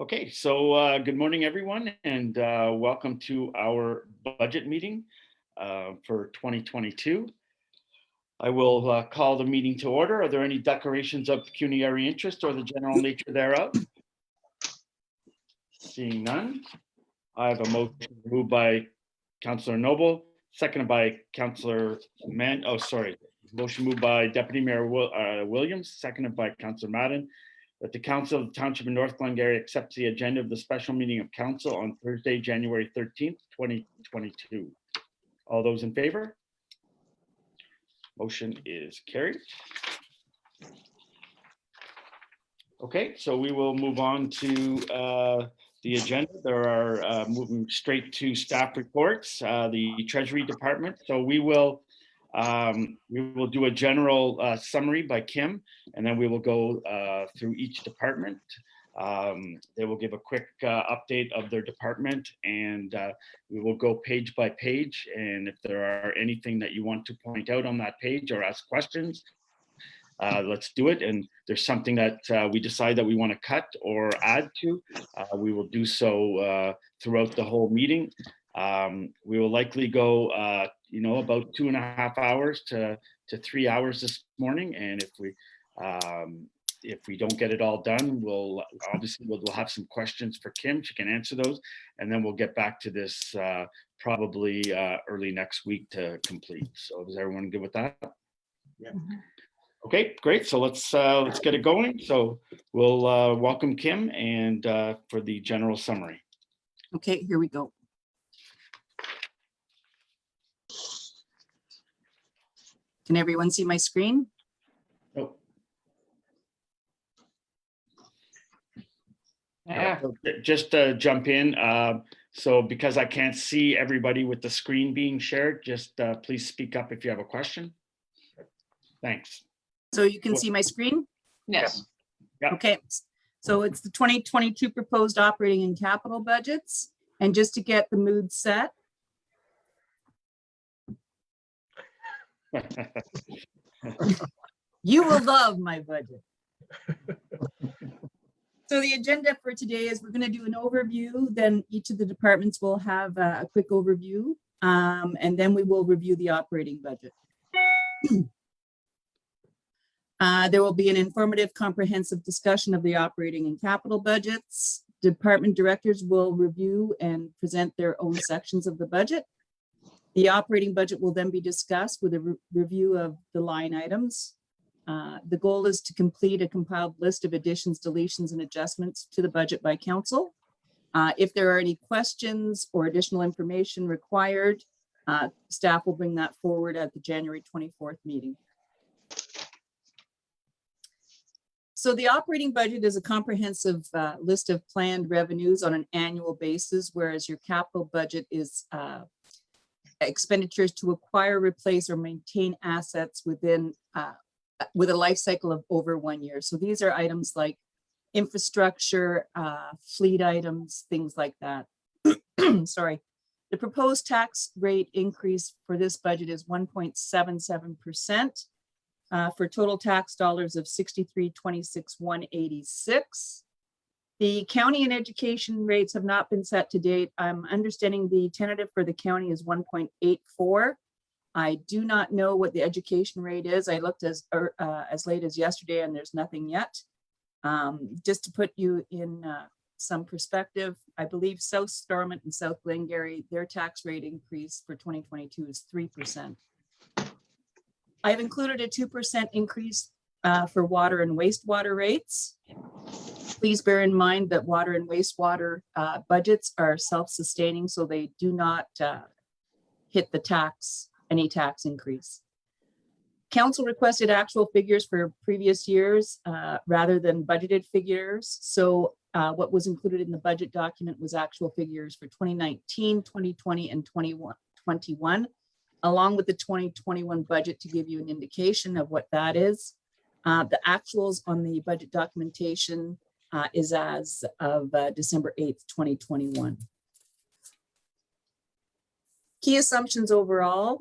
Okay, so good morning, everyone, and welcome to our budget meeting for 2022. I will call the meeting to order. Are there any declarations of pecuniary interest or the general nature thereof? Seeing none, I have a motion moved by Councillor Noble, seconded by Councillor Mann. Oh, sorry. Motion moved by Deputy Mayor Williams, seconded by Councillor Madden, that the Council of the Township of North Glengarry accepts the agenda of the special meeting of Council on Thursday, January 13th, 2022. All those in favor? Motion is carried. Okay, so we will move on to the agenda. There are moving straight to staff reports, the Treasury Department. So we will do a general summary by Kim, and then we will go through each department. They will give a quick update of their department, and we will go page by page. And if there are anything that you want to point out on that page or ask questions, let's do it. And there's something that we decide that we want to cut or add to, we will do so throughout the whole meeting. We will likely go, about 2.5 hours to 3 hours this morning. And if we don't get it all done, we'll have some questions for Kim. She can answer those, and then we'll get back to this probably early next week to complete. So is everyone good with that? Yeah. Okay, great. So let's get it going. So we'll welcome Kim and for the general summary. Okay, here we go. Can everyone see my screen? Oh. Yeah. So just to jump in. So because I can't see everybody with the screen being shared, just please speak up if you have a question. Thanks. So you can see my screen? Yes. Yeah. Okay, so it's the 2022 proposed operating and capital budgets. And just to get the mood set, you will love my budget. So the agenda for today is we're going to do an overview, then each of the departments will have a quick overview, and then we will review the operating budget. There will be an informative, comprehensive discussion of the operating and capital budgets. Department directors will review and present their own sections of the budget. The operating budget will then be discussed with a review of the line items. The goal is to complete a compiled list of additions, deletions, and adjustments to the budget by council. If there are any questions or additional information required, staff will bring that forward at the January 24th meeting. So the operating budget is a comprehensive list of planned revenues on an annual basis, whereas your capital budget is expenditures to acquire, replace, or maintain assets within with a life cycle of over 1 year. So these are items like infrastructure, fleet items, things like that. Sorry. The proposed tax rate increase for this budget is 1.77%. For total tax dollars of $63,26,186. The county and education rates have not been set to date. I'm understanding the tentative for the county is 1.84. I do not know what the education rate is. I looked as late as yesterday and there's nothing yet. Just to put you in some perspective, I believe South Stormont and South Glengarry, their tax rate increase for 2022 is 3%. I've included a 2% increase for water and wastewater rates. Please bear in mind that water and wastewater budgets are self-sustaining, so they do not hit the any tax increase. Council requested actual figures for previous years rather than budgeted figures. So what was included in the budget document was actual figures for 2019, 2020, and 2021. Along with the 2021 budget to give you an indication of what that is. The actuals on the budget documentation is as of December 8th, 2021. Key assumptions overall.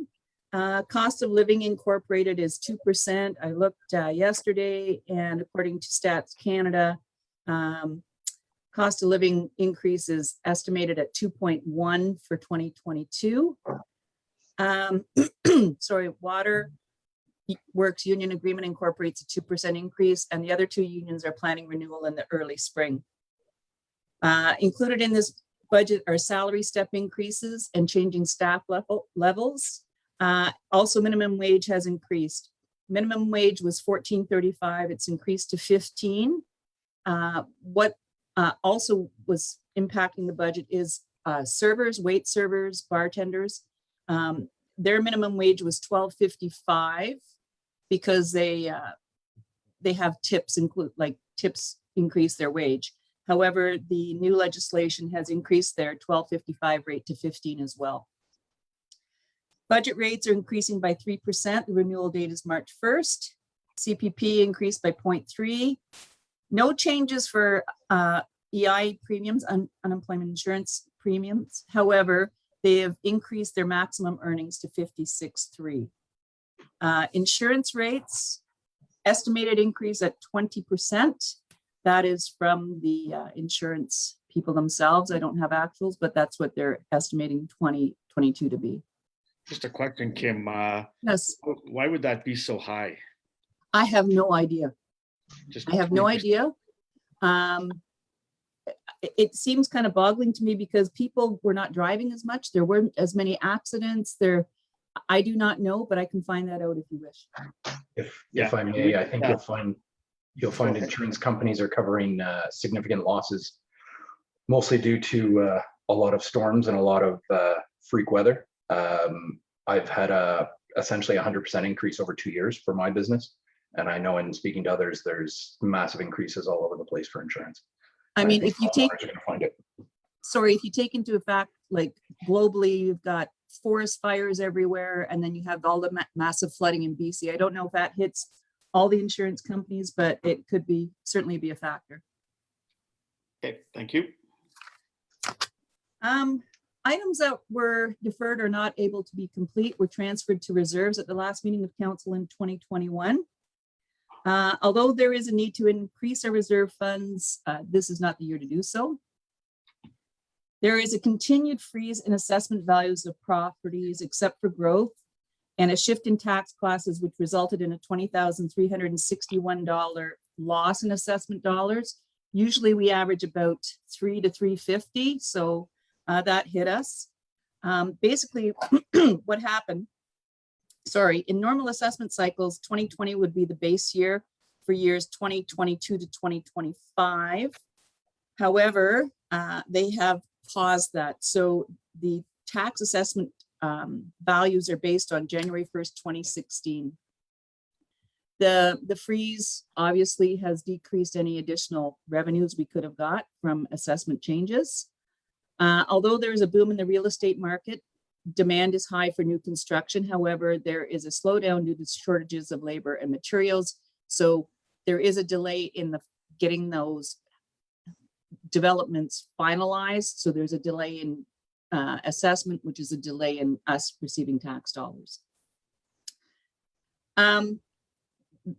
Cost of living incorporated is 2%. I looked yesterday, and according to Stats Canada, Cost of living increase is estimated at 2.1 for 2022. Sorry, Waterworks union agreement incorporates a 2% increase, and the other two unions are planning renewal in the early spring. Included in this budget are salary step increases and changing staff levels. Also, minimum wage has increased. Minimum wage was $14.35. It's increased to $15. What also was impacting the budget is servers, wait servers, bartenders. Their minimum wage was $12.55 because they have tips tips increase their wage. However, the new legislation has increased their $12.55 rate to $15 as well. Budget rates are increasing by 3%. The renewal date is March 1st. CPP increased by 0.3. No changes for EI premiums, unemployment insurance premiums. However, they have increased their maximum earnings to 56.3. Insurance rates, estimated increase at 20%. That is from the insurance people themselves. I don't have actuals, but that's what they're estimating 2022 to be. Just a question, Kim. Yes, Why would that be so high? I have no idea. Just I have no 20%. idea. It seems kind of boggling to me because people were not driving as much. There weren't as many accidents there. I do not know, but I can find that out if you wish. If I may, I think you'll find insurance companies are covering significant losses, mostly due to a lot of storms and a lot of freak weather. I've had essentially 100% increase over 2 years for my business. And I know in speaking to others, there's massive increases all over the place for insurance. I mean, if you take, find it. sorry, if you take into effect, like globally, you've got forest fires everywhere, and then you have all the massive flooding in BC. I don't know if that hits all the insurance companies, but it could be certainly be a factor. Okay, thank you. Items that were deferred or not able to be complete were transferred to reserves at the last meeting of council in 2021. Although there is a need to increase our reserve funds, this is not the year to do so. There is a continued freeze in assessment values of properties except for growth, and a shift in tax classes, which resulted in a $20,361 loss in assessment dollars. Usually we average about $300 to $350, so that hit us. Basically, what happened, in normal assessment cycles, 2020 would be the base year for years 2022 to 2025. However, they have paused that. So the tax assessment values are based on January 1st, 2016. The freeze obviously has decreased any additional revenues we could have got from assessment changes. Although there is a boom in the real estate market, demand is high for new construction. However, there is a slowdown due to shortages of labor and materials. So there is a delay in getting those developments finalized. So there's a delay in assessment, which is a delay in us receiving tax dollars.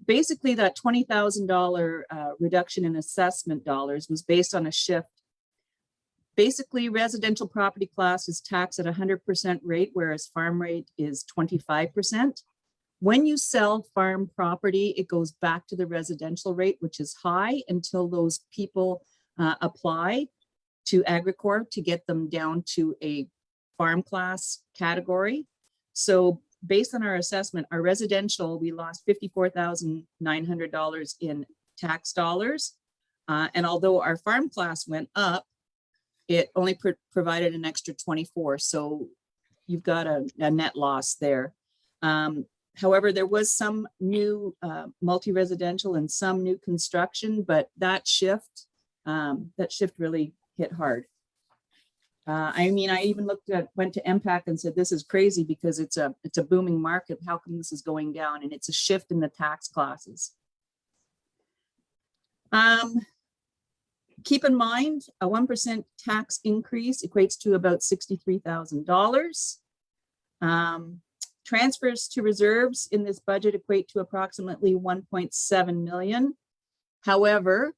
Basically, that $20,000 reduction in assessment dollars was based on a shift. Basically, residential property class is taxed at 100% rate, whereas farm rate is 25%. When you sell farm property, it goes back to the residential rate, which is high, until those people apply to Agricorp to get them down to a farm class category. So based on our assessment, our residential, we lost $54,900 in tax dollars. And although our farm class went up, it only provided an extra 24. So you've got a net loss there. However, there was some new multi-residential and some new construction, but that shift really hit hard. I mean, I even went to MPAC and said, this is crazy because it's a booming market. How come this is going down? And it's a shift in the tax classes. Keep in mind, a 1% tax increase equates to about $63,000. Transfers to reserves in this budget equate to approximately 1.7 million. However,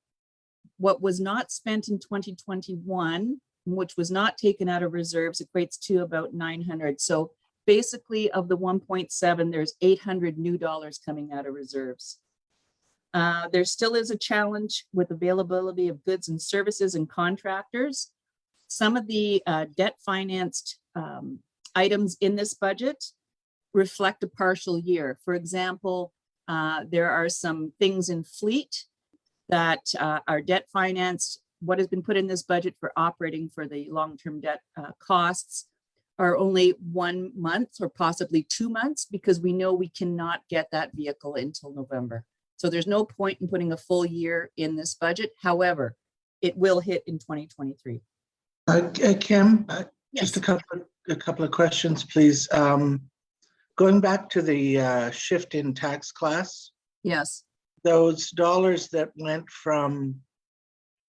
What was not spent in 2021, which was not taken out of reserves, equates to about 900. So basically of the 1.7, there's 800 new dollars coming out of reserves. There still is a challenge with availability of goods and services and contractors. Some of the debt financed items in this budget reflect a partial year. For example, there are some things in fleet that are debt financed. What has been put in this budget for operating for the long-term debt costs are only 1 month or possibly 2 months, because we know we cannot get that vehicle until November. So there's no point in putting a full year in this budget. However, it will hit in 2023. Kim, Yes. just a couple of questions, please. Going back to the shift in tax class, Yes. those dollars that went from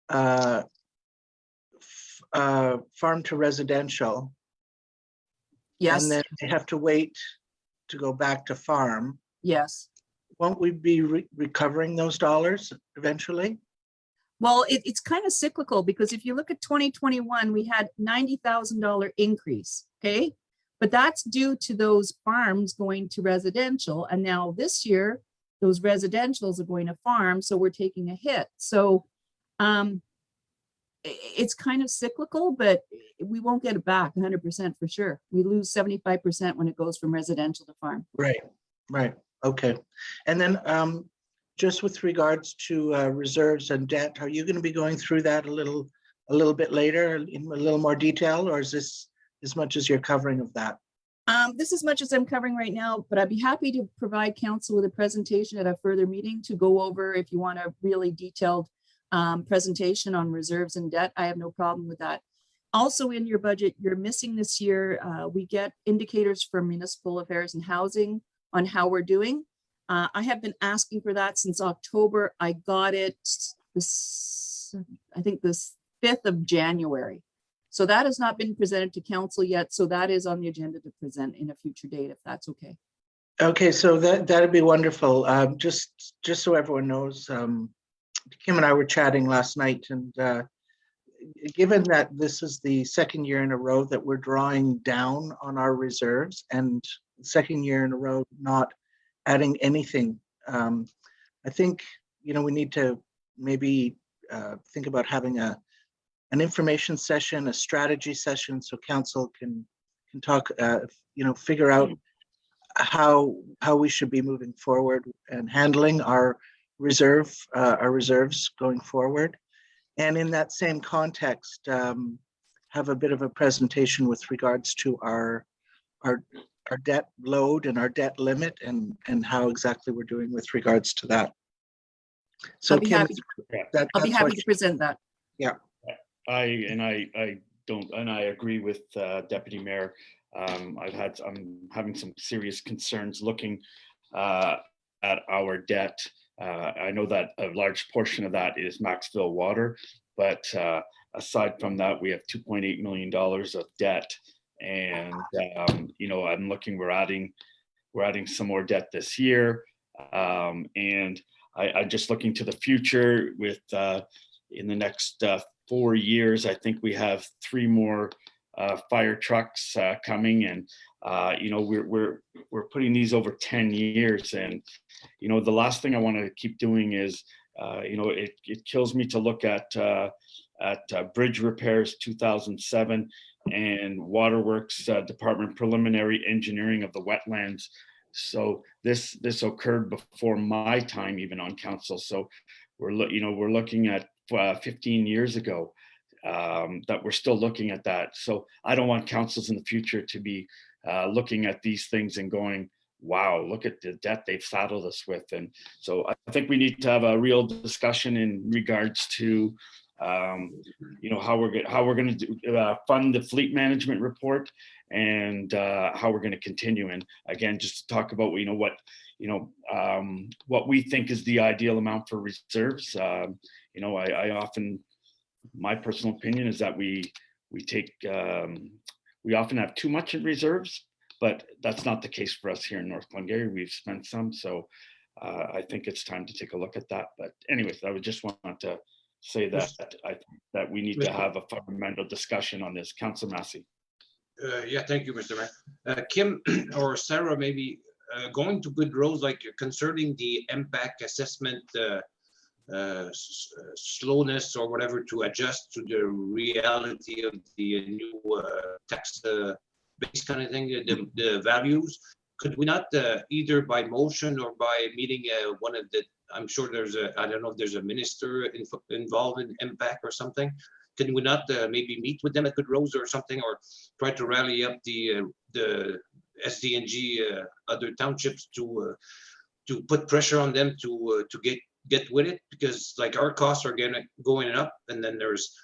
farm to residential, Yes. and then they have to wait to go back to farm, Yes. won't we be recovering those dollars eventually? Well, it's kind of cyclical, because if you look at 2021, we had $90,000 increase, okay? But that's due to those farms going to residential. And now this year, those residentials are going to farm, so we're taking a hit. So it's kind of cyclical, but we won't get it back 100% for sure. We lose 75% when it goes from residential to farm. Right, okay. And then just with regards to reserves and debt, are you going to be going through that a little bit later in a little more detail, or is this as much as you're covering of that? This is much as I'm covering right now, but I'd be happy to provide council with a presentation at a further meeting to go over if you want a really detailed presentation on reserves and debt. I have no problem with that. Also in your budget, you're missing this year, we get indicators from municipal affairs and housing on how we're doing. I have been asking for that since October. I got it I think this 5th of January. So that has not been presented to council yet. So that is on the agenda to present in a future date, if that's okay. Okay, so that'd be wonderful. Just so everyone knows, Kim and I were chatting last night, and given that this is the second year in a row that we're drawing down on our reserves, and second year in a row not adding anything, I think we need to maybe think about having an information session, a strategy session, so council can talk, figure out how we should be moving forward and handling our reserves going forward. And in that same context, have a bit of a presentation with regards to our debt load and our debt limit, and how exactly we're doing with regards to that. So I'll be Kim, happy to present that. Yeah. I agree with Deputy Mayor. I'm having some serious concerns looking at our debt. I know that a large portion of that is Maxville Water, but aside from that, we have $2.8 million of debt, and I'm looking. We're adding some more debt this year, and I just looking to the future with in the next 4 years, I think we have 3 more fire trucks coming, and we're putting these over 10 years. And the last thing I want to keep doing is it kills me to look at bridge repairs 2007 and Waterworks Department preliminary engineering of the wetlands. So this occurred before my time even on council. So we're looking at 15 years ago that we're still looking at that. So I don't want councils in the future to be looking at these things and going, wow, look at the debt they've saddled us with. And so I think we need to have a real discussion in regards to how we're going to fund the fleet management report, and how we're going to continue. And again, just to talk about what we think is the ideal amount for reserves. I often, my personal opinion is that we often have too much in reserves, but that's not the case for us here in North Glengarry. We've spent some, so I think it's time to take a look at that. But anyways, I would just want to say that that we need to have a fundamental discussion on this. Councillor Massey. Yeah, thank you, Mr. Mayor. Kim or Sarah, maybe going to good roads, like concerning the impact assessment slowness or whatever, to adjust to the reality of the new tax base kind of thing, the values. Could we not either by motion or by meeting one of the, I'm sure there's a, I don't know if there's a minister involved in impact or something. Can we not maybe meet with them at Good Roads or something, or try to rally up the SDNG other townships to put pressure on them to get with it? Because like our costs are going up, and then there's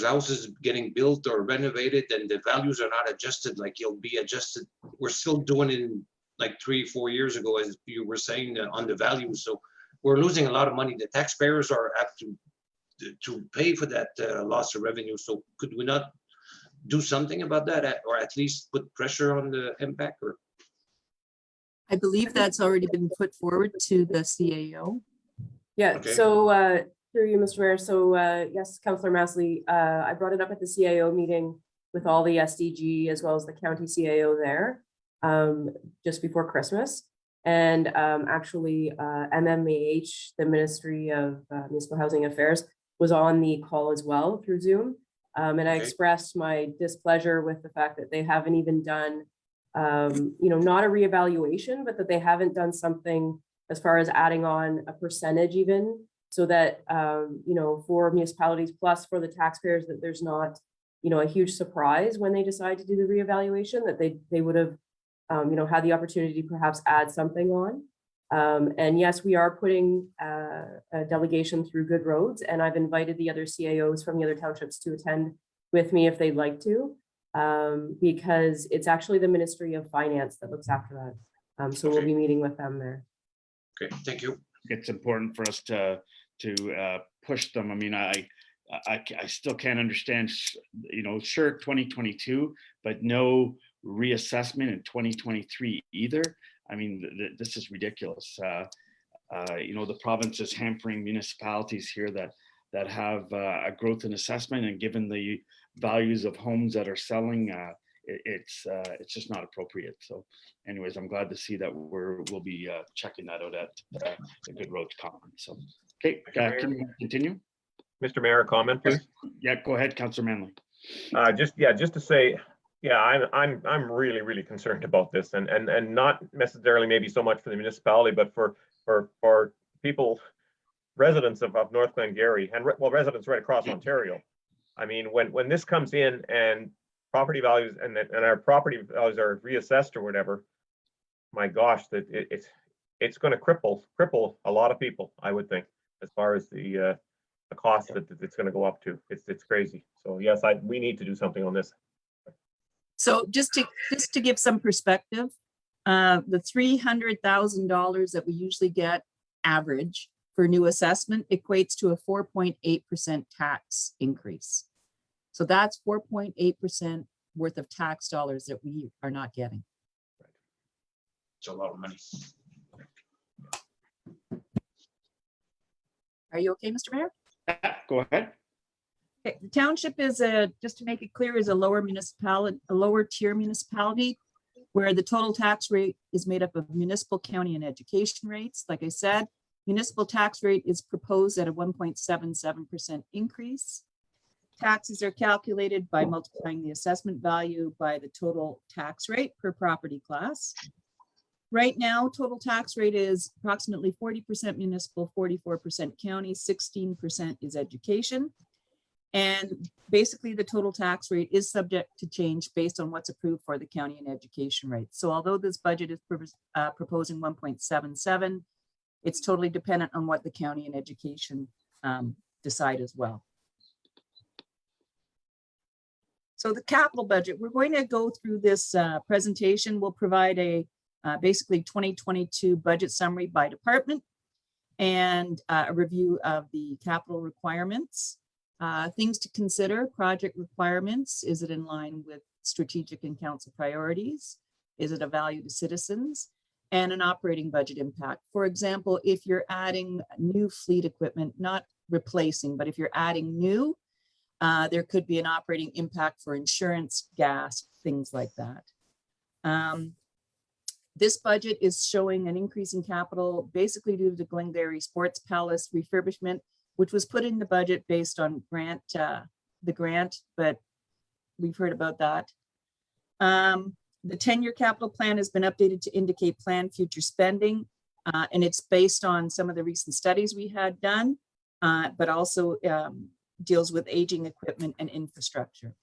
houses getting built or renovated and the values are not adjusted like you'll be adjusted. We're still doing it in like 3-4 years ago, as you were saying, on the values. So we're losing a lot of money. The taxpayers have to pay for that loss of revenue. So could we not do something about that, or at least put pressure on the impact? Or I believe that's already been put forward to the CAO. Yeah, Okay. so through you, Mr. Mayor. So yes, Councillor Massley, I brought it up at the CAO meeting with all the SDG as well as the county CAO there just before Christmas. And actually MMAH, the Ministry of Municipal Housing Affairs, was on the call as well through Zoom. And I Okay. expressed my displeasure with the fact that they haven't even done, not a reevaluation, but that they haven't done something as far as adding on a percentage even, so that, for municipalities plus for the taxpayers, that there's not, a huge surprise when they decide to do the reevaluation, that they would have, had the opportunity to perhaps add something on. And yes, we are putting a delegation through Good Roads, and I've invited the other CAOs from the other townships to attend with me if they'd like to, because it's actually the Ministry of Finance that looks after that. So we'll Okay. be meeting with them there. okay, thank you. It's important for us to push them. I mean, I still can't understand, sure, 2022, but no reassessment in 2023 either. I mean, this is ridiculous. The province is hampering municipalities here that have a growth in assessment, and given the values of homes that are selling, it's just not appropriate. So anyways, I'm glad to see that we'll be checking that out at the Good Roads Conference. So, okay, can you continue? Mr. Mayor, a comment, please. Yeah, go ahead, Councillor Manley. Just to say, I'm really concerned about this, and not necessarily maybe so much for the municipality, but for people, residents of North Glengarry, and residents right across Ontario. I mean, when this comes in and property values and our property values are reassessed or whatever, my gosh, that it's going to cripple a lot of people, I would think, as far as the cost that it's going to go up to. It's crazy. So yes, we need to do something on this. So just to give some perspective, the $300,000 that we usually get average for new assessment equates to a 4.8% tax increase. So that's 4.8% worth of tax dollars that we are not getting. It's a lot of money. Are you okay, Mr. Mayor? Yeah, go ahead. Okay, the township is just to make it clear, is a lower tier municipality, where the total tax rate is made up of municipal, county, and education rates. Like I said, municipal tax rate is proposed at a 1.77% increase. Taxes are calculated by multiplying the assessment value by the total tax rate per property class. Right now, total tax rate is approximately 40% municipal, 44% county, 16% is education. And basically the total tax rate is subject to change based on what's approved for the county and education rates. So although this budget is proposing 1.77, it's totally dependent on what the county and education decide as well. So the capital budget, we're going to go through this presentation. We'll provide a basically 2022 budget summary by department and a review of the capital requirements. Things to consider: project requirements. Is it in line with strategic and council priorities? Is it a value to citizens? And an operating budget impact. For example, if you're adding new fleet equipment, not replacing, but if you're adding new, there could be an operating impact for insurance, gas, things like that. This budget is showing an increase in capital basically due to the Glengarry Sports Palace refurbishment, which was put in the budget based on the grant, but we've heard about that. The 10-year capital plan has been updated to indicate planned future spending, and it's based on some of the recent studies we had done, but also deals with aging equipment and infrastructure.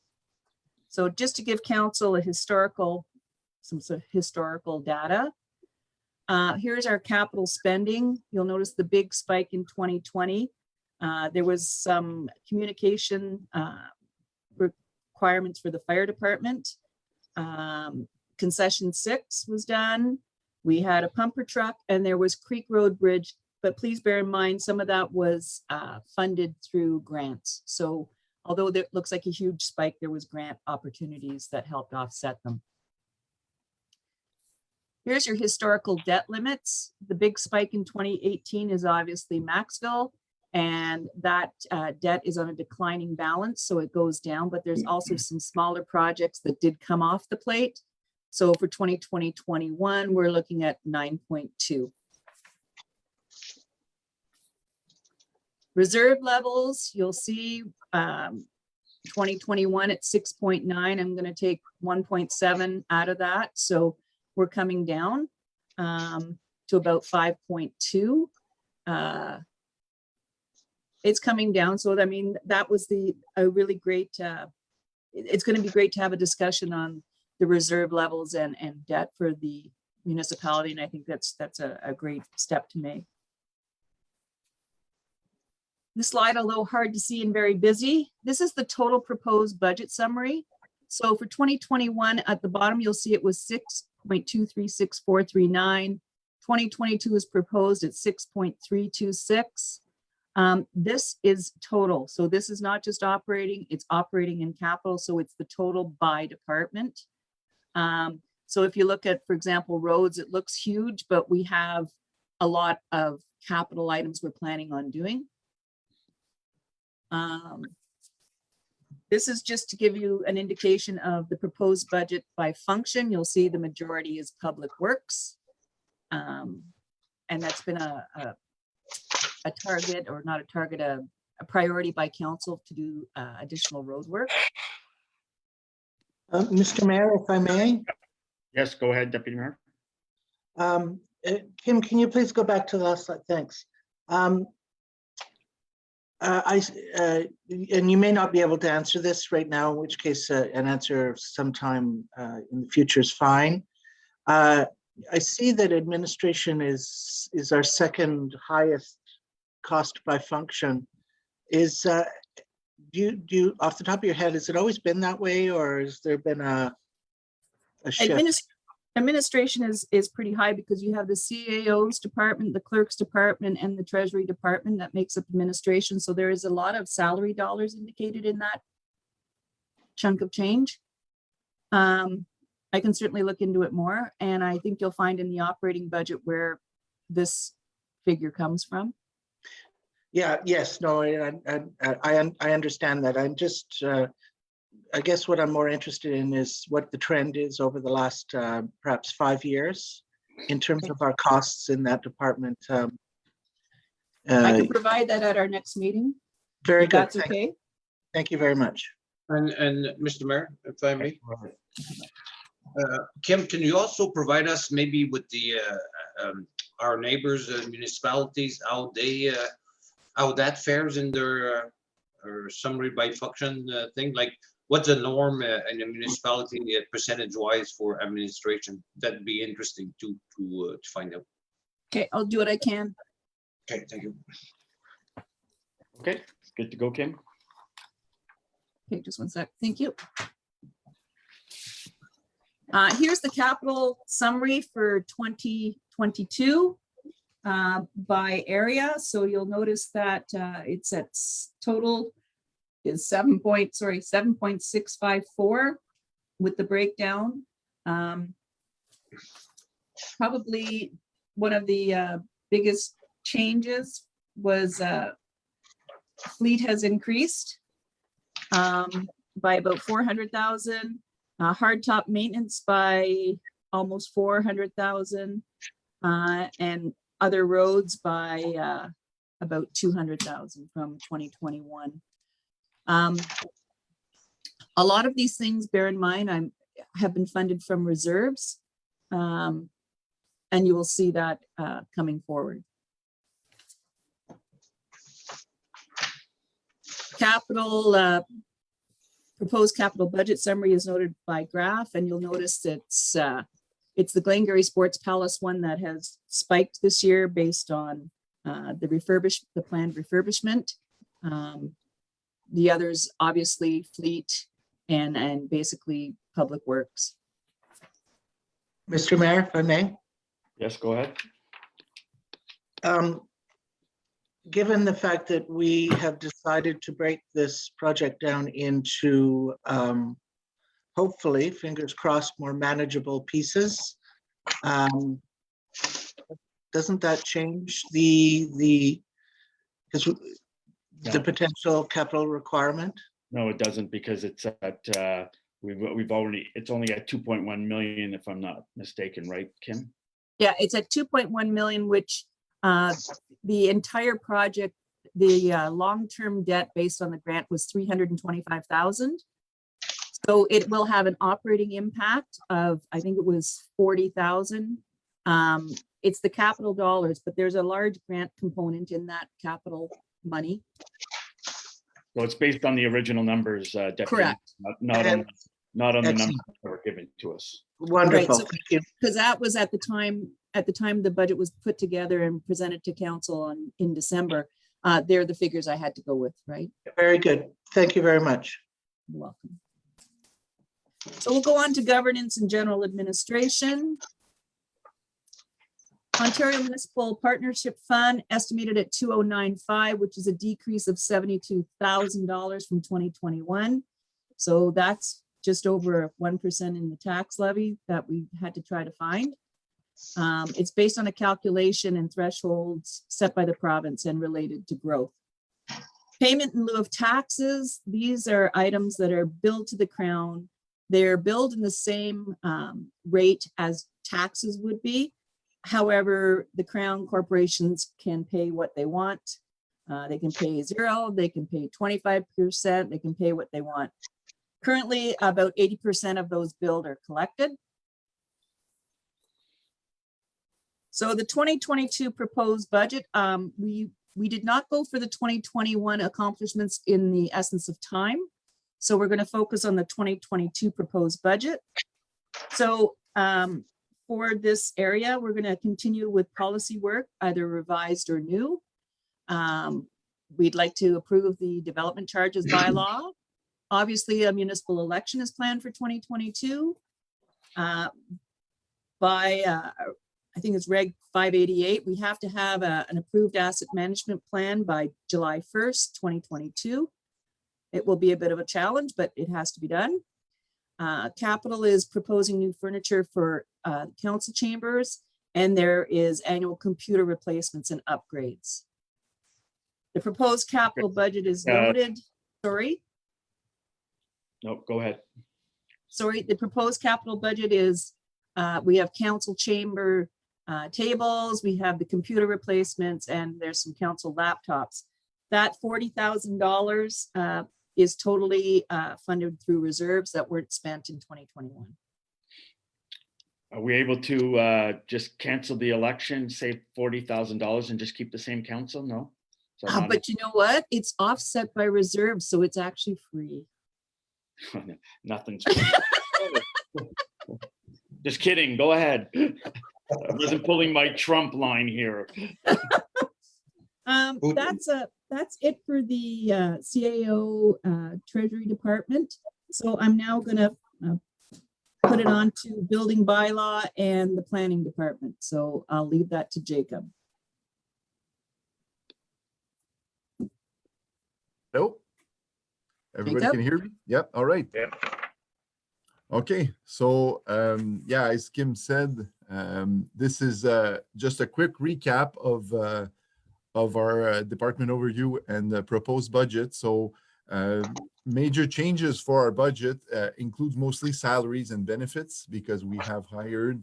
So just to give council some sort of historical data. Here's our capital spending. You'll notice the big spike in 2020. There was some communication requirements for the fire department. Concession 6 was done. We had a pumper truck and there was Creek Road Bridge, but please bear in mind, some of that was funded through grants. So although it looks like a huge spike, there was grant opportunities that helped offset them. Here's your historical debt limits. The big spike in 2018 is obviously Maxville, and that debt is on a declining balance, so it goes down, but there's also some smaller projects that did come off the plate. So for 2020-21, we're looking at 9.2. Reserve levels, you'll see 2021 at 6.9. I'm going to take 1.7 out of that. So we're coming down to about 5.2. It's coming down. So, I mean, that was a really great, it's going to be great to have a discussion on the reserve levels and debt for the municipality. And I think that's a great step to make. This slide, although hard to see and very busy, this is the total proposed budget summary. So for 2021, at the bottom, you'll see it was 6.236439. 2022 is proposed at 6.326. This is total. So this is not just operating, it's operating in capital. So it's the total by department. So if you look at, for example, roads, it looks huge, but we have a lot of capital items we're planning on doing. This is just to give you an indication of the proposed budget by function. You'll see the majority is public works. And that's been a target, or not a target, a priority by council to do additional road work. Mr. Mayor, if I may. Yes, go ahead, Deputy Mayor. Kim, can you please go back to the last slide? Thanks. And you may not be able to answer this right now, in which case an answer sometime in the future is fine. I see that administration is our second highest cost by function. Is do you off the top of your head, has it always been that way, or has there been a shift? Administration is pretty high because you have the CAO's department, the clerk's department, and the treasury department that makes up administration. So there is a lot of salary dollars indicated in that chunk of change. I can certainly look into it more, and I think you'll find in the operating budget where this figure comes from. Yeah, yes, no, I understand that. I'm just, I guess what I'm more interested in is what the trend is over the last perhaps 5 years in terms of our costs in that department. I can provide that at our next meeting. Very if good. That's okay. Thank you very much. And Mr. Mayor, if I may. Kim, can you also provide us maybe with the our neighbors, municipalities, how that fares in their or summary by function thing? Like, what's the norm in a municipality percentage-wise for administration? That'd be interesting to find out. Okay, I'll do what I can. Okay, thank you. Okay, good to go, Kim. Okay, just one sec. Thank you. Here's the capital summary for 2022 by area. So you'll notice that it's at total is 7.654 with the breakdown. Probably one of the biggest changes was Fleet has increased by about 400,000. Hardtop maintenance by almost 400,000. And other roads by about 200,000 from 2021. A lot of these things, bear in mind, have been funded from reserves. And you will see that coming forward. Capital, proposed capital budget summary is noted by graph, and you'll notice it's the Glengarry Sports Palace one that has spiked this year based on the planned refurbishment. The others, obviously, fleet and basically public works. Mr. Mayor, if I may. Yes, go ahead. Given the fact that we have decided to break this project down into hopefully, fingers crossed, more manageable pieces, doesn't that change the potential capital requirement? No, it doesn't, because it's at it's only at 2.1 million, if I'm not mistaken, right, Kim? Yeah, it's at 2.1 million, which the entire project, the long-term debt based on the grant was 325,000. So it will have an operating impact of, I think it was 40,000. It's the capital dollars, but there's a large grant component in that capital money. So it's based on the original numbers, Deputy. Correct. Not on the Excellent. numbers that were given to us. Wonderful. so- Thank you. Because that was at the time the budget was put together and presented to council in December. They're the figures I had to go with, right? Very good. Thank you very much. You're welcome. So we'll go on to governance and general administration. Ontario Municipal Partnership Fund estimated at 2095, which is a decrease of $72,000 from 2021. So that's just over 1% in the tax levy that we had to try to find. It's based on a calculation and thresholds set by the province and related to growth. Payment in lieu of taxes, these are items that are billed to the Crown. They're billed in the same rate as taxes would be. However, the Crown corporations can pay what they want. They can pay 0, they can pay 25%, they can pay what they want. Currently, about 80% of those billed are collected. So the 2022 proposed budget, we did not go for the 2021 accomplishments in the essence of time. So we're going to focus on the 2022 proposed budget. So for this area, we're going to continue with policy work, either revised or new. We'd like to approve the development charges bylaw. Obviously, a municipal election is planned for 2022. I think it's Reg 588. We have to have an approved asset management plan by July 1st, 2022. It will be a bit of a challenge, but it has to be done. Capital is proposing new furniture for council chambers, and there is annual computer replacements and upgrades. The proposed capital budget is noted. Sorry. No, go ahead. Sorry, the proposed capital budget is, we have council chamber tables, we have the computer replacements, and there's some council laptops. That $40,000 is totally funded through reserves that weren't spent in 2021. Are we able to just cancel the election, save $40,000 and just keep the same council? No? Is that not- But you know what? It's offset by reserves, so it's actually free. Nothing's. Just kidding. Go ahead. I wasn't pulling my Trump line here. That's it for the CAO Treasury Department. So I'm now gonna put it on to Building Bylaw and the Planning Department. So I'll leave that to Jacob. Nope. Everybody Jacob? can hear me? Yep. All right. Yeah. Okay. So, yeah, as Kim said, this is just a quick recap of of our department overview and the proposed budget. So major changes for our budget includes mostly salaries and benefits because we have hired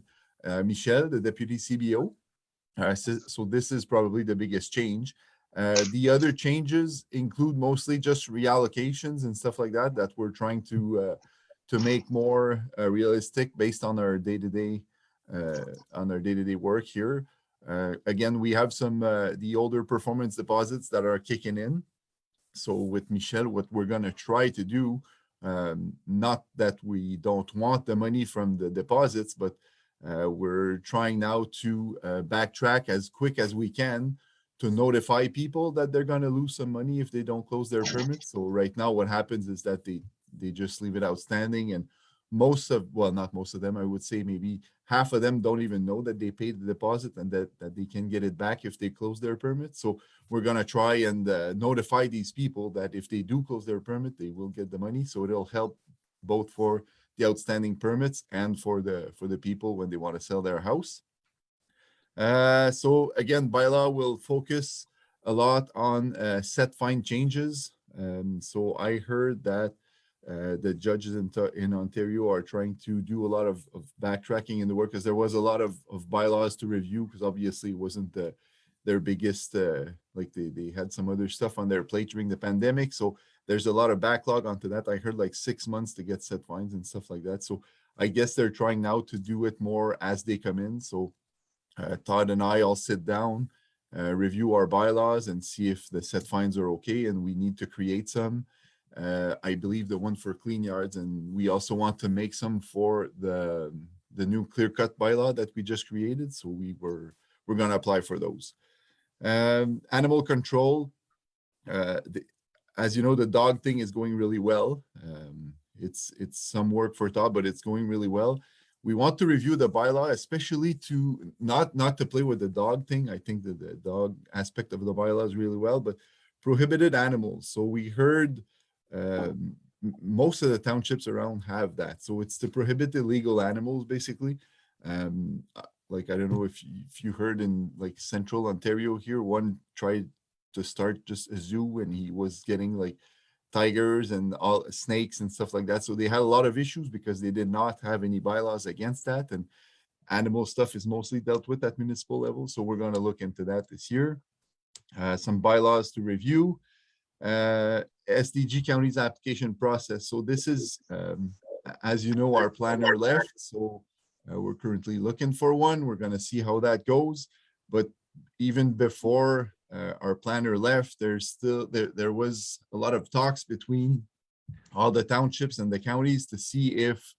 Michelle, the deputy CBO. So this is probably the biggest change. The other changes include mostly just reallocations and stuff like that that we're trying to make more realistic based on our day-to-day work here. Again, we have some the older performance deposits that are kicking in. So with Michelle, what we're gonna try to do, not that we don't want the money from the deposits, but we're trying now to backtrack as quick as we can to notify people that they're gonna lose some money if they don't close their permits. So right now, what happens is that they just leave it outstanding, and not most of them, I would say maybe half of them don't even know that they paid the deposit and that they can get it back if they close their permit. So we're gonna try and notify these people that if they do close their permit, they will get the money. So it'll help both for the outstanding permits and for the people when they want to sell their house. So again, bylaw will focus a lot on set fine changes. So I heard that the judges in Ontario are trying to do a lot of backtracking in the work because there was a lot of bylaws to review because obviously it wasn't their biggest, like they had some other stuff on their plate during the pandemic. So there's a lot of backlog onto that. I heard like 6 months to get set fines and stuff like that. So I guess they're trying now to do it more as they come in. So Todd and I all sit down, review our bylaws and see if the set fines are okay and we need to create some. I believe the one for clean yards, and we also want to make some for the new clear cut bylaw that we just created. So we're going to apply for those. Animal control. As you know, the dog thing is going really well. It's some work for Todd, but it's going really well. We want to review the bylaw, especially to not to play with the dog thing. I think that the dog aspect of the bylaw is really well, but prohibited animals. So we heard most of the townships around have that. So it's to prohibit illegal animals, basically. Like, I don't know if you heard in like central Ontario here, one tried to start just a zoo and he was getting like tigers and all snakes and stuff like that. So they had a lot of issues because they did not have any bylaws against that. And animal stuff is mostly dealt with at municipal level. So we're going to look into that this year. Some bylaws to review. SDG counties application process. So this is, as you know, our planner left. So we're currently looking for one. We're going to see how that goes. But even before our planner left, there was a lot of talks between all the townships and the counties to see if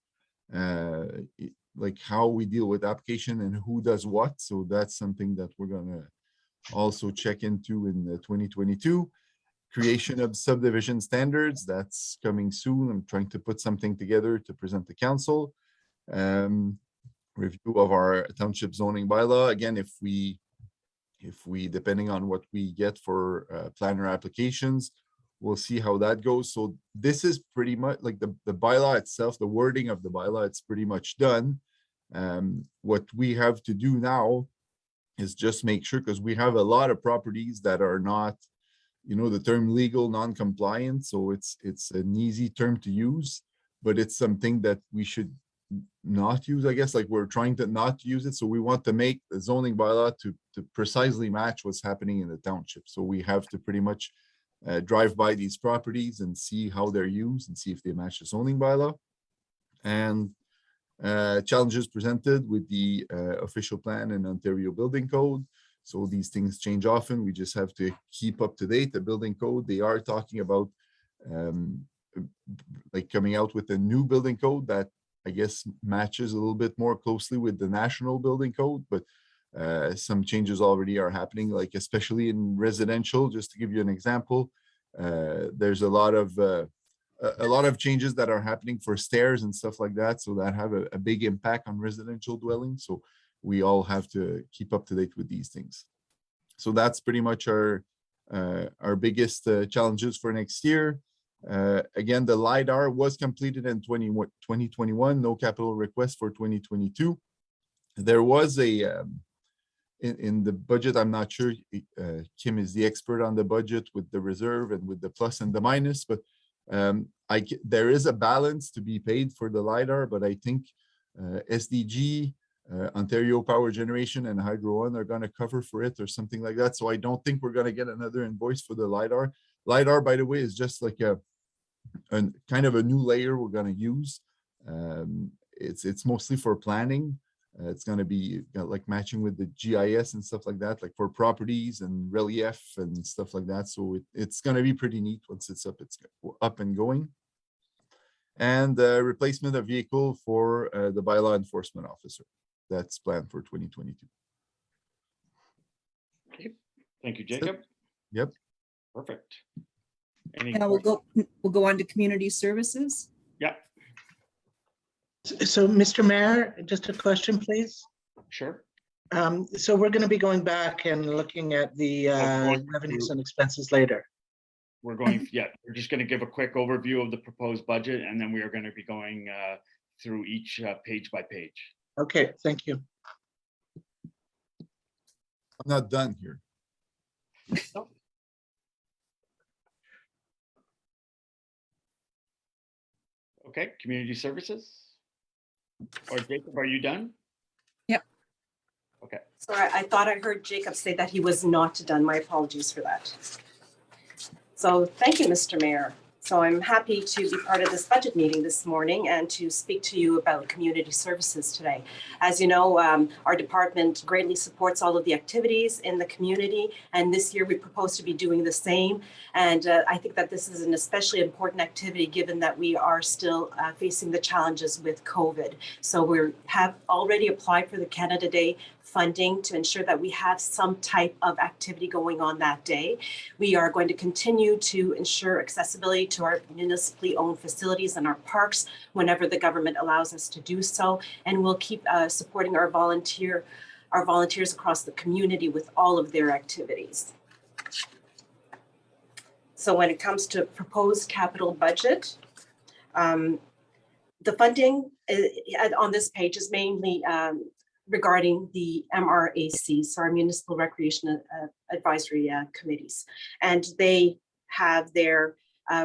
like how we deal with application and who does what. So that's something that we're going to also check into in 2022. Creation of subdivision standards, that's coming soon. I'm trying to put something together to present to council. Review of our township zoning bylaw. Again, if we depending on what we get for planner applications, we'll see how that goes. So this is pretty much like the bylaw itself, the wording of the bylaw, it's pretty much done. What we have to do now is just make sure, because we have a lot of properties that are not, you know, the term legal non-compliant. So it's an easy term to use, but it's something that we should not use, I guess. Like, we're trying to not use it. So we want to make the zoning bylaw to precisely match what's happening in the township. So we have to pretty much drive by these properties and see how they're used and see if they match the zoning bylaw. And challenges presented with the official plan and Ontario building code. So these things change often. We just have to keep up to date. The building code, they are talking about like coming out with a new building code that I guess matches a little bit more closely with the national building code, but some changes already are happening, like especially in residential. Just to give you an example, there's a lot of changes that are happening for stairs and stuff like that. So that have a big impact on residential dwellings. So we all have to keep up to date with these things. So that's pretty much our biggest challenges for next year. Again, the LiDAR was completed in 2021, no capital request for 2022. There was a in the budget, I'm not sure, Kim is the expert on the budget with the reserve and with the plus and the minus, but there is a balance to be paid for the LiDAR, but I think SDG, Ontario Power Generation and Hydro One are going to cover for it or something like that. So I don't think we're going to get another invoice for the LiDAR. LiDAR, by the way, is just like a kind of a new layer we're going to use. It's mostly for planning. It's going to be like matching with the GIS and stuff like that, like for properties and relief and stuff like that. So it's going to be pretty neat once it's up and going. And replacement of vehicle for the bylaw enforcement officer. That's planned for 2022. Okay. Thank you, Jacob. Yep. Perfect. Any Now we'll go on to community services. Yeah, So, Mr. Mayor, just a question, please. sure. So we're going to be going back and looking at the revenues and expenses later. We're going, yeah, we're just going to give a quick overview of the proposed budget, and then we are going to be going through each page by page. Okay, thank you. I'm not done here. Okay, community services. Or Jacob, are you done? Yep. Okay. Sorry, I thought I heard Jacob say that he was not done. My apologies for that. So thank you, Mr. Mayor. So I'm happy to be part of this budget meeting this morning and to speak to you about community services today. As you know, our department greatly supports all of the activities in the community, and this year we propose to be doing the same. And I think that this is an especially important activity given that we are still facing the challenges with COVID. So we have already applied for the Canada Day funding to ensure that we have some type of activity going on that day. We are going to continue to ensure accessibility to our municipally owned facilities and our parks whenever the government allows us to do so. And we'll keep supporting our volunteers across the community with all of their activities. So when it comes to proposed capital budget, the funding on this page is mainly regarding the MRAC, so our Municipal Recreation Advisory Committees. And they have their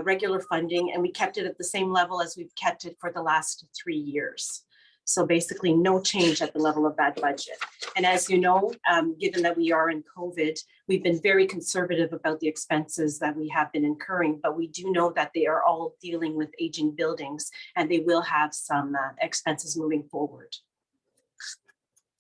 regular funding, and we kept it at the same level as we've kept it for the last 3 years. So basically no change at the level of that budget. And as you know, given that we are in COVID, we've been very conservative about the expenses that we have been incurring, but we do know that they are all dealing with aging buildings and they will have some expenses moving forward.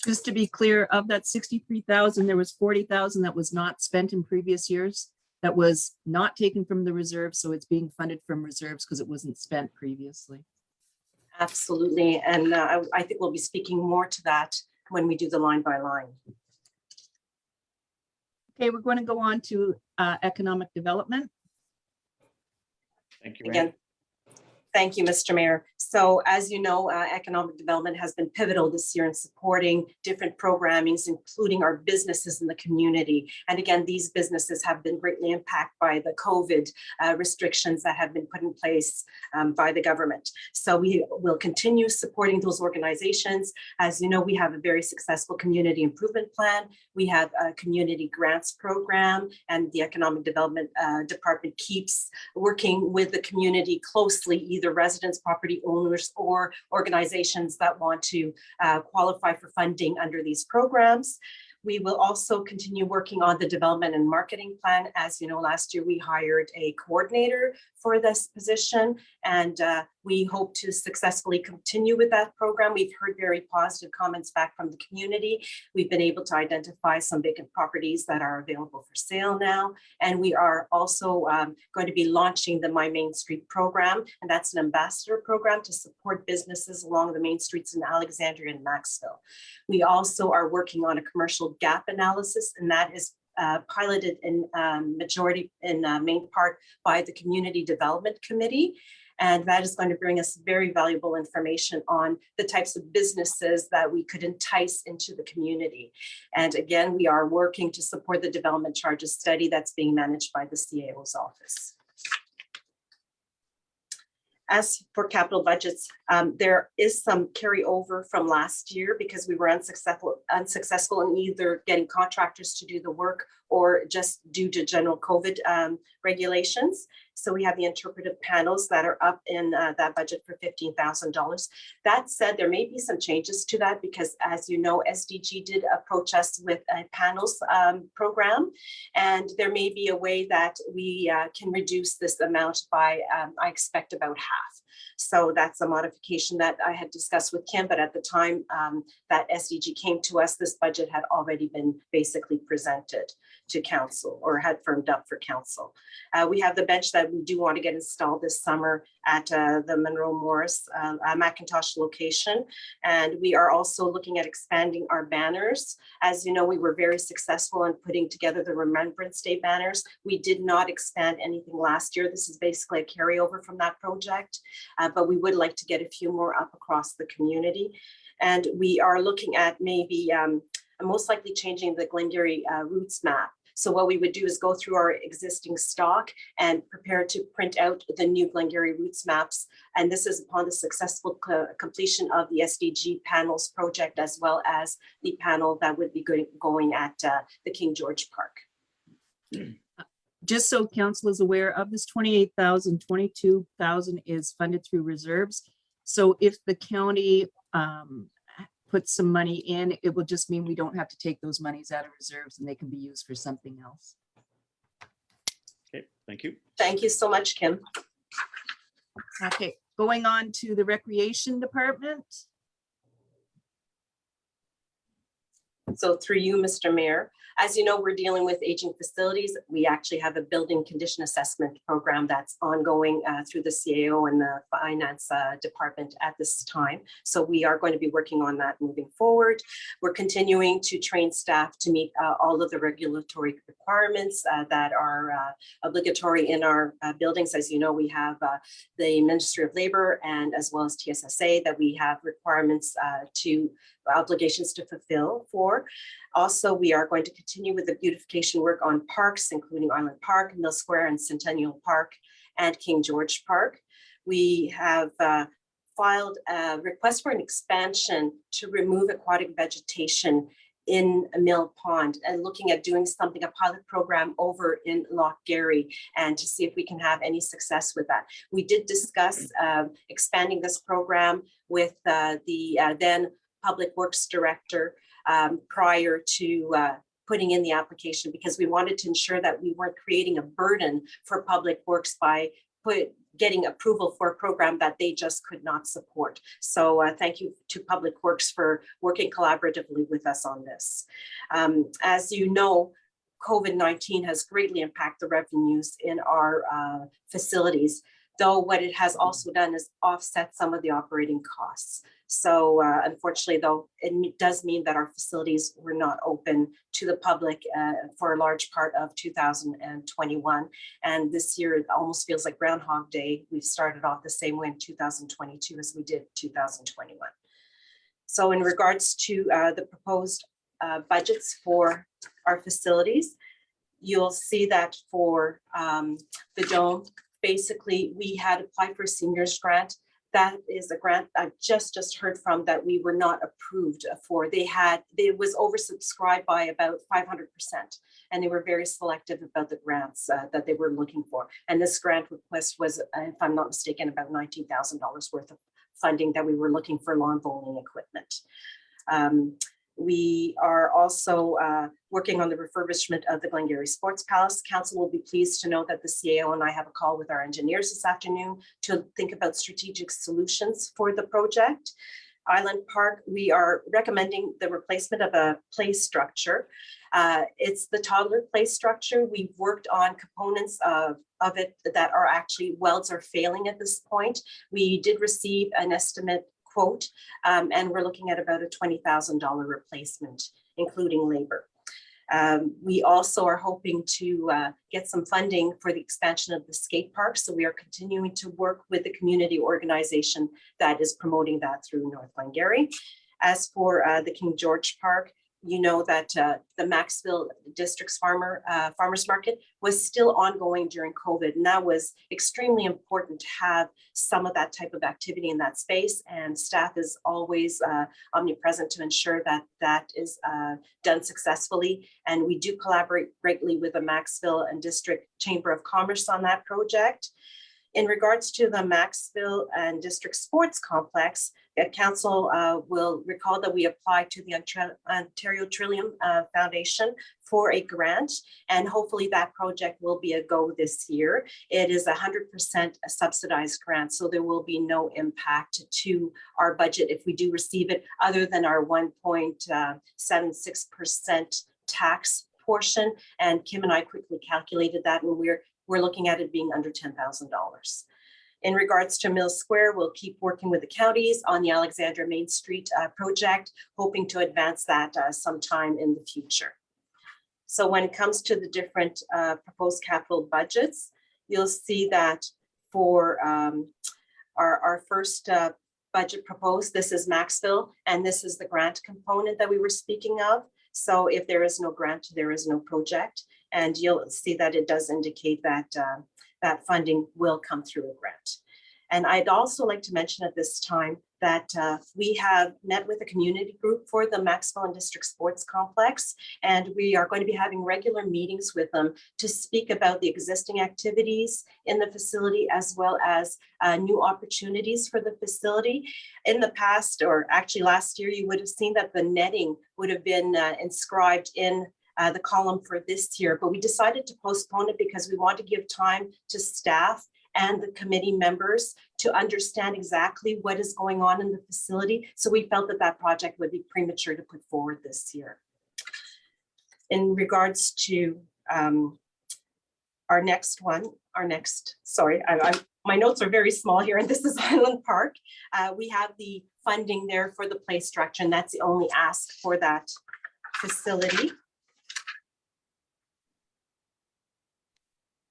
Just to be clear, of that 63,000, there was 40,000 that was not spent in previous years. That was not taken from the reserve, so it's being funded from reserves because it wasn't spent previously. Absolutely, and I think we'll be speaking more to that when we do the line by line. Okay, we're going to go on to economic development. Thank you, Again, Anne. thank you, Mr. Mayor. So as you know, economic development has been pivotal this year in supporting different programmings, including our businesses in the community. And again, these businesses have been greatly impacted by the COVID restrictions that have been put in place by the government. So we will continue supporting those organizations. As you know, we have a very successful community improvement plan. We have a community grants program, and the economic development department keeps working with the community closely, either residents, property owners, or organizations that want to qualify for funding under these programs. We will also continue working on the development and marketing plan. As you know, last year we hired a coordinator for this position, and we hope to successfully continue with that program. We've heard very positive comments back from the community. We've been able to identify some vacant properties that are available for sale now. And we are also going to be launching the My Main Street program, and that's an ambassador program to support businesses along the main streets in Alexandria and Maxville. We also are working on a commercial gap analysis, and that is piloted in main part by the Community Development Committee. And that is going to bring us very valuable information on the types of businesses that we could entice into the community. And again, we are working to support the development charges study that's being managed by the CAO's office. As for capital budgets, there is some carryover from last year because we were unsuccessful in either getting contractors to do the work or just due to general COVID regulations. So we have the interpretive panels that are up in that budget for $15,000. That said, there may be some changes to that because, as you know, SDG did approach us with a panels program, and there may be a way that we can reduce this amount by, I expect, about half. So that's a modification that I had discussed with Kim, but at the time that SDG came to us, this budget had already been basically presented to council or had firmed up for council. We have the bench that we do want to get installed this summer at the Monroe Morris Macintosh location. And we are also looking at expanding our banners. As you know, we were very successful in putting together the Remembrance Day banners. We did not expand anything last year. This is basically a carryover from that project, but we would like to get a few more up across the community. And we are looking at maybe most likely changing the Glengarry routes map. So what we would do is go through our existing stock and prepare to print out the new Glengarry routes maps. And this is upon the successful completion of the SDG panels project, as well as the panel that would be going at the King George Park. Just so council is aware of this 28,000, 22,000 is funded through reserves. So if the county put some money in, it will just mean we don't have to take those monies out of reserves and they can be used for something else. Okay, thank you. Thank you so much, Kim. Okay, going on to the Recreation Department. So through you, Mr. Mayor, as you know, we're dealing with aging facilities. We actually have a building condition assessment program that's ongoing through the CAO and the finance department at this time. So we are going to be working on that moving forward. We're continuing to train staff to meet all of the regulatory requirements that are obligatory in our buildings. As you know, we have the Ministry of Labor and as well as TSSA that we have requirements obligations to fulfill for. Also, we are going to continue with the beautification work on parks, including Island Park, Mill Square, and Centennial Park, and King George Park. We have filed a request for an expansion to remove aquatic vegetation in Mill Pond and looking at doing something, a pilot program over in Loch Garry, and to see if we can have any success with that. We did discuss expanding this program with the then Public Works Director prior to putting in the application, because we wanted to ensure that we weren't creating a burden for Public Works by getting approval for a program that they just could not support. So thank you to Public Works for working collaboratively with us on this. As you know, COVID-19 has greatly impacted the revenues in our facilities, though what it has also done is offset some of the operating costs. So unfortunately, though, it does mean that our facilities were not open to the public for a large part of 2021. And this year, it almost feels like Groundhog Day. We've started off the same way in 2022 as we did 2021. So in regards to the proposed budgets for our facilities, you'll see that for the dome, basically, we had applied for a seniors grant. That is a grant I just heard from that we were not approved for. It was oversubscribed by about 500%, and they were very selective about the grants that they were looking for. And this grant request was, if I'm not mistaken, about $19,000 worth of funding that we were looking for lawn bowling equipment. We are also working on the refurbishment of the Glengarry Sports Palace. Council will be pleased to know that the CAO and I have a call with our engineers this afternoon to think about strategic solutions for the project. Island Park, we are recommending the replacement of a play structure. It's the toddler play structure. We've worked on components of it that are actually, welds are failing at this point. We did receive an estimate quote, and we're looking at about a $20,000 replacement, including labor. We also are hoping to get some funding for the expansion of the skate park. So we are continuing to work with the community organization that is promoting that through North Glengarry. As for the King George Park, you know that the Maxville District's farmers market was still ongoing during COVID. And that was extremely important to have some of that type of activity in that space. And staff is always omnipresent to ensure that that is done successfully. And we do collaborate greatly with the Maxville and District Chamber of Commerce on that project. In regards to the Maxville and District Sports Complex, Council will recall that we applied to the Ontario Trillium Foundation for a grant, and hopefully that project will be a go this year. It is 100% a subsidized grant, so there will be no impact to our budget if we do receive it, other than our 1.76% tax portion. And Kim and I quickly calculated that, and we're looking at it being under $10,000. In regards to Mill Square, we'll keep working with the counties on the Alexandra Main Street project, hoping to advance that sometime in the future. So when it comes to the different proposed capital budgets, you'll see that for our first budget proposed, this is Maxville, and this is the grant component that we were speaking of. So if there is no grant, there is no project. And you'll see that it does indicate that that funding will come through a grant. And I'd also like to mention at this time that we have met with a community group for the Maxville and District Sports Complex, and we are going to be having regular meetings with them to speak about the existing activities in the facility, as well as new opportunities for the facility. In the past, or actually last year, you would have seen that the netting would have been inscribed in the column for this year, but we decided to postpone it because we want to give time to staff and the committee members to understand exactly what is going on in the facility. So we felt that that project would be premature to put forward this year. In regards to our next one, sorry, my notes are very small here, and this is Highland Park. We have the funding there for the play structure, and that's the only ask for that facility.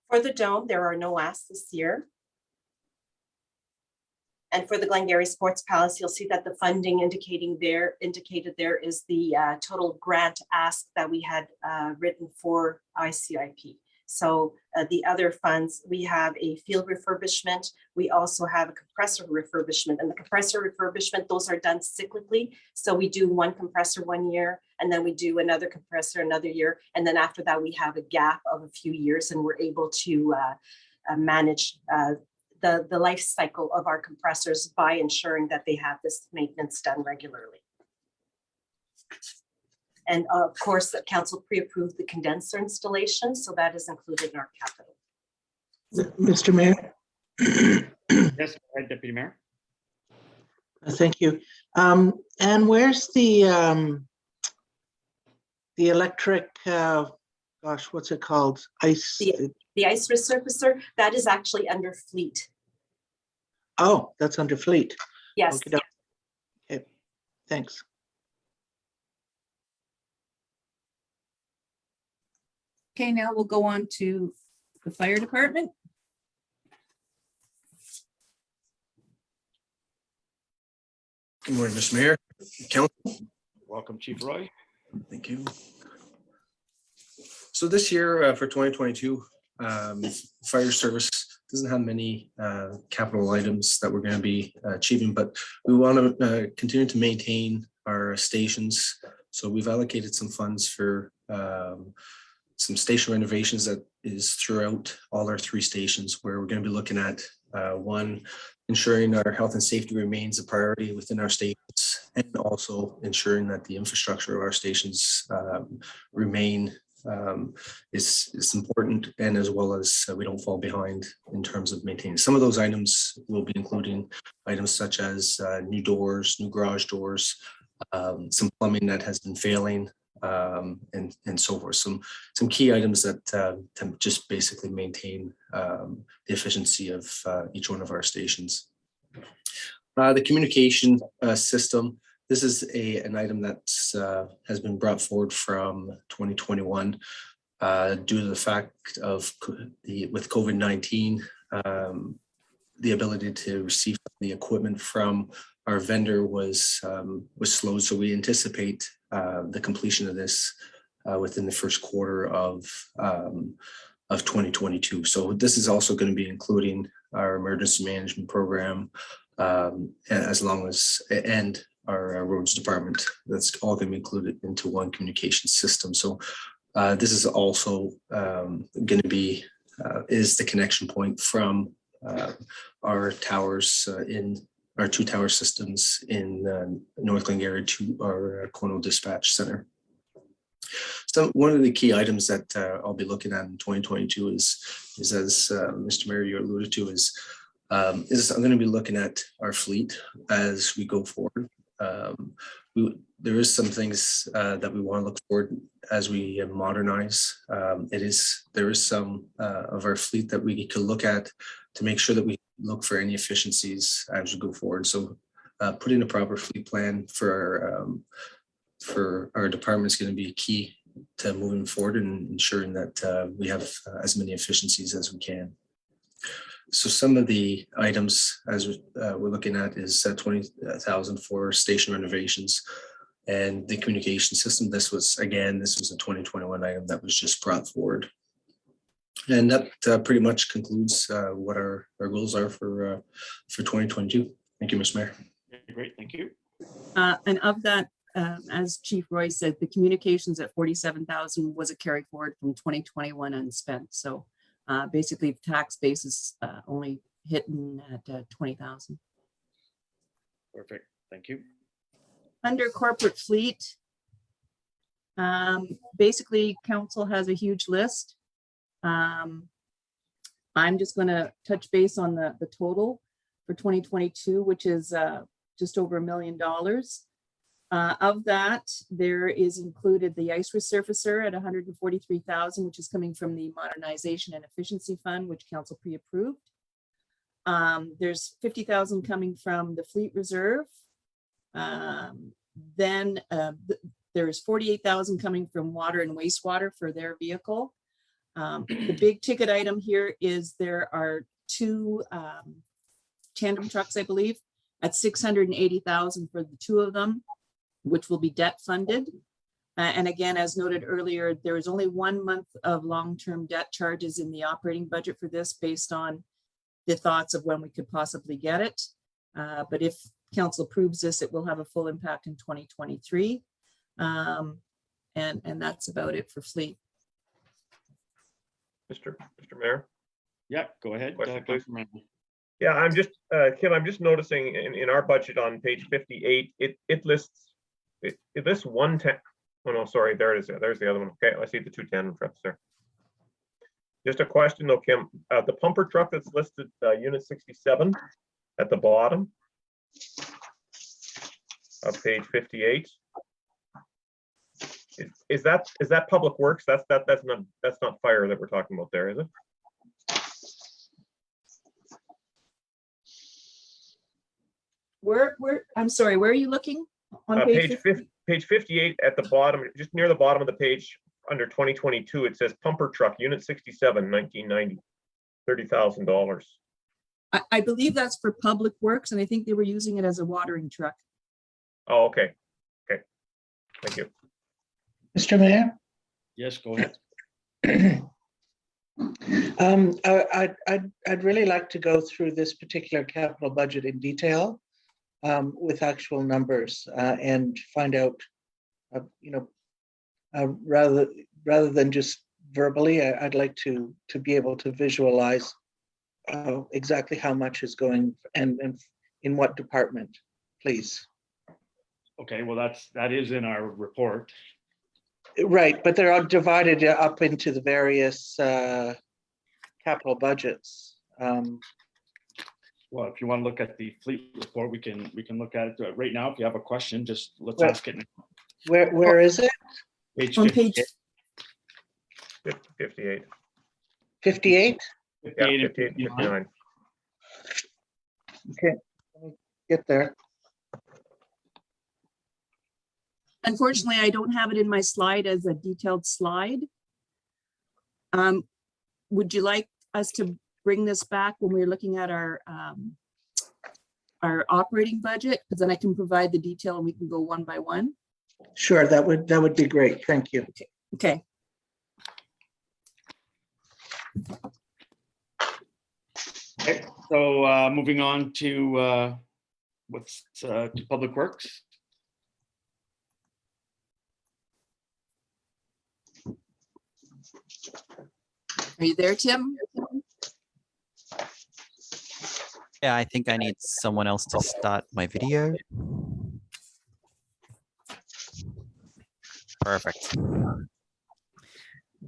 For the dome, there are no asks this year. And for the Glengarry Sports Palace, you'll see that the funding indicated there is the total grant ask that we had written for ICIP. So the other funds, we have a field refurbishment. We also have a compressor refurbishment, and the compressor refurbishment, those are done cyclically. So we do one compressor 1 year, and then we do another compressor another year. And then after that, we have a gap of a few years, and we're able to manage the life cycle of our compressors by ensuring that they have this maintenance done regularly. And of course, the council pre-approved the condenser installation, so that is included in our capital. Mr. Mayor? Yes, go ahead, Deputy Mayor. Thank you. And where's the electric, gosh, what's it called? Ice? The ice resurfacer, that is actually under fleet. Oh, that's under fleet. Yes. Okay, thanks. Okay, now we'll go on to the fire department. Good morning, Mr. Mayor, Council. Welcome, Chief Roy. Thank you. So this year for 2022, fire service doesn't have many capital items that we're going to be achieving, but we want to continue to maintain our stations. So we've allocated some funds for some station renovations that is throughout all our 3 stations, where we're going to be looking at one, ensuring our health and safety remains a priority within our stations, and also ensuring that the infrastructure of our stations remain is important, and as well as we don't fall behind in terms of maintaining. Some of those items will be including items such as new doors, new garage doors, some plumbing that has been failing, and so forth. Some key items that to just basically maintain the efficiency of each one of our stations. The communication system. This is an item that has been brought forward from 2021 due to the fact of with COVID-19, the ability to receive the equipment from our vendor was slow. So we anticipate the completion of this within the first quarter of 2022. So this is also going to be including our emergency management program, as long as, and our roads department. That's all going to be included into one communication system. So this is also going to be is the connection point from our towers in our 2 tower systems in North Glengarry to our Cornwall Dispatch Center. So one of the key items that I'll be looking at in 2022 is as Mr. Mayor, you alluded to, is I'm going to be looking at our fleet as we go forward. There is some things that we want to look forward as we modernize. There is some of our fleet that we need to look at to make sure that we look for any efficiencies as we go forward. So putting a proper fleet plan for our department is going to be key to moving forward and ensuring that we have as many efficiencies as we can. So some of the items as we're looking at is 20,000 for station renovations and the communication system. This was a 2021 item that was just brought forward. And that pretty much concludes what our goals are for 2022. Thank you, Mr. Mayor. Great, thank you. And of that, as Chief Roy said, the communications at 47,000 was a carry forward from 2021 unspent. So basically the tax base is only hitting at 20,000. Perfect, thank you. Under corporate fleet, basically council has a huge list. I'm just going to touch base on the total for 2022, which is just over $1 million. Of that, there is included the ice resurfacer at 143,000, which is coming from the Modernization and Efficiency Fund, which council pre-approved. There's 50,000 coming from the Fleet Reserve. Then there's 48,000 coming from water and wastewater for their vehicle. The big ticket item here is there are 2 tandem trucks, I believe, at 680,000 for the 2 of them, which will be debt funded. And again, as noted earlier, there is only 1 month of long-term debt charges in the operating budget for this based on the thoughts of when we could possibly get it. But if council approves this, it will have a full impact in 2023. And that's about it for fleet. Mr. Mayor? Yeah, go ahead. Question, please. Councilman. Yeah, I'm just, Kim, I'm just noticing in our budget on page 58, it lists 110. Oh no, sorry, there it is. There's the other one. Okay, I see the 2 tandem trucks there. Just a question though, Kim, the pumper truck that's listed, unit 67 at the bottom of page 58. Is that public works? That's not fire that we're talking about there, is it? Where I'm sorry, where are you looking? On page 58 at the bottom, just near the bottom of the page under 2022, it says pumper truck, unit 67, 1990, $30,000. I believe that's for public works, and I think they were using it as a watering truck. Oh, okay. Okay. Thank you. Mr. Mayor? Yes, go ahead. I'd really like to go through this particular capital budget in detail with actual numbers and find out, rather than just verbally, I'd like to be able to visualize exactly how much is going and in what department, please. Okay, well, that is in our report. Right, but they're all divided up into the various capital budgets. Well, if you want to look at the fleet report, we can look at it right now. If you have a question, just let's Right. ask it. Where is it? Page On 58. page 58. 58? Yeah, 58 and 58, 59. Okay, let me get there. Unfortunately, I don't have it in my slide as a detailed slide. Would you like us to bring this back when we're looking at our operating budget? Because then I can provide the detail and we can go one by one. Sure, that would be great. Thank you. Okay. Okay, so moving on to to Public Works. Are you there, Tim? Yeah, I think I need someone else to start my video. Perfect.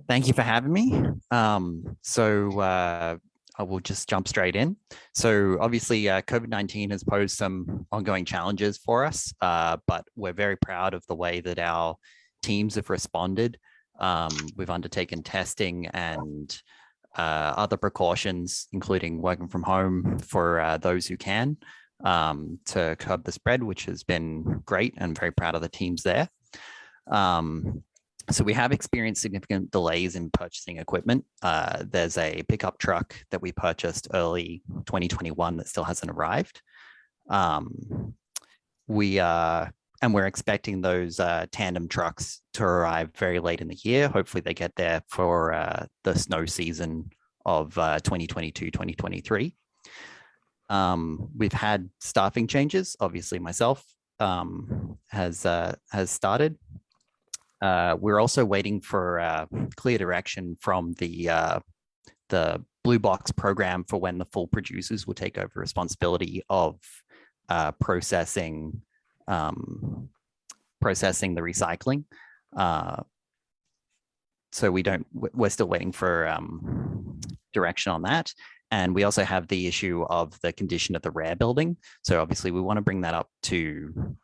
Thank you for having me. I will just jump straight in. So obviously COVID-19 has posed some ongoing challenges for us, but we're very proud of the way that our teams have responded. We've undertaken testing and other precautions, including working from home for those who can, to curb the spread, which has been great, and very proud of the teams there. So we have experienced significant delays in purchasing equipment. There's a pickup truck that we purchased early 2021 that still hasn't arrived. We're expecting those tandem trucks to arrive very late in the year. Hopefully they get there for the snow season of 2022-2023. We've had staffing changes. Obviously myself has started. We're also waiting for clear direction from the Blue Box program for when the full producers will take over responsibility of processing the recycling. So we're still waiting for direction on that. And we also have the issue of the condition of the rare building. So obviously we want to bring that up to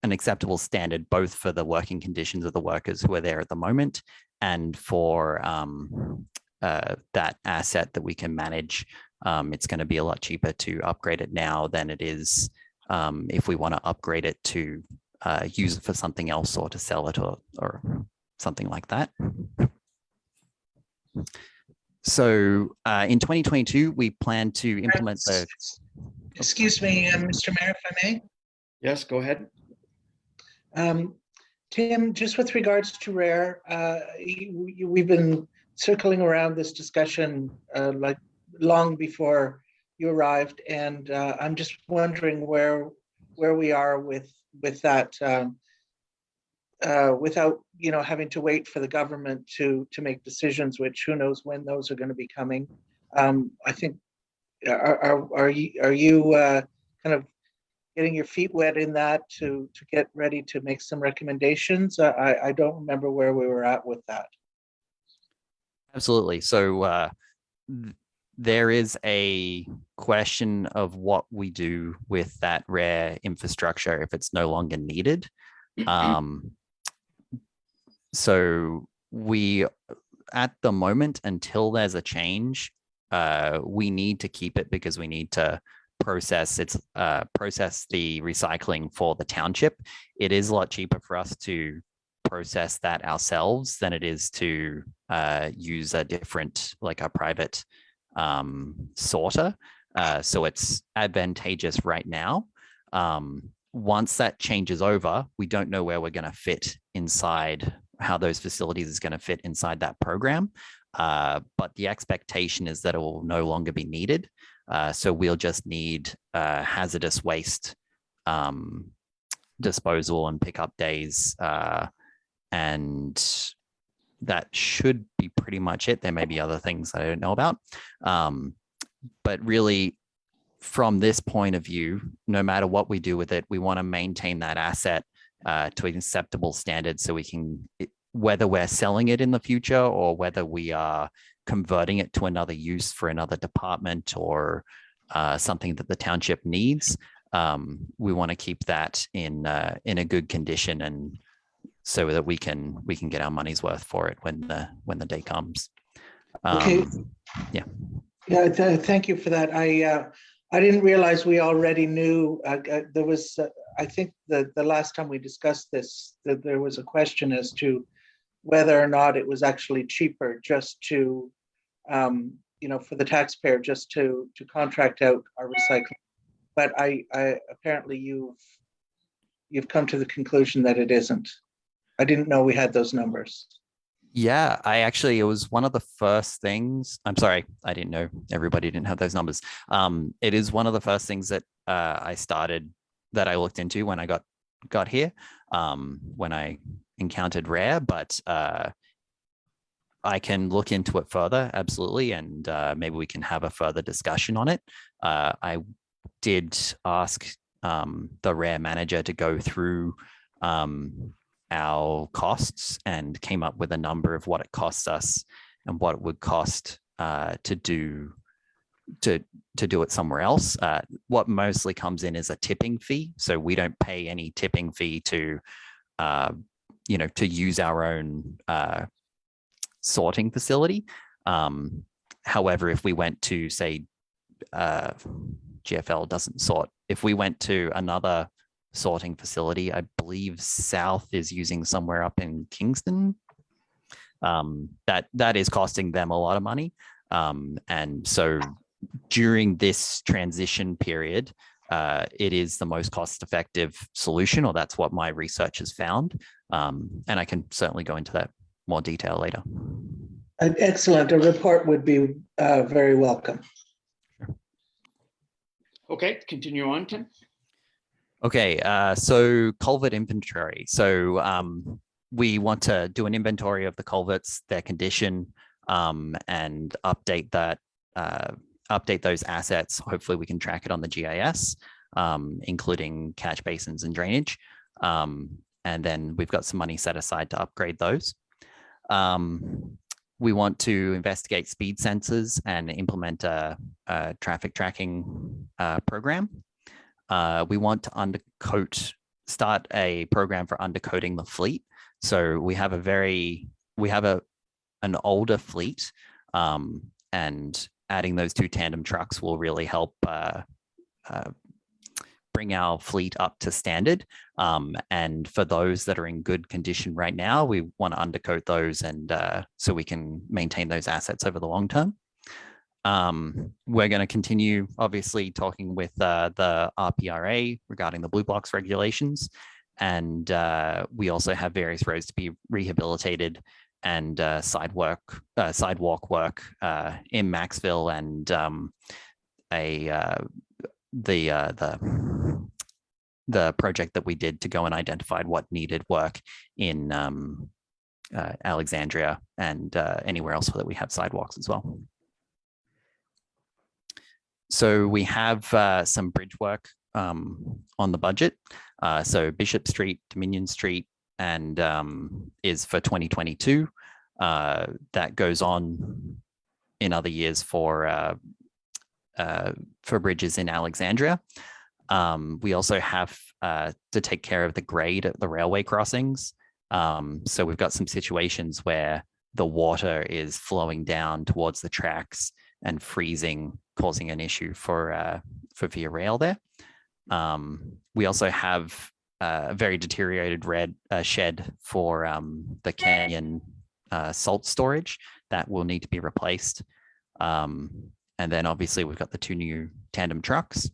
an acceptable standard, both for the working conditions of the workers who are there at the moment and for that asset that we can manage. It's going to be a lot cheaper to upgrade it now than it is if we want to upgrade it to use it for something else or to sell it or something like that. So in 2022, we plan to implement the... Excuse me, Mr. Mayor, if I may. Yes, go ahead. Tim, just with regards to rare, we've been circling around this discussion like long before you arrived, and I'm just wondering where we are with that, without having to wait for the government to make decisions, which who knows when those are going to be coming. I think are you kind of getting your feet wet in that to get ready to make some recommendations? I don't remember where we were at with that. Absolutely. So there is a question of what we do with that rare infrastructure if it's no longer needed. So we, at the moment, until there's a change, we need to keep it because we need to process the recycling for the township. It is a lot cheaper for us to process that ourselves than it is to use a different, like a private sorter. So it's advantageous right now. Once that changes over, we don't know where we're going to fit inside, how those facilities is going to fit inside that program. But the expectation is that it will no longer be needed. So we'll just need hazardous waste disposal and pickup days. And that should be pretty much it. There may be other things that I don't know about. But really, from this point of view, no matter what we do with it, we want to maintain that asset to an acceptable standard so we can, whether we're selling it in the future or whether we are converting it to another use for another department or something that the township needs, we want to keep that in a good condition, and so that we can get our money's worth for it when the day comes. Okay. Yeah. Yeah. Thank you for that. I didn't realize we already knew. There was, I think, the last time we discussed this, that there was a question as to whether or not it was actually cheaper just to, for the taxpayer, just to contract out our recycling. But I apparently you've come to the conclusion that it isn't. I didn't know we had those numbers. Yeah, it was one of the first things. I'm sorry, I didn't know everybody didn't have those numbers. It is one of the first things that I looked into when I got here, when I encountered rare, but I can look into it further, absolutely, and maybe we can have a further discussion on it. I did ask the rare manager to go through our costs and came up with a number of what it costs us and what it would cost to do it somewhere else. What mostly comes in is a tipping fee, so we don't pay any tipping fee to to use our own sorting facility. However, if we went to, say, GFL doesn't sort, if we went to another sorting facility, I believe South is using somewhere up in Kingston, that is costing them a lot of money. And so during this transition period, it is the most cost-effective solution, or that's what my research has found. And I can certainly go into that more detail later. Excellent. A report would be very welcome. Okay, continue on, Tim. Okay, so culvert inventory. So we want to do an inventory of the culverts, their condition, and update that, update those assets. Hopefully we can track it on the GIS, including catch basins and drainage. And then we've got some money set aside to upgrade those. We want to investigate speed sensors and implement a traffic tracking program. We want to start a program for undercoating the fleet. So we have an older fleet, and adding those 2 tandem trucks will really help bring our fleet up to standard. And for those that are in good condition right now, we want to undercoat those, and so we can maintain those assets over the long term. We're going to continue, obviously, talking with the RPRA regarding the blue box regulations. And we also have various roads to be rehabilitated and sidewalk work in Maxville, and the project that we did to go and identify what needed work in Alexandria and anywhere else that we have sidewalks as well. So we have some bridge work on the budget. So Bishop Street, Dominion Street, and is for 2022. That goes on in other years for bridges in Alexandria. We also have to take care of the grade at the railway crossings. So we've got some situations where the water is flowing down towards the tracks and freezing, causing an issue for Via Rail there. We also have a very deteriorated shed for the Canyon salt storage that will need to be replaced. And then obviously we've got the 2 new tandem trucks.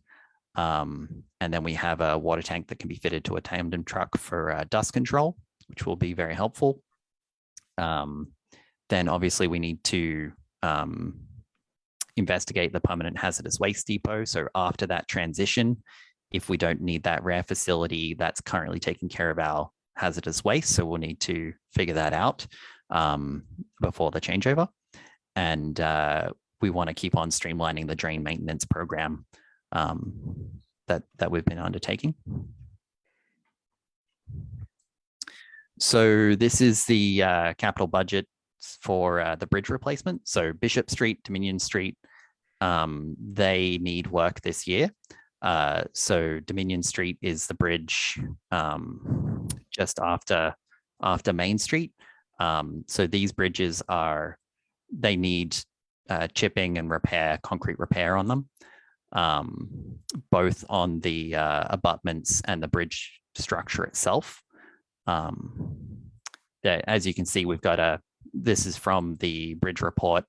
And then we have a water tank that can be fitted to a tandem truck for dust control, which will be very helpful. Then obviously we need to investigate the permanent hazardous waste depot. So after that transition, if we don't need that rare facility, that's currently taking care of our hazardous waste. So we'll need to figure that out before the changeover. And we want to keep on streamlining the drain maintenance program that we've been undertaking. So this is the capital budget for the bridge replacement. So Bishop Street, Dominion Street, they need work this year. So Dominion Street is the bridge just after Main Street. So these bridges they need chipping and concrete repair on them, both on the abutments and the bridge structure itself. As you can see, we've got this is from the bridge report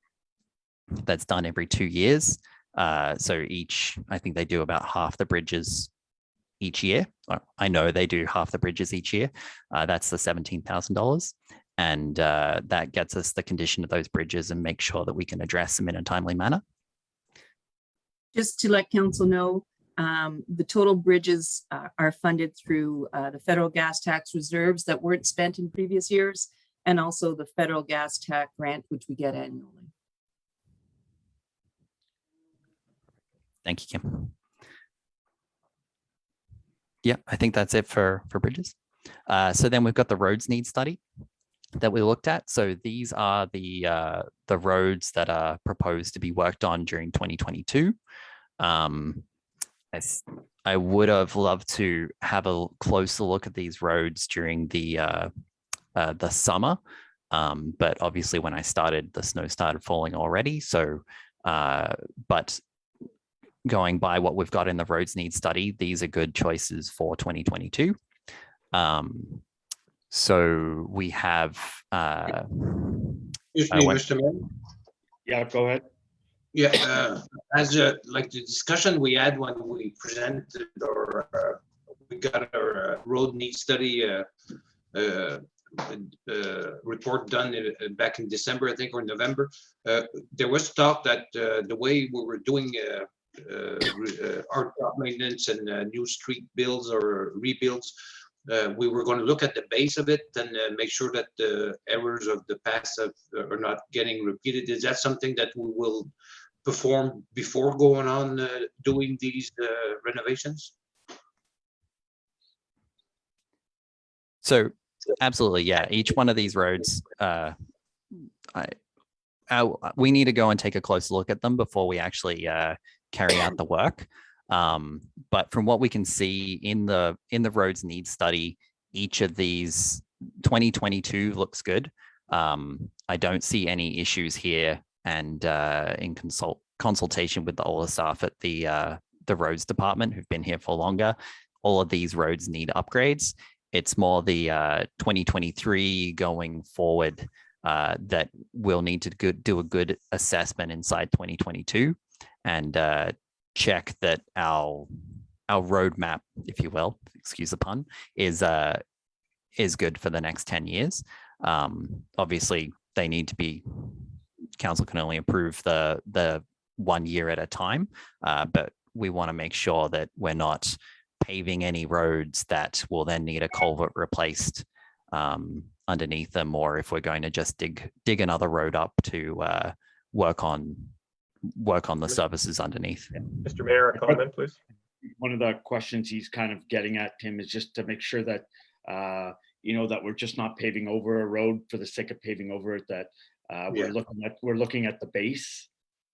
that's done every 2 years. So I think they do about half the bridges each year. I know they do half the bridges each year. That's the $17,000. And that gets us the condition of those bridges and make sure that we can address them in a timely manner. Just to let council know, the total bridges are funded through the federal gas tax reserves that weren't spent in previous years, and also the federal gas tax grant, which we get annually. Thank you, Kim. Yeah, I think that's it for bridges. So then we've got the roads need study that we looked at. So these are the roads that are proposed to be worked on during 2022. I would have loved to have a closer look at these roads during the summer, but obviously when I started, the snow started falling already. So, but going by what we've got in the roads need study, these are good choices for 2022. So we have. Excuse me, Mr. Mayor. Yeah, go ahead. Yeah, as like the discussion we had when we presented or we got our road need study report done back in December, I think, or November. There was talk that the way we were doing our maintenance and new street builds or rebuilds, we were going to look at the base of it and make sure that the errors of the past are not getting repeated. Is that something that we will perform before going on doing these renovations? So absolutely, yeah. Each one of these roads, we need to go and take a close look at them before we actually carry out the work. But from what we can see in the roads need study, each of these 2022 looks good. I don't see any issues here, and in consultation with all the staff at the roads department who've been here for longer, all of these roads need upgrades. It's more the 2023 going forward that we'll need to do a good assessment inside 2022 and check that our roadmap, if you will, excuse the pun, is good for the next 10 years. Obviously, they need to be. Council can only approve the 1 year at a time, but we want to make sure that we're not paving any roads that will then need a culvert replaced underneath them, or if we're going to just dig another road up to work on the services underneath. Mr. Mayor, a comment, please. One of the questions he's kind of getting at, Tim, is just to make sure that that we're just not paving over a road for the sake of paving over it. That we're looking at the base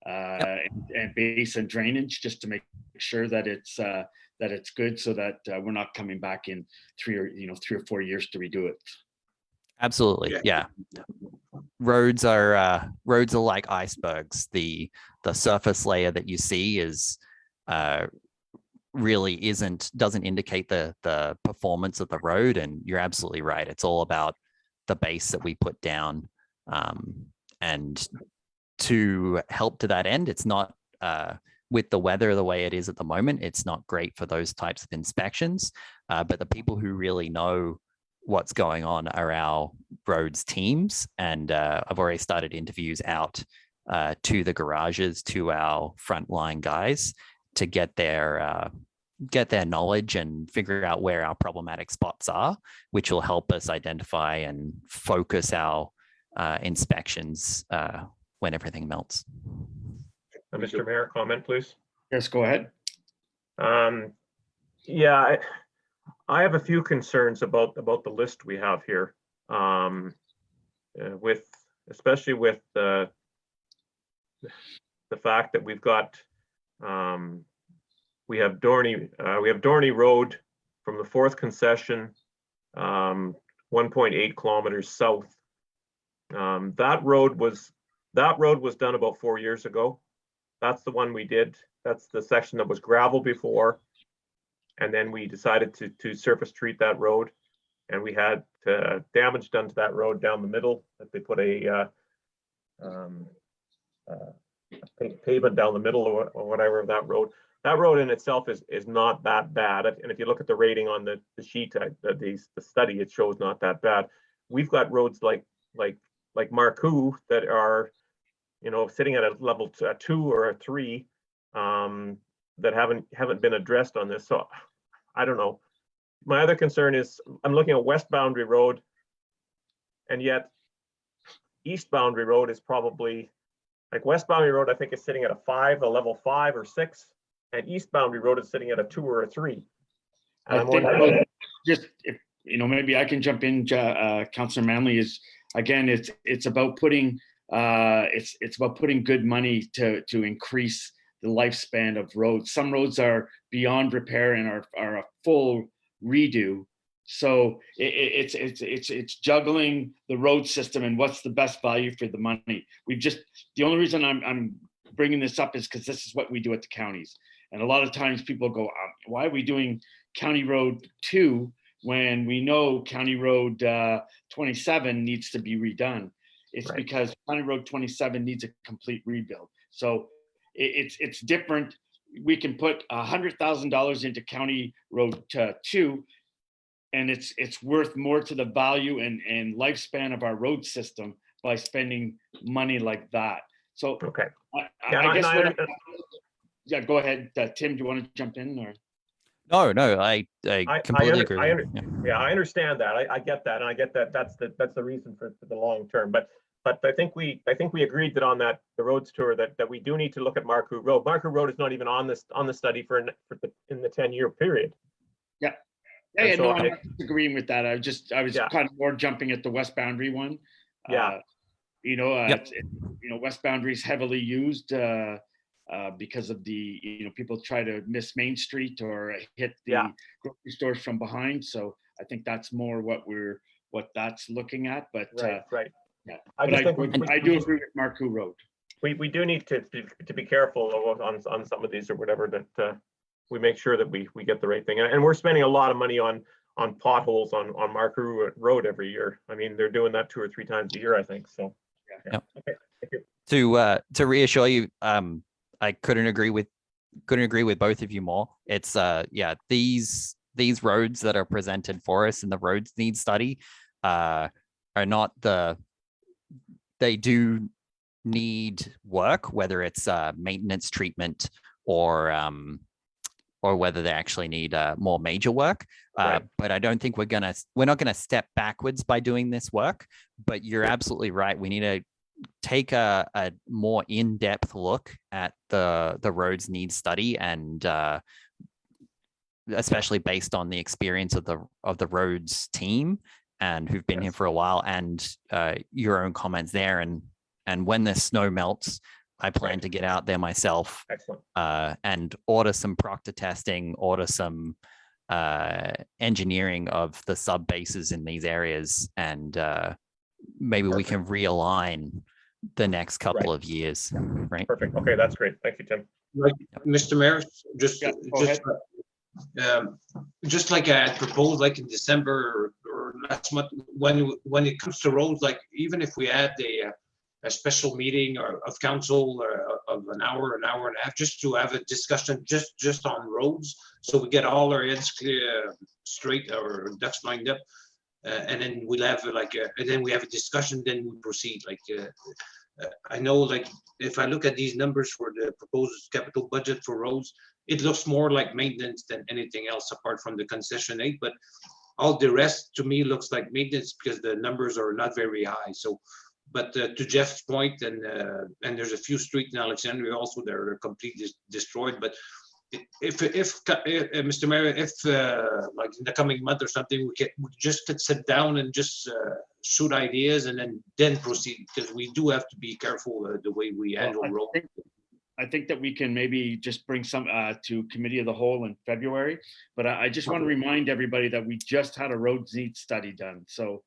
and base and drainage, just to make sure that it's good, so that we're not coming back in 3 or 4 years to redo it. Absolutely, yeah. Roads are like icebergs. The surface layer that you see is really doesn't indicate the performance of the road, and you're absolutely right. It's all about the base that we put down, and to help to that end, it's not with the weather the way it is at the moment, it's not great for those types of inspections, but the people who really know what's going on are our roads teams, and I've already started interviews out to the garages, to our frontline guys, to get their knowledge and figure out where our problematic spots are, which will help us identify and focus our inspections when everything melts. Mr. Mayor, comment, please. Yes, go ahead. Yeah, I have a few concerns about the list we have here, especially with the fact that we've got we have Dorney Road from the 4th concession, 1.8 kilometers south. That road was done about 4 years ago. That's the one we did. That's the section that was gravel before, and then we decided to surface treat that road, and we had damage done to that road down the middle. That they put a pavement down the middle or whatever of that road. that road in itself is not that bad. And if you look at the rating on the sheet, the study, it shows not that bad. We've got roads like Marcoux that are, sitting at a level 2 or a 3 that haven't been addressed on this. So I don't know. My other concern is I'm looking at West Boundary Road, and yet East Boundary Road is probably, like, West Boundary Road, I think, is sitting at a 5, a level 5 or 6, and East Boundary Road is sitting at a 2 or a 3. And I think just, if, maybe I can jump in, Councillor Manley, is, again, it's about putting it's about putting good money to increase the lifespan of roads. Some roads are beyond repair and are a full redo. So it's juggling the road system and what's the best value for the money. The only reason I'm bringing this up is because this is what we do at the counties. And a lot of times people go, why are we doing County Road 2 when we know County Road 27 needs to be redone? It's right. Because County Road 27 needs a complete rebuild. So it's different. We can put $100,000 into County Road 2, and it's worth more to the value and lifespan of our road system by spending money like that. So okay. I guess yeah, go ahead, Tim. Do you want to jump in or? No, I completely agree. I understand that. I get that, and I get that. That's the reason for the long term. But I think we agreed that on the roads tour that we do need to look at Marcoux Road. Marcoux Road is not even on the study in the 10-year period. Yeah. And No, I'm not agreeing with that. I was Yeah. kind of more jumping at the West Boundary one. Yeah. Yep. West Boundary is heavily used because of the, people try to miss Main Street or hit the grocery stores from behind. So I think that's more what that's looking at. But right. Yeah, I do agree with Marcoux Road. We do need to be careful on some of these or whatever, that we make sure that we get the right thing. And we're spending a lot of money on potholes on Marcoux Road every year. I mean, they're doing that 2 or 3 times a year, I think. So yeah. Okay. Thank you. To reassure you, I couldn't agree with both of you more. It's these roads that are presented for us in the roads need study are not they do need work, whether it's maintenance treatment or whether they actually need more major work. Right. But I don't think we're not gonna step backwards by doing this work. But you're absolutely right. We need to take a more in-depth look at the roads need study, and especially based on the experience of the roads team and who've been here for a while, and your own comments there. And when the snow melts, I plan to get out there myself. Excellent. And order some proctor testing, order some engineering of the sub bases in these areas, and maybe we can realign the next couple of years. Right. Perfect. Okay, that's great. Thank you, Tim. Right, Mr. Mayor, just like I had proposed, like in December or last month, when it comes to roads, like even if we had a special meeting of council of an hour and a half, just to have a discussion just on roads, so we get all our heads clear, straight, or ducks lined up, and then we'll have and then we have a discussion, then we proceed. I know, like, if I look at these numbers for the proposed capital budget for roads, it looks more like maintenance than anything else apart from the concession aid, but all the rest to me looks like maintenance because the numbers are not very high. So, but to Jeff's point, and there's a few streets in Alexandria also that are completely destroyed. But if Mr. Mayor, if like in the coming month or something, we just could sit down and just shoot ideas and then proceed, because we do have to be careful the way we handle roads. I think that we can maybe just bring some to committee of the whole in February, but I just want to remind everybody that we just had a roads needs study done. So,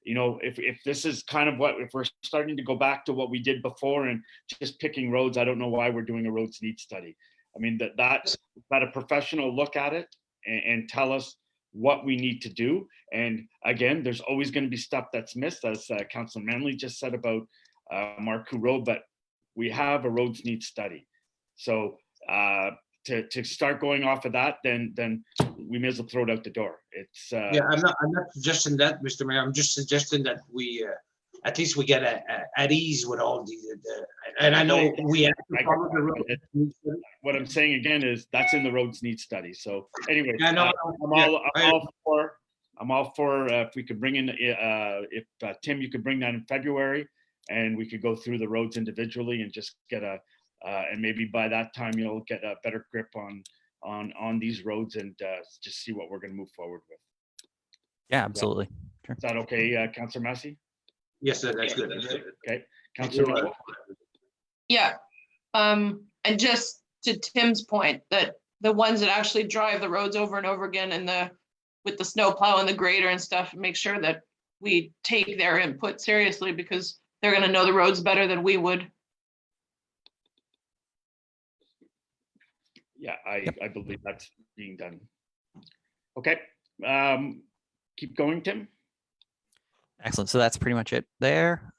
if this is kind of if we're starting to go back to what we did before and just picking roads, I don't know why we're doing a roads needs study. I mean, that's a professional look at it and tell us what we need to do. And again, there's always going to be stuff that's missed, as Councilor Manley just said about Marcoux Road, but we have a roads needs study. So to start going off of that, then we may as well throw it out the door. It's Yeah, I'm not suggesting that, Mr. Mayor. I'm just suggesting that we, at least we get at ease with all and I know we have to follow the road. what I'm saying again is that's in the roads need study. So anyway, Yeah, no, I'm all for if we could bring in, if Tim, you could bring that in February and we could go through the roads individually and just get and maybe by that time you'll get a better grip on these roads and just see what we're going to move forward with. Yeah, absolutely. Sure. Is that okay, Councillor Massey? Yes, that's good. Okay, Councillor Miller? Yeah, and just to Tim's point, that the ones that actually drive the roads over and over again and with the snow plow and the grader and stuff, make sure that we take their input seriously because they're gonna know the roads better than we would. Yeah, I believe that's being done. Okay, keep going, Tim. Excellent. So that's pretty much it there.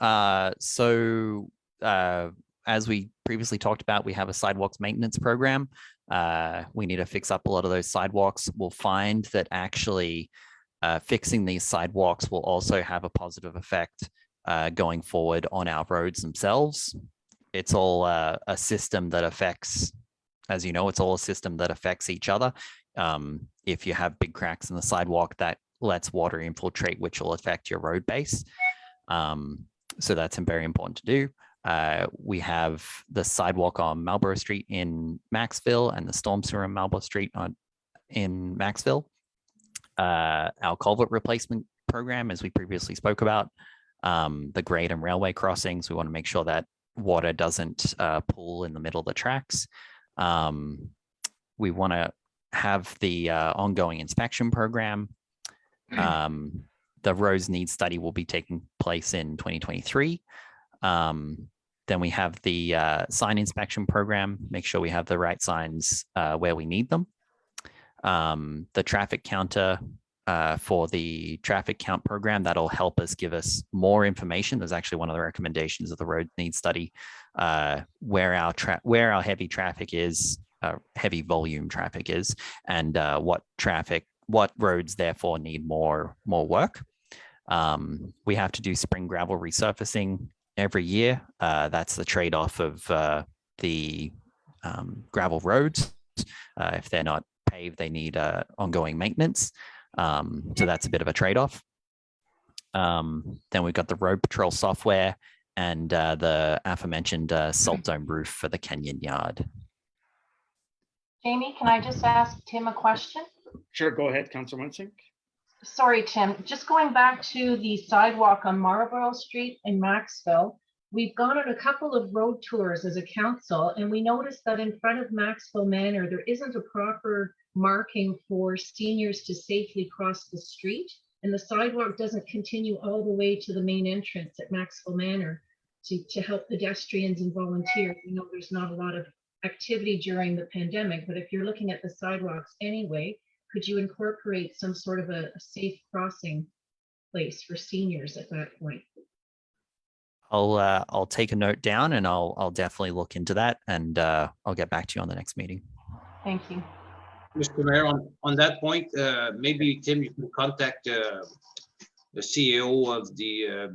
As we previously talked about, we have a sidewalks maintenance program. We need to fix up a lot of those sidewalks. We'll find that actually fixing these sidewalks will also have a positive effect going forward on our roads themselves. It's all a system that affects, as you know, it's all a system that affects each other. If you have big cracks in the sidewalk, that lets water infiltrate, which will affect your road base. So that's very important to do. We have the sidewalk on Marlborough Street in Maxville and the storm sewer on Marlborough Street in Maxville. Our culvert replacement program, as we previously spoke about, the grade and railway crossings, we want to make sure that water doesn't pool in the middle of the tracks. We want to have the ongoing inspection program. The roads needs study will be taking place in 2023. Then we have the sign inspection program, make sure we have the right signs where we need them. The traffic counter for the traffic count program, that'll help us give us more information. There's actually one of the recommendations of the road needs study where our heavy traffic is, heavy volume traffic is, and what roads therefore need more work. We have to do spring gravel resurfacing every year. That's the trade-off of the gravel roads. If they're not paved, they need ongoing maintenance. So that's a bit of a trade-off. Then we've got the road patrol software and the aforementioned salt dome roof for the Kenyon Yard. Jamie, can I just ask Tim a question? Sure, go ahead, Councillor Munsink. Sorry, Tim, just going back to the sidewalk on Marlborough Street in Maxville, we've gone on a couple of road tours as a council, and we noticed that in front of Maxville Manor, there isn't a proper marking for seniors to safely cross the street, and the sidewalk doesn't continue all the way to the main entrance at Maxville Manor to help pedestrians and volunteers. We know there's not a lot of activity during the pandemic, but if you're looking at the sidewalks anyway, could you incorporate some sort of a safe crossing place for seniors at that point? I'll take a note down and I'll definitely look into that, and I'll get back to you on the next meeting. Thank you. Mr. Mayor, on that point, maybe Tim, you can contact the CEO of the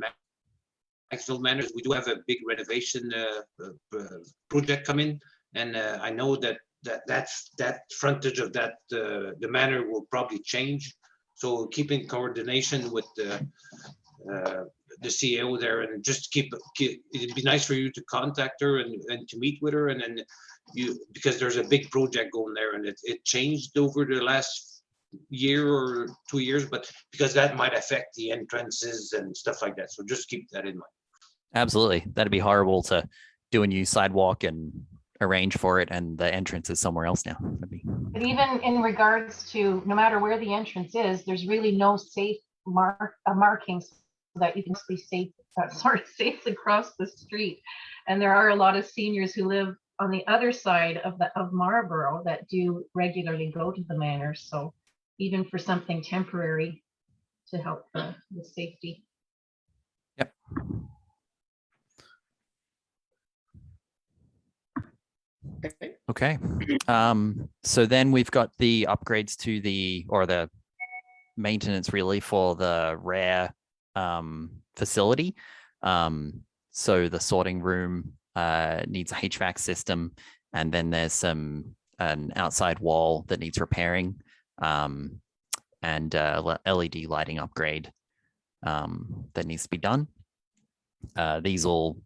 Maxville Manors. We do have a big renovation project coming, and I know that frontage of the manor will probably change. So keeping coordination with the CEO there, and just it'd be nice for you to contact her and to meet with her, and then because there's a big project going there, and it changed over the last year or 2 years, but because that might affect the entrances and stuff like that. So just keep that in mind. Absolutely. That'd be horrible to do a new sidewalk and arrange for it and the entrance is somewhere else now. But even in regards to no matter where the entrance is, there's really no safe markings so that you can be safely cross the street. And there are a lot of seniors who live on the other side of Marlborough that do regularly go to the manor. So even for something temporary to help with safety. Yep. Okay. So then we've got the upgrades to the maintenance really for the rare facility. So the sorting room needs a HVAC system, and then there's an outside wall that needs repairing, and LED lighting upgrade that needs to be done. These all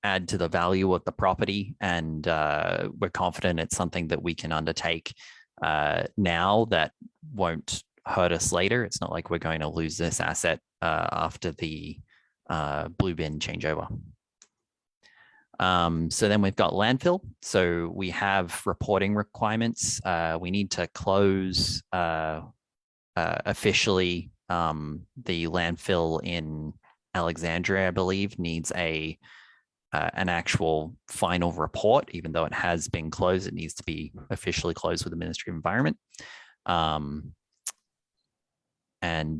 add to the value of the property, and we're confident it's something that we can undertake now that won't hurt us later. It's not like we're going to lose this asset after the blue bin changeover. So then we've got landfill. So we have reporting requirements. We need to close officially the landfill in Alexandria, I believe, needs an actual final report. Even though it has been closed, it needs to be officially closed with the Ministry of Environment.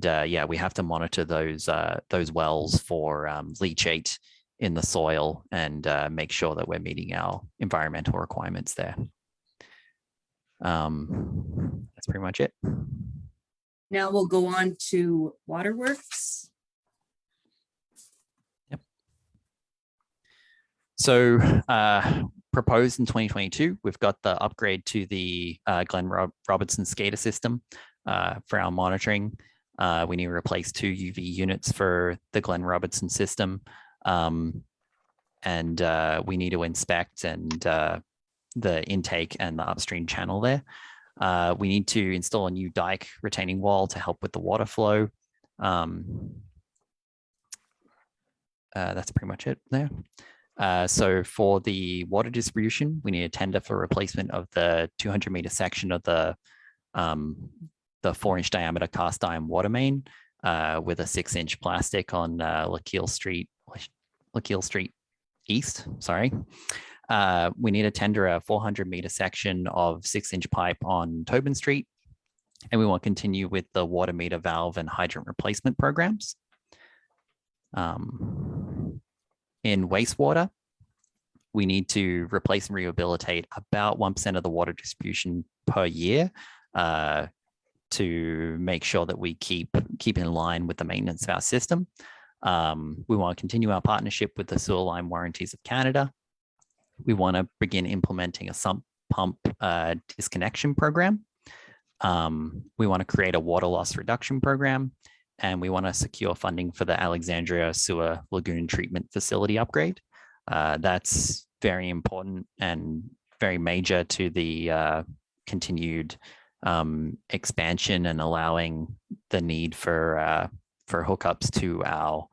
Yeah, we have to monitor those wells for leachate in the soil and make sure that we're meeting our environmental requirements there. That's pretty much it. Now we'll go on to Waterworks. Yep. So proposed in 2022, we've got the upgrade to the Glenn Robertson SCADA system for our monitoring. We need to replace 2 UV units for the Glenn Robertson system. And we need to inspect the intake and the upstream channel there. We need to install a new dike retaining wall to help with the water flow. That's pretty much it there. So for the water distribution, we need a tender for replacement of the 200-meter section of the 4-inch diameter cast iron water main with a 6-inch plastic on LaKeel Street East. Sorry. We need to tender a 400-meter section of 6-inch pipe on Tobin Street, and we want to continue with the water meter valve and hydrant replacement programs. In wastewater, we need to replace and rehabilitate about 1% of the water distribution per year to make sure that we keep in line with the maintenance of our system. We want to continue our partnership with the Sewer Line Warranties of Canada. We want to begin implementing a sump pump disconnection program. We want to create a water loss reduction program, and we want to secure funding for the Alexandria Sewer Lagoon Treatment Facility upgrade. That's very important and very major to the continued expansion and allowing the need for hookups to our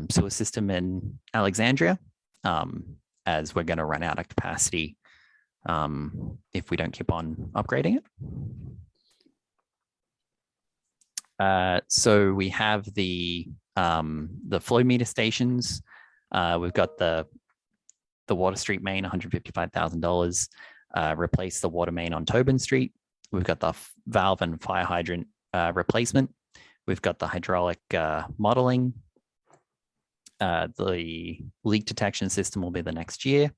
sewer system in Alexandria, as we're going to run out of capacity if we don't keep on upgrading it. So we have the flow meter stations. We've got the Water Street main, $155,000. Replace the water main on Tobin Street. We've got the valve and fire hydrant replacement. We've got the hydraulic modeling. The leak detection system will be the next year.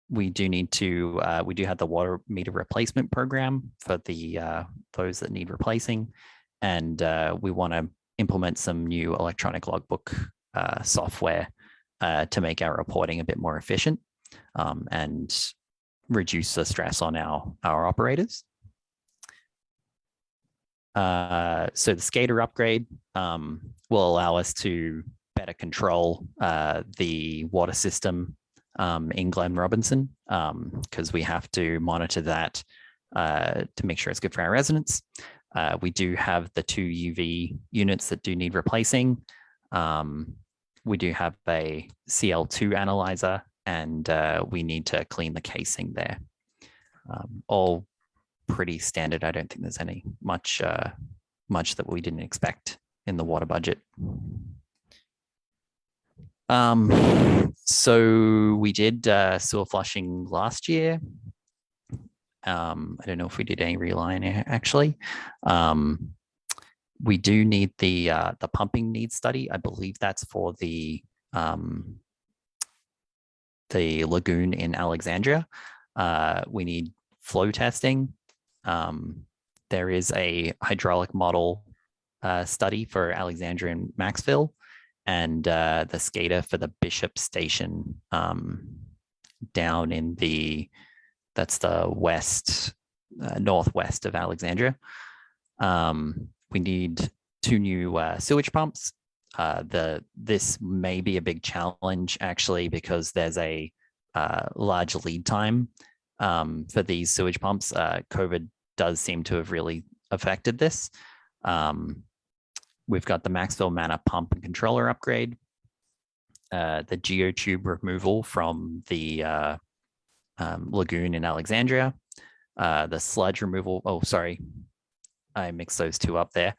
We do have the water meter replacement program for those that need replacing. And we want to implement some new electronic logbook software to make our reporting a bit more efficient and reduce the stress on our operators. So the SCADA upgrade will allow us to better control the water system in Glen Robinson, because we have to monitor that to make sure it's good for our residents. We do have the 2 UV units that do need replacing. We do have a CL2 analyzer, and we need to clean the casing there. All pretty standard. I don't think there's any much that we didn't expect in the water budget. So we did sewer flushing last year. I don't know if we did any reline actually. We do need the pumping needs study. I believe that's for the the lagoon in Alexandria. We need flow testing. There is a hydraulic model study for Alexandria and Maxville, and the SCADA for the Bishop Station down in that's the west, northwest of Alexandria. We need 2 new sewage pumps. This may be a big challenge actually, because there's a large lead time for these sewage pumps. COVID does seem to have really affected this. We've got the Maxville Manor pump and controller upgrade, the geotube removal from the lagoon in Alexandria, the sludge removal. Oh, sorry, I mixed those two up there.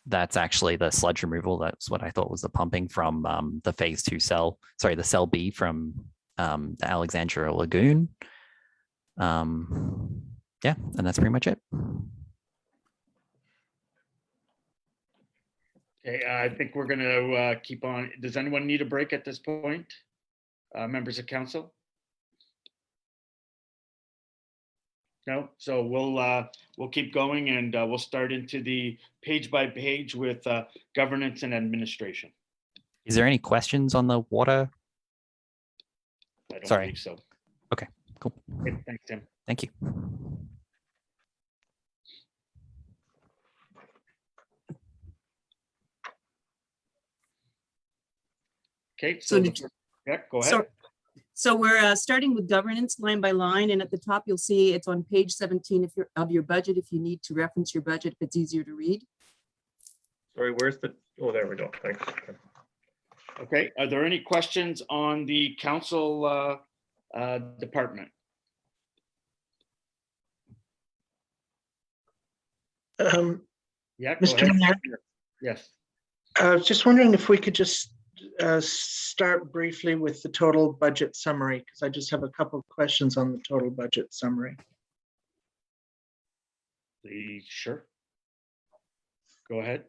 That's actually the sludge removal. That's what I thought was the pumping from the phase 2 cell. Sorry, the cell B from the Alexandria lagoon. Yeah, and that's pretty much it. Okay, I think we're gonna keep on. Does anyone need a break at this point? Members of council? No, so we'll keep going, and we'll start into the page by page with governance and administration. Is there any questions on the water? I don't Sorry. believe so. Okay, cool. Okay, thanks, Tim. Thank you. Okay, So so did yeah, go ahead. So we're starting with governance line by line, and at the top you'll see it's on page 17 of your budget if you need to reference your budget, if it's easier to read. Sorry, where's the, oh, there we go. Thanks. Okay, are there any questions on the council department? Yeah, go Mr. ahead. Mayor, Yes. I was just wondering if we could just start briefly with the total budget summary, because I just have a couple of questions on the total budget summary. Sure. Go ahead.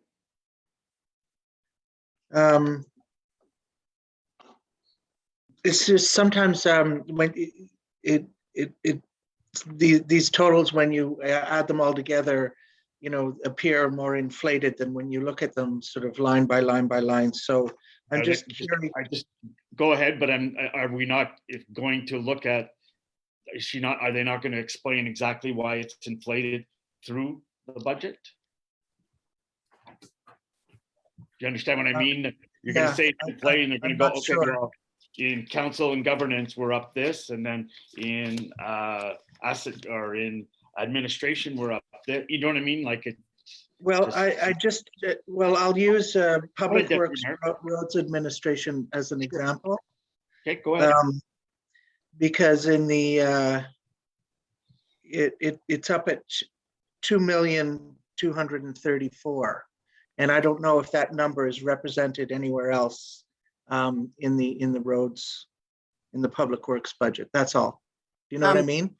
It's just sometimes when these totals, when you add them all together, you know, appear more inflated than when you look at them sort of line by line by line. So I'm just curious. I just go ahead, but are we not going to look at? Are they not going to explain exactly why it's inflated through the budget? Do you understand what I mean? You're going to say it's inflated, and they're going to go, okay, sure. well, in council and governance, we're up this, and then in asset or in administration, we're up there. You know what I mean? Like it. Well, I just, well, I'll use Public Deputy Works Mayor. Roads Administration as an example. Okay, go ahead. Because in the, it's up at 2,234,000. And I don't know if that number is represented anywhere else in the roads, in the Public Works budget. That's all. Do you know what I mean?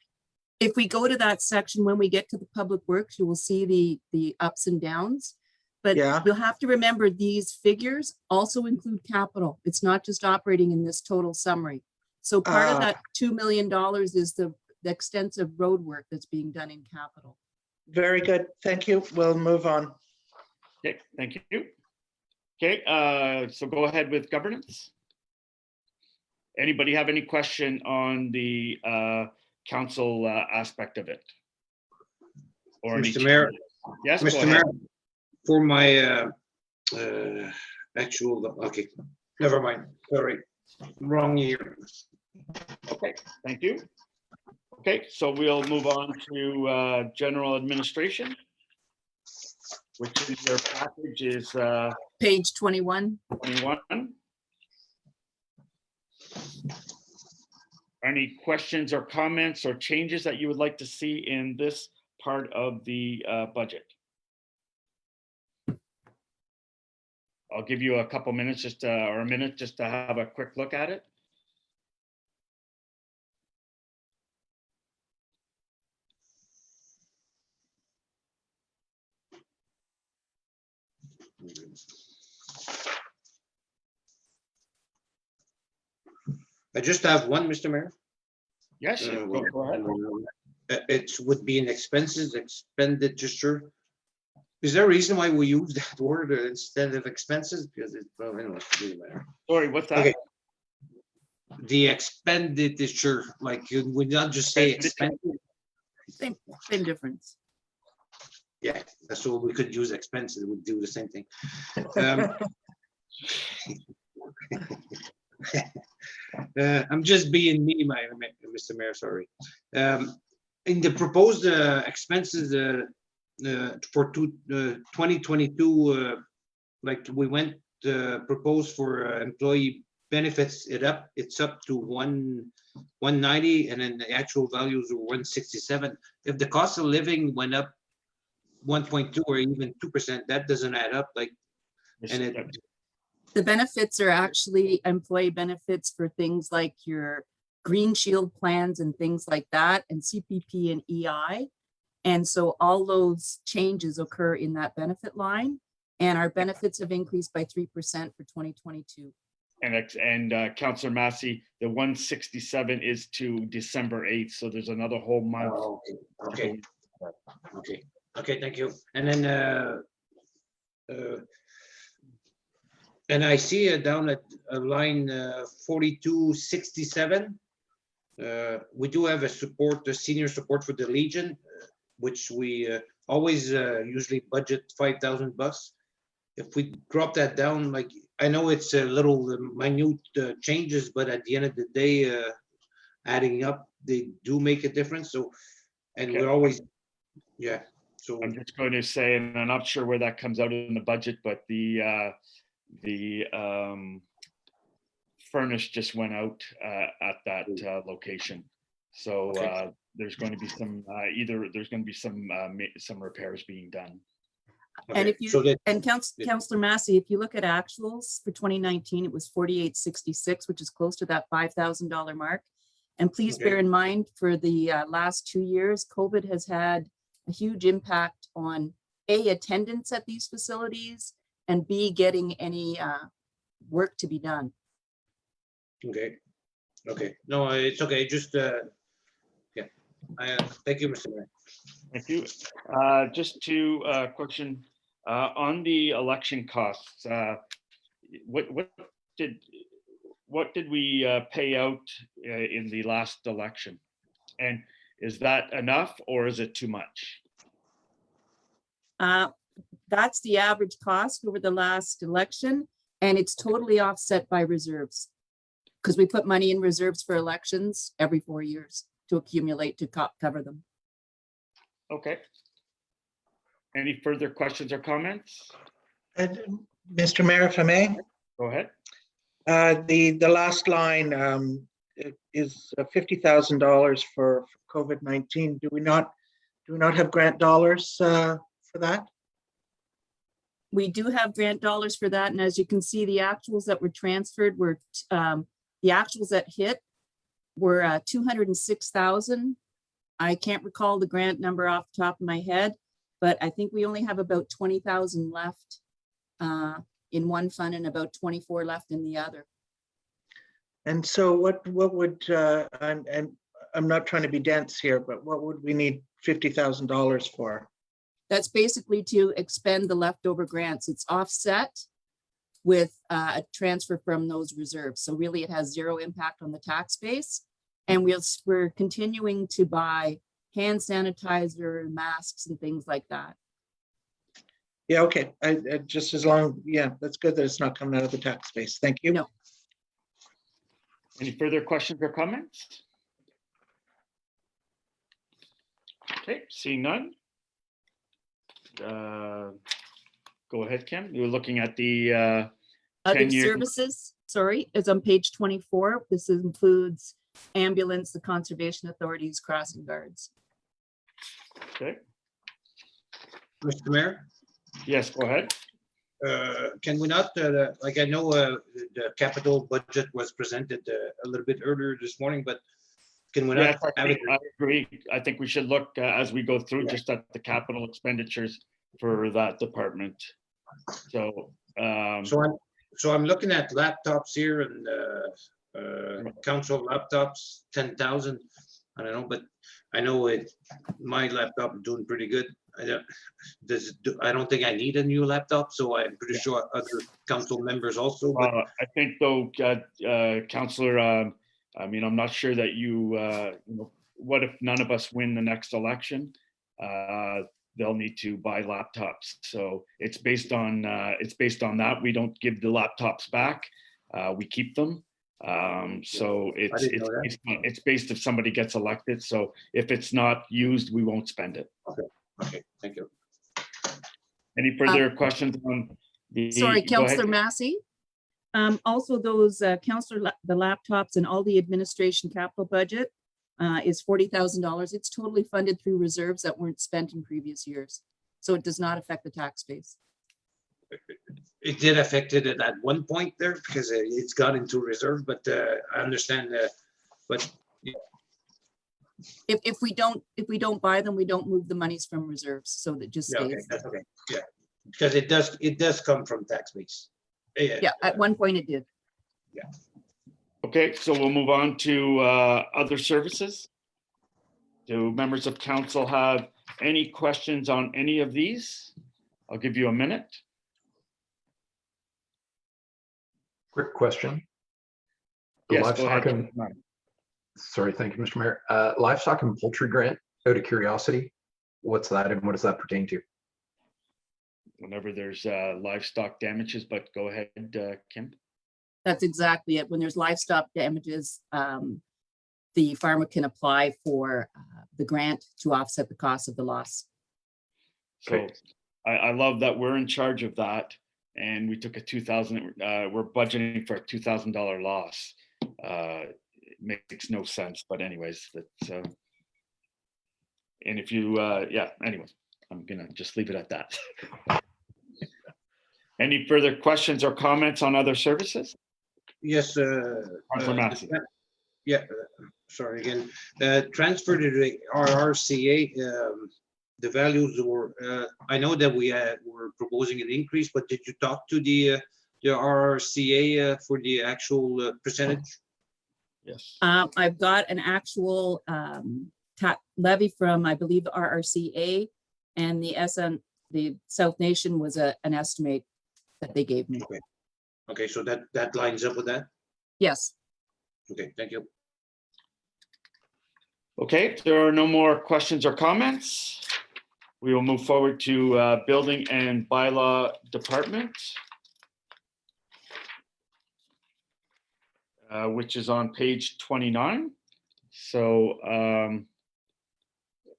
If we go to that section, when we get to the public works, you will see the ups and downs. But Yeah. you'll have to remember these figures also include capital. It's not just operating in this total summary. So part of that $2 million is the extensive road work that's being done in capital. Very good. Thank you. We'll move on. Okay, thank you. Okay, so go ahead with governance. Anybody have any question on the council aspect of it? Or any Mr. Mayor. changes? Yes, go Mr. ahead. Mayor, for my actual, okay, never mind, sorry, wrong year. Okay, thank you. Okay, so we'll move on to general administration, which in your package is Page 21. 21. Any questions or comments or changes that you would like to see in this part of the budget? I'll give you a couple minutes or a minute just to have a quick look at it. I just have one, Mr. Mayor. Yes, go ahead. It would be an expenses expenditure. Is there a reason why we use that word instead of expenses? Because it's, well, anyway, it doesn't matter. Sorry, what's that? Okay. The expenditure, like you would not just say expense. Same difference. Yeah, so we could use expenses, we'd do the same thing. I'm just being me, Mr. Mayor, sorry. In the proposed expenses for 2022, like we went proposed for employee benefits, it's up to 190, and then the actual values are 167. If the cost of living went up 1.2 or even 2%, that doesn't add up. Like, and the benefits are actually employee benefits for things like your Green Shield plans and things like that, and CPP and EI. And so all those changes occur in that benefit line, and our benefits have increased by 3% for 2022. And Councillor Massey, the 167 is to December 8th, so there's another whole month. Oh, okay. Okay, thank you. And then and I see down at line 4267, we do have a senior support for the Legion, which we always usually budget $5,000. If we drop that down, like, I know it's a little minute changes, but at the end of the day, adding up, they do make a difference. So, and Okay. we're always, yeah. So I'm just going to say, and I'm not sure where that comes out in the budget, but the furnace just went out at that location. So Okay. there's going to be some there's going to be some repairs being done. And if you, so that, and Councillor Massey, if you look at actuals for 2019, it was 4866, which is close to that $5,000 mark. And please Okay. bear in mind, for the last 2 years, COVID has had a huge impact on A, attendance at these facilities, and B, getting any work to be done. okay. No, it's okay. Just yeah. Thank you, Mr. Mayor. Thank you. Just to question on the election costs. What did we pay out in the last election? And is that enough, or is it too much? That's the average cost over the last election, and it's totally offset by reserves, because we put money in reserves for elections every 4 years to accumulate to cover them. Okay. Any further questions or comments? Mr. Mayor, if I may, Go ahead. the last line is $50,000 for COVID-19. Do we not have grant dollars for that? We do have grant dollars for that, and as you can see, the actuals that were transferred were the actuals that hit were 206,000. I can't recall the grant number off the top of my head, but I think we only have about 20,000 left in one fund and about 24 left in the other. And so what would, I'm not trying to be dense here, but what would we need $50,000 for? That's basically to expend the leftover grants. It's offset with a transfer from those reserves. So really it has zero impact on the tax base. And we're continuing to buy hand sanitizer, masks, and things like that. Yeah, okay. I just as long, yeah, that's good that it's not coming out of the tax base. Thank you. No. Any further questions or comments? Okay, seeing none. Go ahead, Kim. You're looking at the Other 10-year services, sorry, is on page 24. This includes ambulance, the conservation authorities, crossing guards. Okay. Mr. Mayor? Yes, go ahead. Can we not, like, I know the capital budget was presented a little bit earlier this morning, but can we not Yes, have it? I agree. I think we should look as we go through just at the capital expenditures for that department. So, So I'm looking at laptops here, and council laptops, 10,000. I don't know, but I know my laptop is doing pretty good. I don't think I need a new laptop, so I'm pretty sure other council members also. But I think though, Councillor, I mean, I'm not sure that you know, what if none of us win the next election? They'll need to buy laptops. So it's based on that. We don't give the laptops back. We keep them. So it's based if somebody gets elected. So if it's not used, we won't spend it. Okay, thank you. Any further questions on the? Sorry, go ahead. Councillor Massey. Also those the laptops and all the administration capital budget is $40,000. It's totally funded through reserves that weren't spent in previous years. So it does not affect the tax base. It did affect it at one point there because it's got into reserve, but I understand but If we don't buy them, we don't move the monies from reserves. So that just yeah, stays. okay, that's okay. Yeah, because it does come from tax base. Yeah, at one point it did. Yeah. Okay, so we'll move on to other services. Do members of council have any questions on any of these? I'll give you a minute. Quick question. Yes, go Livestock ahead. sorry, thank you, Mr. Mayor. Livestock and poultry grant, out of curiosity, what's that and what does that pertain to? Whenever there's livestock damages, but go ahead, Kim. That's exactly it. When there's livestock damages, the farmer can apply for the grant to offset the cost of the loss. So I love that we're in charge of that. And we took a we're budgeting for a $2,000 loss. It makes no sense, but anyways, that's, and if you, yeah, anyway, I'm gonna just leave it at that. Any further questions or comments on other services? Yes. Councillor Massey. Yeah, sorry again. Transfer to the RRCA. The values were, I know that we were proposing an increase, but did you talk to the RRCA for the actual percentage? Yes. I've got an actual levy from, I believe, the RRCA, and the South Nation was an estimate that they gave me. Okay. Okay, so that lines up with that? Yes. Okay, thank you. Okay, if there are no more questions or comments, we will move forward to Building and Bylaw Department, which is on page 29. So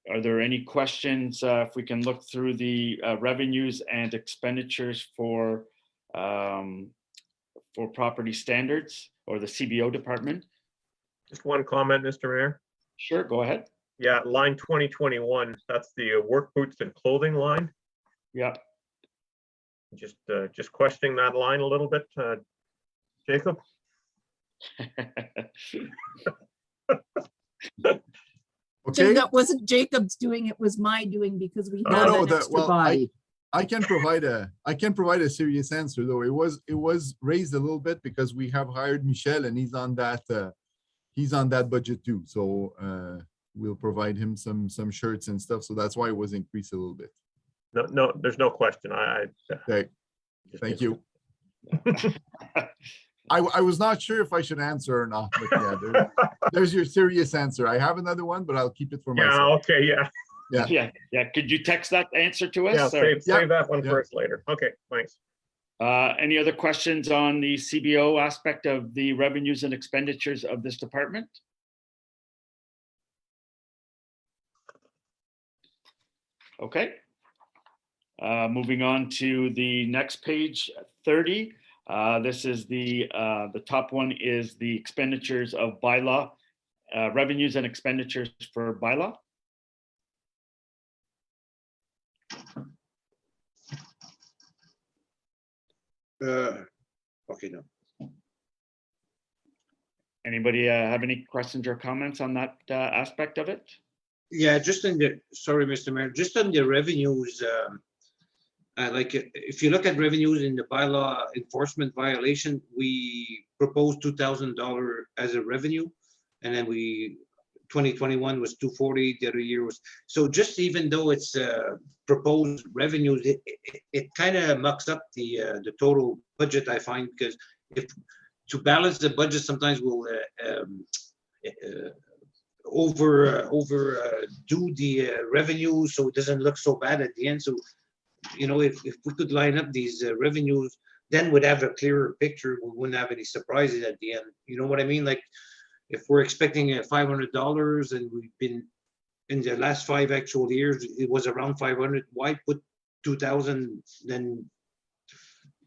are there any questions if we can look through the revenues and expenditures for property standards or the CBO department? Just one comment, Mr. Mayor. Sure, go ahead. Yeah, line 2021, that's the work boots and clothing line. Yeah. Just questioning that line a little bit, Jacob. So that wasn't Jacob's doing, it was my doing because we have an extra body. I can provide a serious answer though. It was raised a little bit because we have hired Michel and he's on that budget too. So we'll provide him some shirts and stuff. So that's why it was increased a little bit. No, there's no question. Okay. Thank you. I was not sure if I should answer or not, but yeah, there's your serious answer. I have another one, but I'll keep it for myself. Yeah, okay, yeah. Yeah. Could you text that answer to us? Yeah, save that one first later. Okay, thanks. Any other questions on the CBO aspect of the revenues and expenditures of this department? Okay. Moving on to the next page, 30. This is the top one is the expenditures of Bylaw, revenues and expenditures for Bylaw. Okay, no. Anybody have any questions or comments on that aspect of it? Yeah, just in the, sorry, Mr. Mayor, just on the revenues, if you look at revenues in the bylaw enforcement violation, we proposed $2,000 as a revenue. And then 2021 was 240, the other year was, so just even though it's proposed revenues, it kind of mucks up the total budget, I find, because if to balance the budget, sometimes we'll do the revenue so it doesn't look so bad at the end. So, you know, if we could line up these revenues, then we'd have a clearer picture. We wouldn't have any surprises at the end. You know what I mean? Like if we're expecting $500 and we've been in the last 5 actual years, it was around 500. Why put 2,000? Then,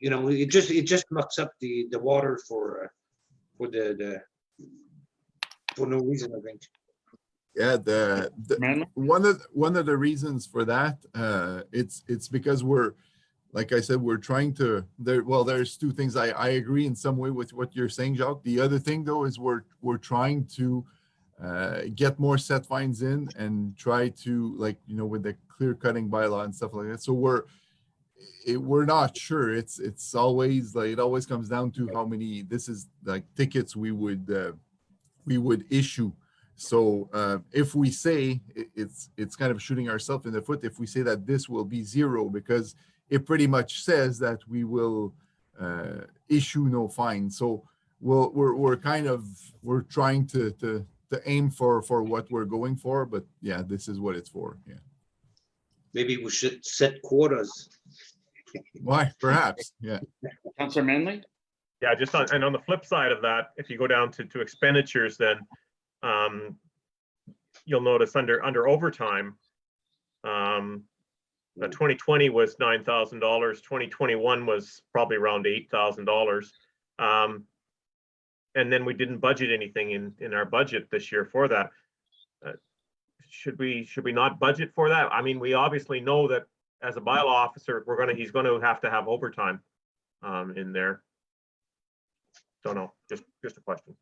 you know, it just mucks up the water for no reason, I think. Yeah, one of the reasons for that, it's because we're, like I said, we're trying to, there's two things. I agree in some way with what you're saying, Jacques. The other thing though is we're trying to get more set fines in and try to, like, you know, with the clear cutting bylaw and stuff like that. So we're not sure. It's always like, it always comes down to how many, this is like tickets we would issue. So if we say it's kind of shooting ourselves in the foot if we say that this will be 0, because it pretty much says that we will issue no fine. So we're trying to aim for what we're going for, but yeah, this is what it's for. Yeah. Maybe we should set quotas. Why? Perhaps. Yeah. Councillor Manley? Yeah, just on the flip side of that, if you go down to expenditures, then you'll notice under overtime, 2020 was $9,000. 2021 was probably around $8,000. And then we didn't budget anything in our budget this year for that. Should we not budget for that? I mean, we obviously know that as a bylaw officer, he's going to have overtime in there. Don't know, just a question.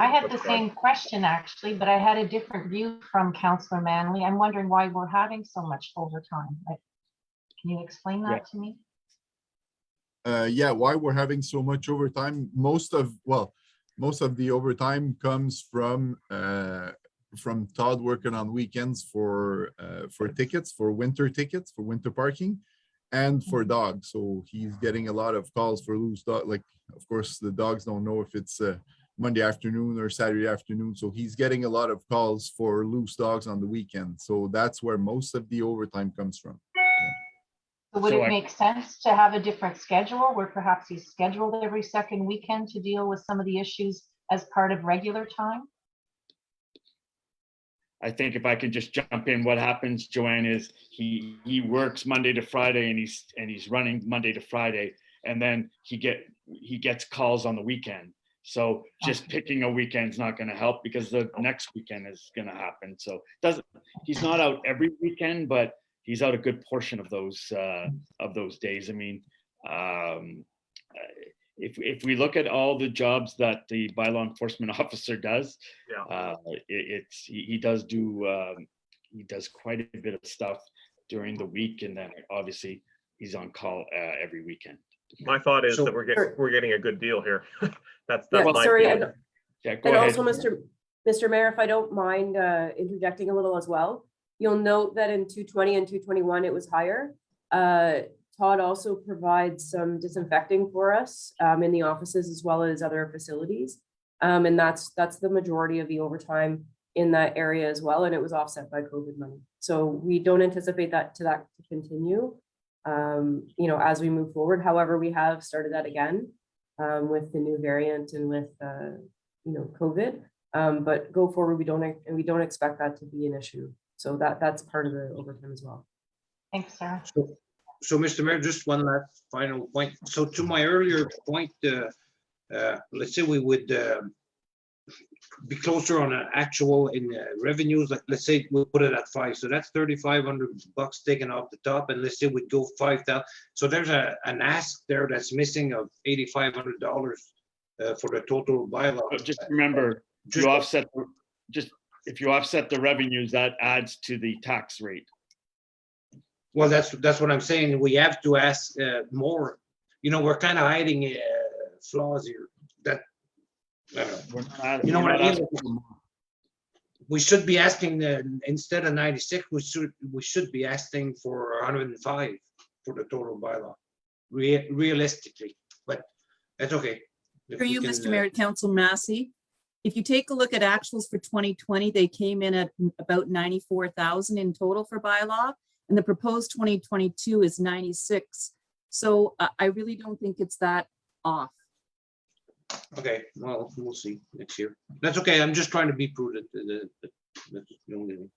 I had the same question actually, but I had a different view from Councillor Manley. I'm wondering why we're having so much overtime. Can you explain that to me? Yeah, why we're having so much overtime. Most of the overtime comes from Todd working on weekends for tickets, for winter parking, and for dogs. So he's getting a lot of calls for loose dog. Like, of course, the dogs don't know if it's Monday afternoon or Saturday afternoon. So he's getting a lot of calls for loose dogs on the weekend. So that's where most of the overtime comes from. So would it make sense to have a different schedule where perhaps he's scheduled every second weekend to deal with some of the issues as part of regular time? I think if I could just jump in, what happens, Joanne, is he works Monday to Friday and he's running Monday to Friday, and then he gets calls on the weekend. So just picking a weekend is not going to help because the next weekend is going to happen. So he's not out every weekend, but he's out a good portion of those days. I mean, if we look at all the jobs that the bylaw enforcement officer does, he does quite a bit of stuff during the week, and then obviously he's on call every weekend. My thought is that we're getting a good deal here. That's my sorry. opinion. Go ahead. Also, Mr. Mayor, if I don't mind interjecting a little as well, you'll note that in 220 and 221 it was higher. Todd also provides some disinfecting for us in the offices as well as other facilities, and that's the majority of the overtime in that area as well, and it was offset by COVID money. So we don't anticipate that to continue. As we move forward. However, we have started that again with the new variant and with COVID. But go forward, we don't expect that to be an issue. So that's part of the overtime as well. Thanks, Sarah. So Mr. Mayor, just one last final point. So to my earlier point, let's say we would be closer on an actual in revenues. Like let's say we'll put it at 5, so that's $3,500 taken off the top, and let's say we'd go 5,000. So there's an ask there that's missing of $8,500 for the total bylaw. But just remember, if you offset the revenues, that adds to the tax rate. Well, that's what I'm saying. We have to ask more. You know, we're kind of hiding flaws here. That We're not- you know we're what I not mean? asking for more. We should be asking instead of 96, we should be asking for 105 for the total bylaw, realistically. But that's okay. If For we you, can, Mr. Mayor, Council Massey, if you take a look at actuals for 2020, they came in at about 94,000 in total for bylaw, and the proposed 2022 is 96. So I really don't think it's that off. Okay, well, we'll see next year. That's okay. I'm just trying to be prudent. That's the only thing.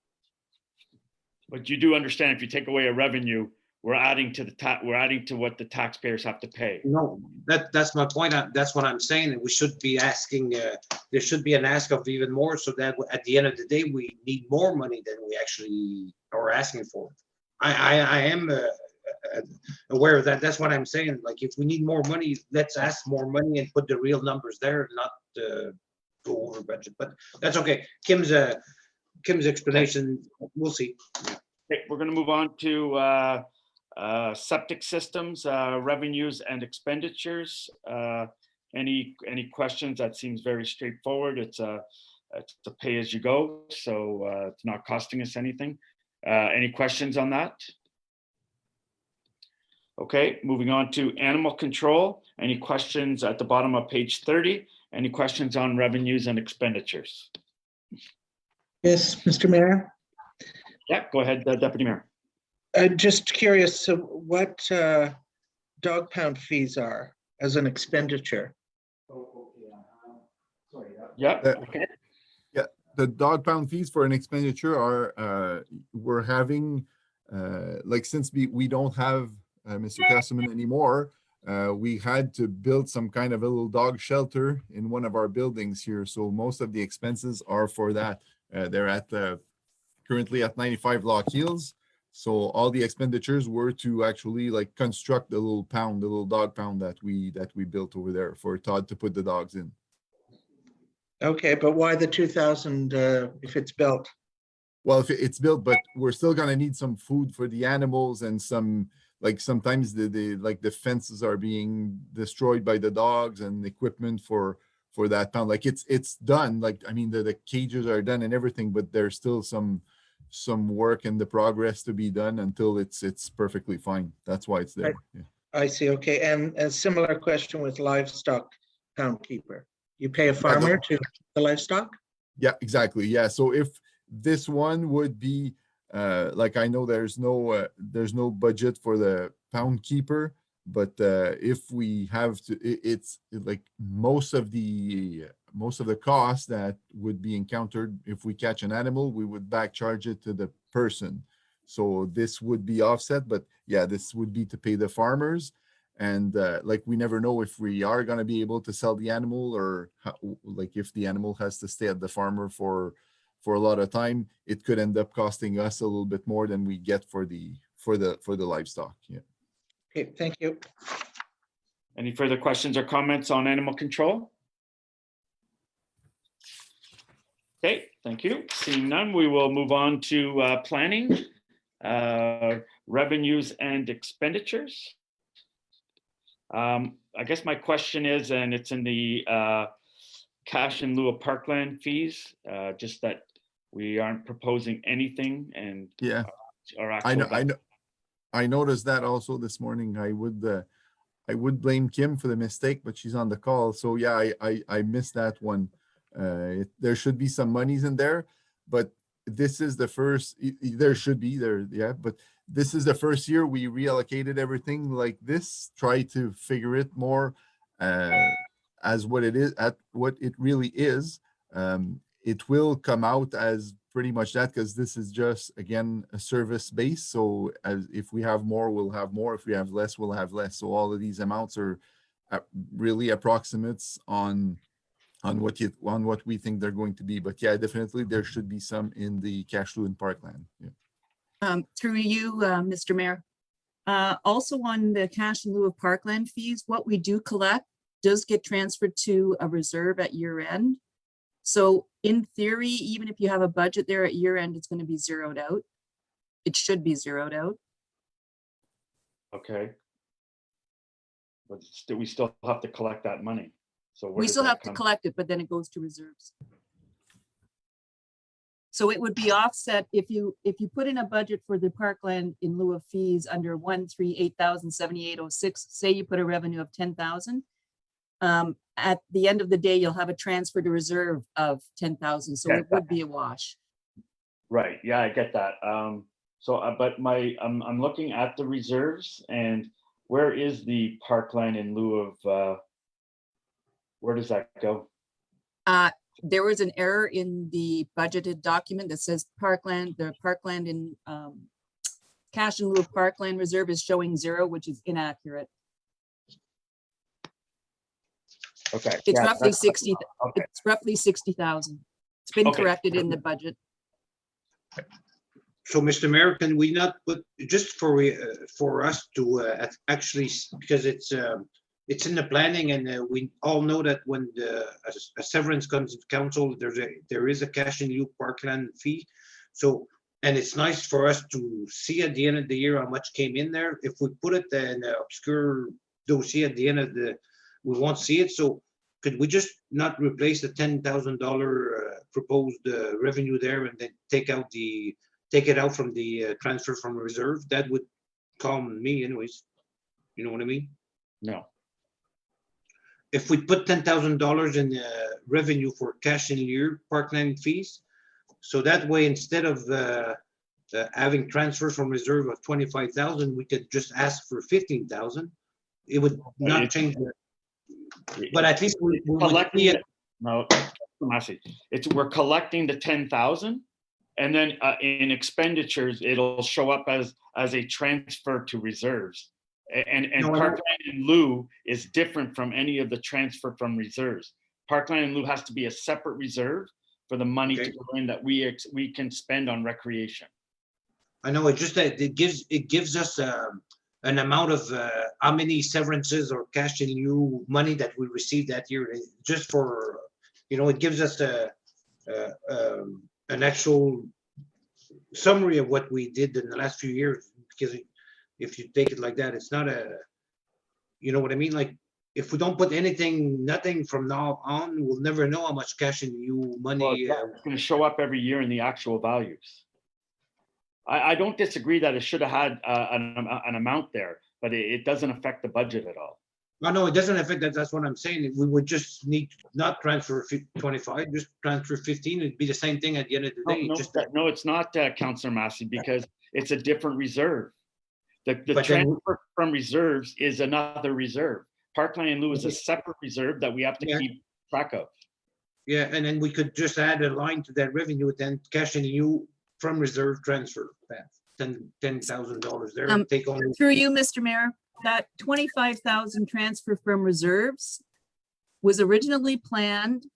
But you do understand if you take away a revenue, we're adding to we're adding to what the taxpayers have to pay. No, that's my point. That's what I'm saying. That we should be asking, there should be an ask of even more so that at the end of the day, we need more money than we actually are asking for. I am aware of that. That's what I'm saying. Like, if we need more money, let's ask more money and put the real numbers there, not go over budget. But that's okay. Kim's explanation, we'll see. Okay, we're gonna move on to septic systems, revenues and expenditures. Any questions? That seems very straightforward. It's a pay as you go, so it's not costing us anything. Any questions on that? Okay, moving on to animal control. Any questions at the bottom of page 30? Any questions on revenues and expenditures? Yes, Mr. Mayor. Yeah, go ahead, Deputy Mayor. Just curious, so what dog pound fees are as an expenditure? Yeah, Uh, okay. Yeah, the dog pound fees for an expenditure are, we're having, like, since we don't have Mr. Castleman anymore, we had to build some kind of a little dog shelter in one of our buildings here. So most of the expenses are for that. They're at currently at 95 Lock Hills. So all the expenditures were to actually like construct the little pound, the little dog pound that we built over there for Todd to put the dogs in. Okay, but why the 2,000 if it's built? Well, if it's built, but we're still gonna need some food for the animals and some, like, sometimes the fences are being destroyed by the dogs and equipment for that pound. Like, it's done. Like, I mean, the cages are done and everything, but there's still some work in the progress to be done until it's perfectly fine. That's why it's there. Yeah. I see, okay. And a similar question with livestock pound keeper. You pay a farmer to the livestock? Yeah, exactly. Yeah. So if this one would be, like, I know there's no budget for the pound keeper, but if we have to, it's like most of the cost that would be encountered if we catch an animal, we would back charge it to the person. So this would be offset, but yeah, this would be to pay the farmers. And like, we never know if we are going to be able to sell the animal, or how, like, if the animal has to stay at the farmer for a lot of time, it could end up costing us a little bit more than we get for the livestock. Yeah. Okay, thank you. Any further questions or comments on animal control? Okay, thank you. Seeing none, we will move on to planning, revenues and expenditures. I guess my question is, and it's in the cash in lieu of parkland fees, just that we aren't proposing anything, and Yeah, our I know. actual I noticed that also this morning. I would blame Kim for the mistake, but she's on the call. So yeah, I missed that one. There should be some monies in there, but this is the first, there should be there. Yeah, but this is the first year we reallocated everything like this, try to figure it more as what it is, at what it really is. It will come out as pretty much that, because this is just, again, a service base. So as if we have more, we'll have more. If we have less, we'll have less. So all of these amounts are really approximates on what we think they're going to be. But yeah, definitely there should be some in the cash flow in parkland. Yeah. Through you, Mr. Mayor. Also on the cash in lieu of parkland fees, what we do collect does get transferred to a reserve at year end. So in theory, even if you have a budget there at year end, it's going to be zeroed out. It should be zeroed out. Okay. But still, we still have to collect that money. So where We does still that have to come? collect it, but then it goes to reserves. So it would be offset if you put in a budget for the parkland in lieu of fees under 138,078.06, say you put a revenue of 10,000. At the end of the day, you'll have a transfer to reserve of 10,000, so it would be a wash. Right, yeah, I get that. But I'm looking at the reserves, and where is the parkland in lieu of, where does that go? There was an error in the budgeted document that says parkland, the parkland in cash in lieu of parkland reserve is showing 0, which is inaccurate. Okay. It's yeah, roughly that's- 60, Okay, it's roughly 60,000. It's been Okay. corrected in the budget. So, Mr. Mayor, can we not put, just for us to actually, because it's in the planning, and we all know that when a severance comes to council, there is a cash in lieu parkland fee. So, and it's nice for us to see at the end of the year how much came in there. If we put it in an obscure dossier at the end of we won't see it. So could we just not replace the $10,000 proposed revenue there and then take it out from the transfer from reserve? That would calm me anyways. You know what I mean? no, If we put $10,000 in revenue for cash in lieu parkland fees, so that way, instead of having transfers from reserve of 25,000, we could just ask for 15,000. It would not change the. But at least we would collecting see it. it. No, Massey, we're collecting the 10,000, and then in expenditures, it'll show up as a transfer to reserves. And No, I know. parkland in lieu is different from any of the transfer from reserves. Parkland in lieu has to be a separate reserve for the money Okay. to go in that we can spend on recreation. I know, it's just that it gives us an amount of how many severances or cash in lieu money that we received that year, just for, it gives us an actual summary of what we did in the last few years, because if you take it like that, it's not you know what I mean? Like, if we don't put nothing from now on, we'll never know how much cash in lieu money. Well, yeah, it's going to show up every year in the actual values. I don't disagree that it should have had an amount there, but it doesn't affect the budget at all. No, it doesn't affect that. That's what I'm saying. We would just need not transfer 25, just transfer 15. It'd be the same thing at the end of the day. No, it's not, Councillor Massey, because it's a different reserve. The But then- transfer from reserves is another reserve. Parkland in lieu is a separate reserve that we have to Yeah. keep track of. Yeah, and then we could just add a line to that revenue, then cash in lieu from reserve transfer. $10,000 there. And take on. Through you, Mr. Mayor, that 25,000 transfer from reserves was originally planned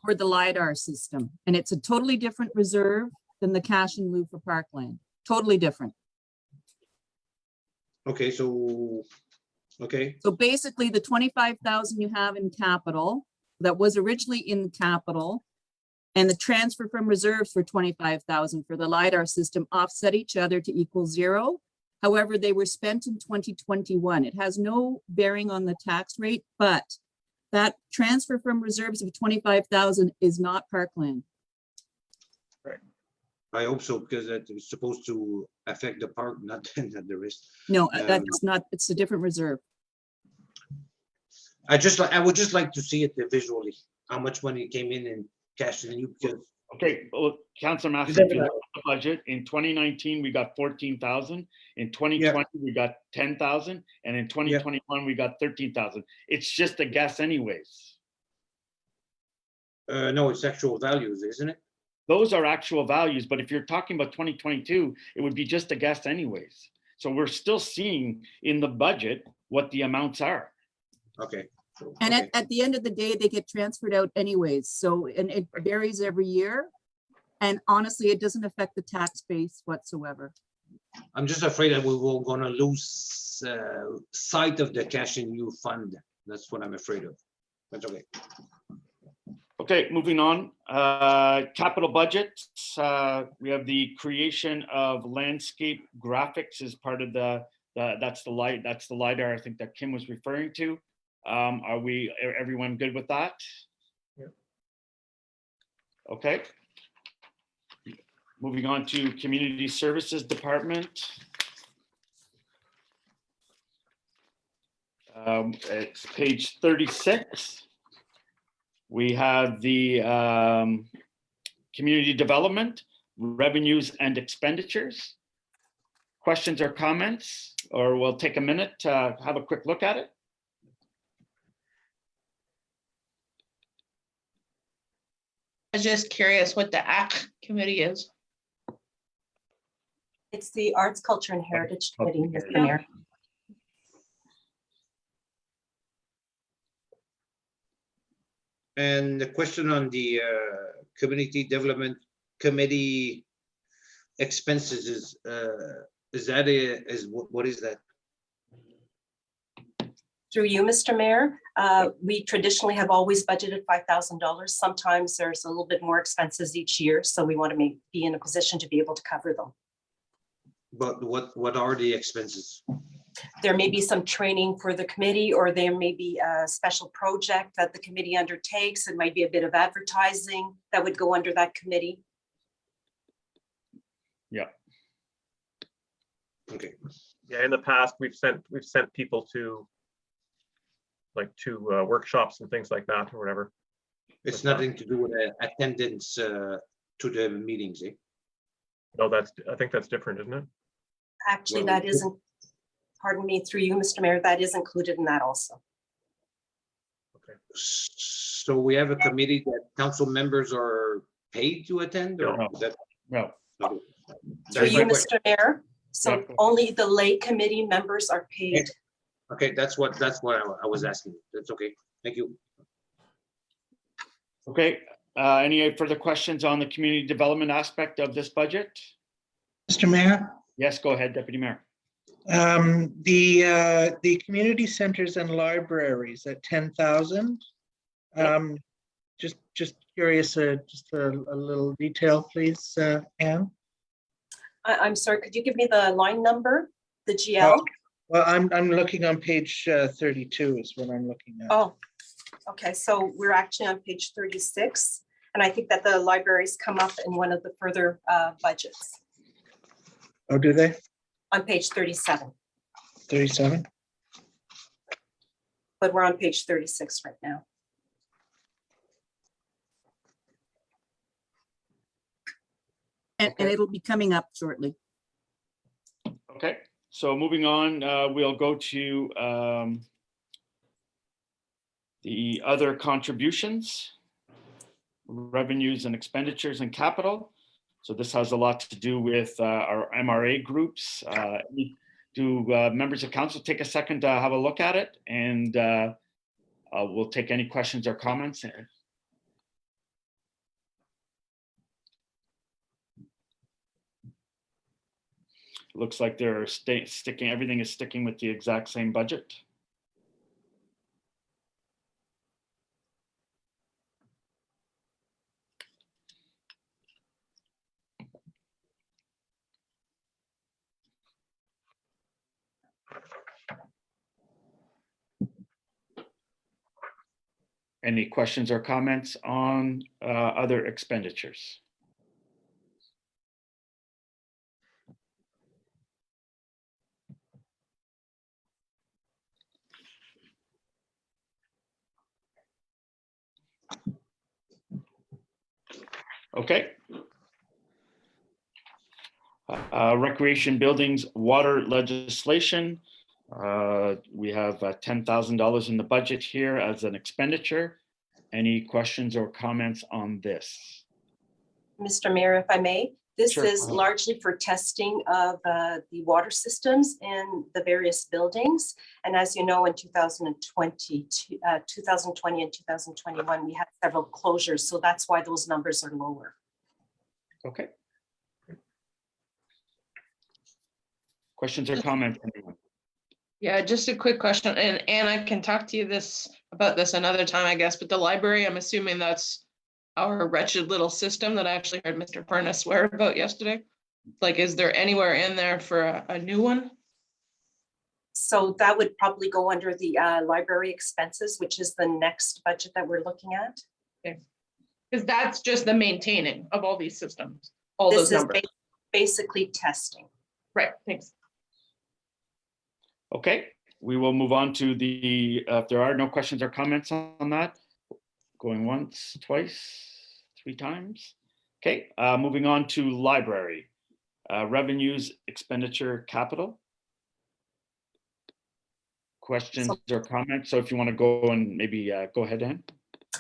for the LiDAR system, and it's a totally different reserve than the cash in lieu for parkland. Totally different. Okay, so, okay, So basically, the 25,000 you have in capital, that was originally in capital, and the transfer from reserves for 25,000 for the LiDAR system offset each other to equal 0. However, they were spent in 2021. It has no bearing on the tax rate, but that transfer from reserves of 25,000 is not parkland. I hope so, because that is supposed to affect the park, not the rest. No, that's not, it's a different reserve. I would just like to see it visually, how much money came in and cash in lieu, because. Okay, well, Councillor Massey, that if you look at the budget, in 2019, we got 14,000. In 2020, we got 10,000. And in 2021, we got 13,000. It's just a guess anyways. No, it's actual values, isn't it? Those are actual values, but if you're talking about 2022, it would be just a guess anyways. So we're still seeing in the budget what the amounts are. Okay. And okay. at the end of the day, they get transferred out anyways. So, and it varies every year. And honestly, it doesn't affect the tax base whatsoever. I'm just afraid that we will gonna lose sight of the cash in lieu fund. That's what I'm afraid of. That's okay. Okay, moving on. Capital budgets. We have the creation of landscape graphics as part of the That's the LiDAR I think that Kim was referring to. Are we, everyone good with that? Yeah. Okay. Moving on to Community Services Department. It's page 36. We have the Community Development, Revenues and Expenditures. Questions or comments, or we'll take a minute to have a quick look at it. I was just curious what the AC committee is. It's the Arts, Culture, and Heritage Committee, Mr. Mayor. And the question on the Community Development Committee expenses what is that? Through you, Mr. Mayor, we traditionally have always budgeted $5,000. Sometimes there's a little bit more expenses each year, so we want to be in a position to be able to cover them. But what are the expenses? There may be some training for the committee, or there may be a special project that the committee undertakes. It might be a bit of advertising that would go under that committee. Yeah. Okay. Yeah, in the past, we've sent people to workshops and things like that or whatever. It's nothing to do with attendance to the meetings, eh? No, I think that's different, isn't it? Actually, that isn't, pardon me, through you, Mr. Mayor, that is included in that also. Okay. So we have a committee that council members are paid to attend, or No. that? No. Okay. Through That's my you, question. Mr. Mayor, so Yeah. only the lay committee members are paid. Okay, that's what I was asking. That's okay. Thank you. Okay. Any further questions on the community development aspect of this budget? Mr. Mayor, Yes, go ahead, Deputy Mayor. the community centers and libraries at 10,000. Just curious, just a little detail, please, Anne. I'm sorry, could you give me the line number, the GL? Well, I'm looking on page 32 is what I'm looking at. Oh, okay, so we're actually on page 36, and I think that the libraries come up in one of the further budgets Oh, do they? on page 37, 37? but we're on page 36 right now. And it'll be coming up shortly. Okay, so moving on, we'll go to the other contributions, revenues and expenditures and capital. So this has a lot to do with our MRA groups. Do members of council take a second to have a look at it, and we'll take any questions or comments. Looks like they're sticking, everything is sticking with the exact same budget. Any questions or comments on other expenditures? Okay. Recreation buildings, water legislation. We have $10,000 in the budget here as an expenditure. Any questions or comments on this? Mr. Mayor, if I may, this Sure. is largely for testing of the water systems in the various buildings. And as you know, in 2020 and 2021, we had several closures. So that's why those numbers are lower. Okay. Questions or comments? Anyone? Yeah, just a quick question, and Anna can talk to you about this another time, I guess, but the library, I'm assuming that's our wretched little system that I actually heard Mr. Furness swear about yesterday. Like, is there anywhere in there for a new one? So that would probably go under the library expenses, which is the next budget that we're looking at. Because that's just the maintaining of all these systems, all This those is numbers. basically testing. Right, thanks. Okay, we will move on to the, if there are no questions or comments on that, going once, twice, 3 times. Okay, moving on to library. Revenues, expenditure, capital. Questions or comments? So if you want to go and maybe go ahead, Anne.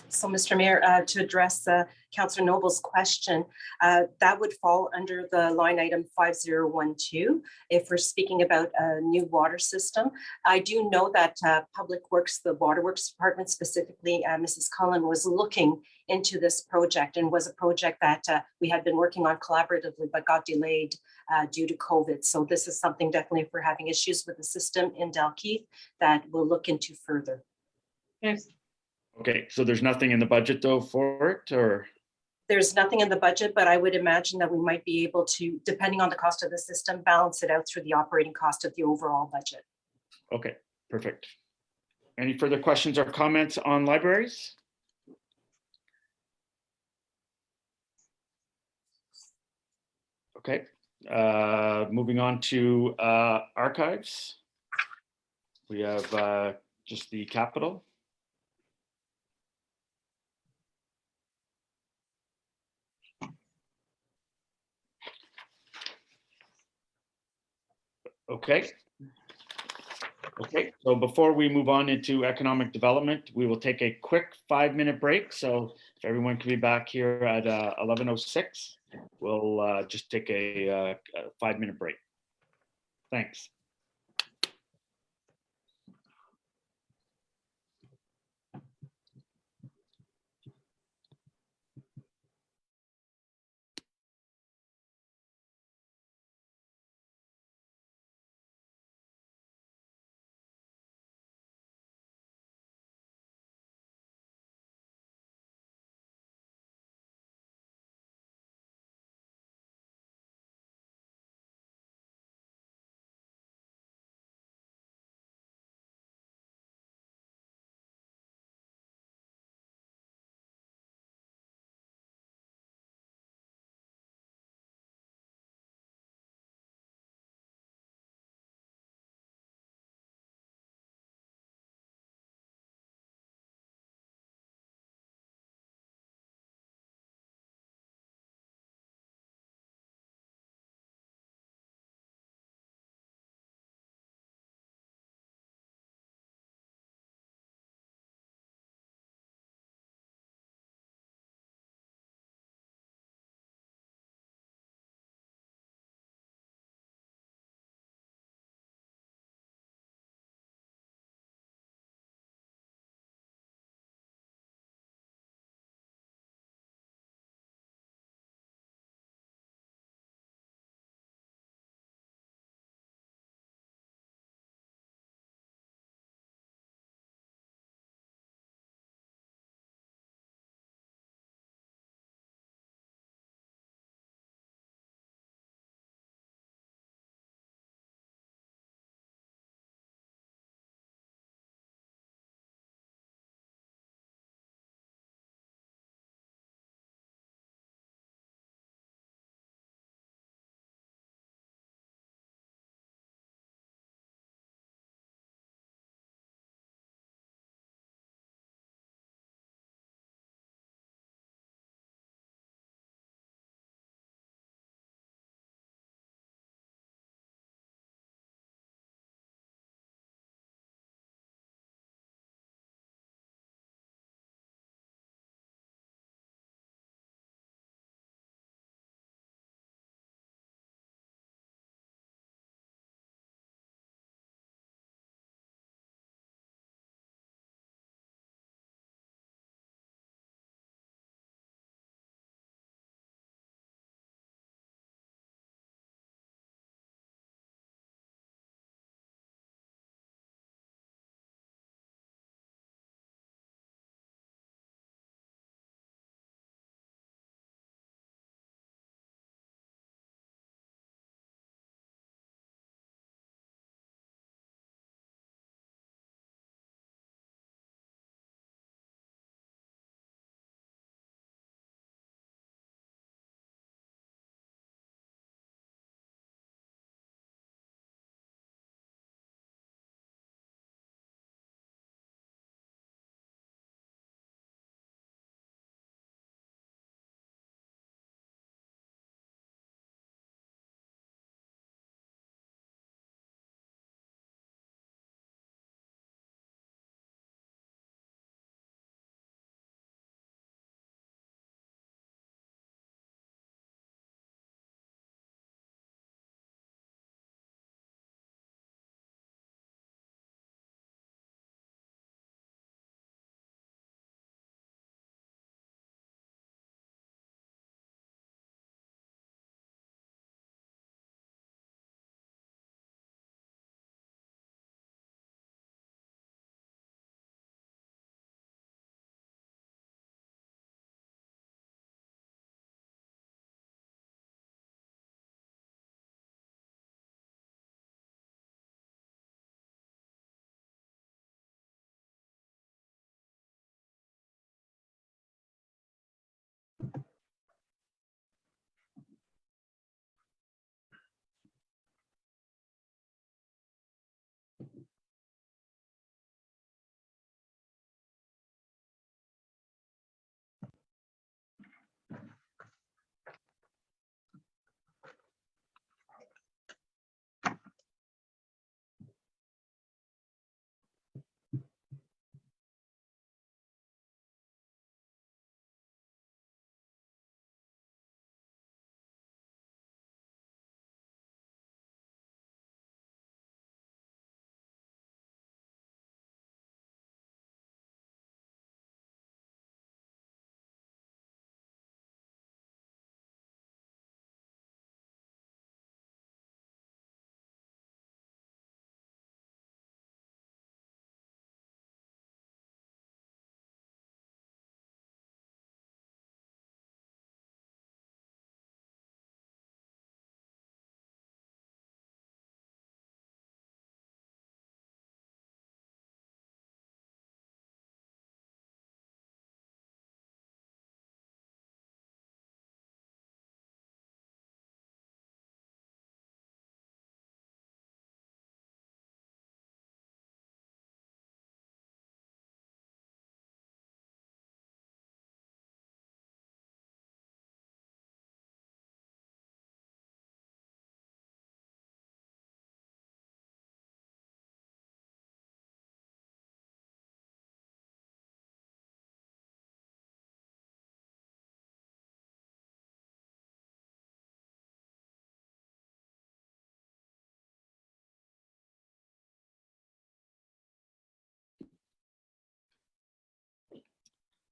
So, Mr. Mayor, to address Councillor Noble's question, that would fall under the line item 5012. If we're speaking about a new water system, I do know that Public Works, the Waterworks Department, specifically Mrs. Cullen, was looking into this project and was a project that we had been working on collaboratively but got delayed due to COVID. So this is something definitely, if we're having issues with the system in Dalkeith, that we'll look into further. Thanks. Okay, so there's nothing in the budget though for it, or? There's nothing in the budget, but I would imagine that we might be able to, depending on the cost of the system, balance it out through the operating cost of the overall budget. Okay, perfect. Any further questions or comments on libraries? Okay, moving on to archives. We have just the capital. Okay. Okay, so before we move on into economic development, we will take a quick 5-minute break. So if everyone can be back here at 11:06, we'll just take a 5-minute break. Thanks.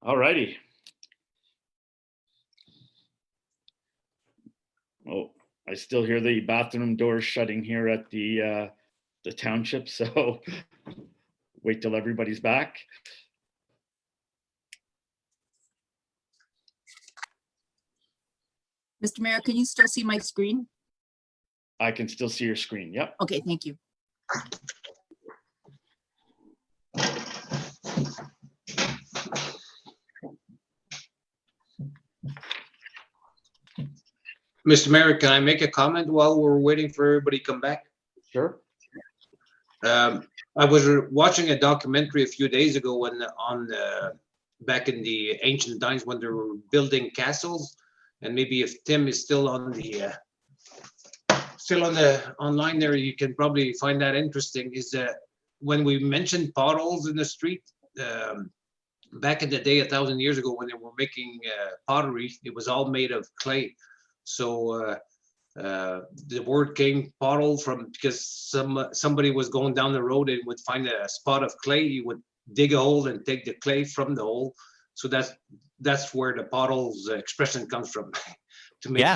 All righty. Oh, I still hear the bathroom doors shutting here at the township, so wait till everybody's back. Mr. Mayor, can you still see my screen? I can still see your screen. Yep. Okay, thank you. Mr. Mayor, can I make a comment while we're waiting for everybody to come back? Sure. I was watching a documentary a few days ago when back in the ancient times when they were building castles, and maybe if Tim is still on the online there, you can probably find that interesting. Is that when we mentioned potholes in the street, back in the day, 1,000 years ago, when they were making pottery, it was all made of clay. So the word came pothole from because somebody was going down the road and would find a spot of clay. You would dig a hole and take the clay from the hole. So that's where the potholes expression comes from. To make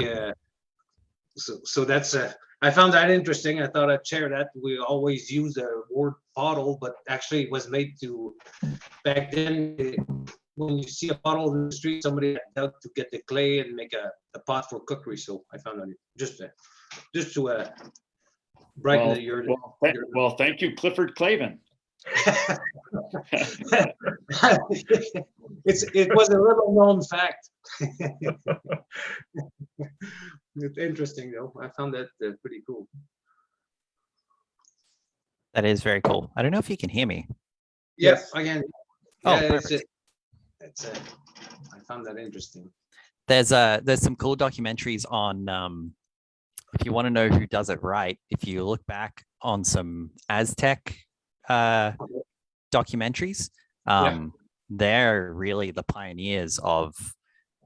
so that's I found that interesting. I thought I'd share that. We always use the word pothole, but actually it was made to back then. When you see a pothole in the street, somebody dug to get the clay and make a pot for cookery. So I found that just to brighten your. Well, thank you, Clifford Clavin. It was a little known fact. It's interesting though. I found that pretty cool. That is very cool. I don't know if you can hear me. Yes, I can. Oh, Yeah, perfect. I found that interesting. There's some cool documentaries on if you want to know who does it right, if you look back on some Aztec documentaries, they're really the pioneers of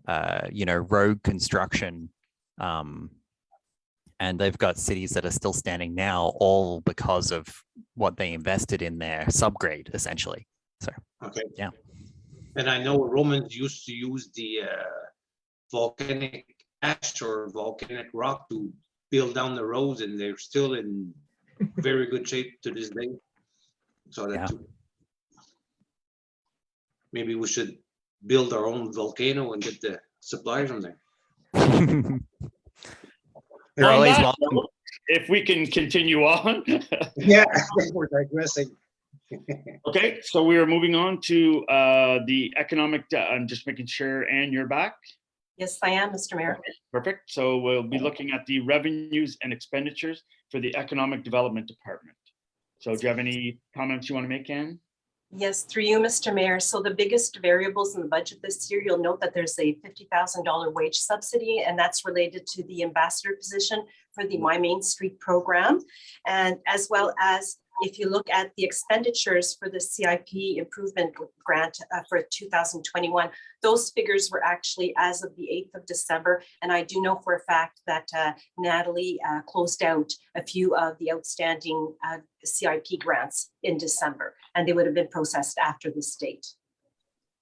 road construction, and they've got cities that are still standing now, all because of what they invested in their subgrade, essentially. So yeah. And I know Romans used to use the volcanic ash or volcanic rock to build down the roads, and they're still in very good shape to this day. So that too. Maybe we should build our own volcano and get the supplies from there. If we can continue on. Yeah, we're digressing. Okay, so we are moving on to the economic, I'm just making sure, Anne, you're back? Yes, I am, Mr. Mayor. Okay, perfect. So we'll be looking at the revenues and expenditures for the Economic Development Department. So do you have any comments you want to make, Anne? Yes, through you, Mr. Mayor. So the biggest variables in the budget this year, you'll note that there's a $50,000 wage subsidy, and that's related to the ambassador position for the My Main Street program. And as well as if you look at the expenditures for the CIP improvement grant for 2021, those figures were actually as of the 8th of December. And I do know for a fact that Natalie closed out a few of the outstanding CIP grants in December, and they would have been processed after this date.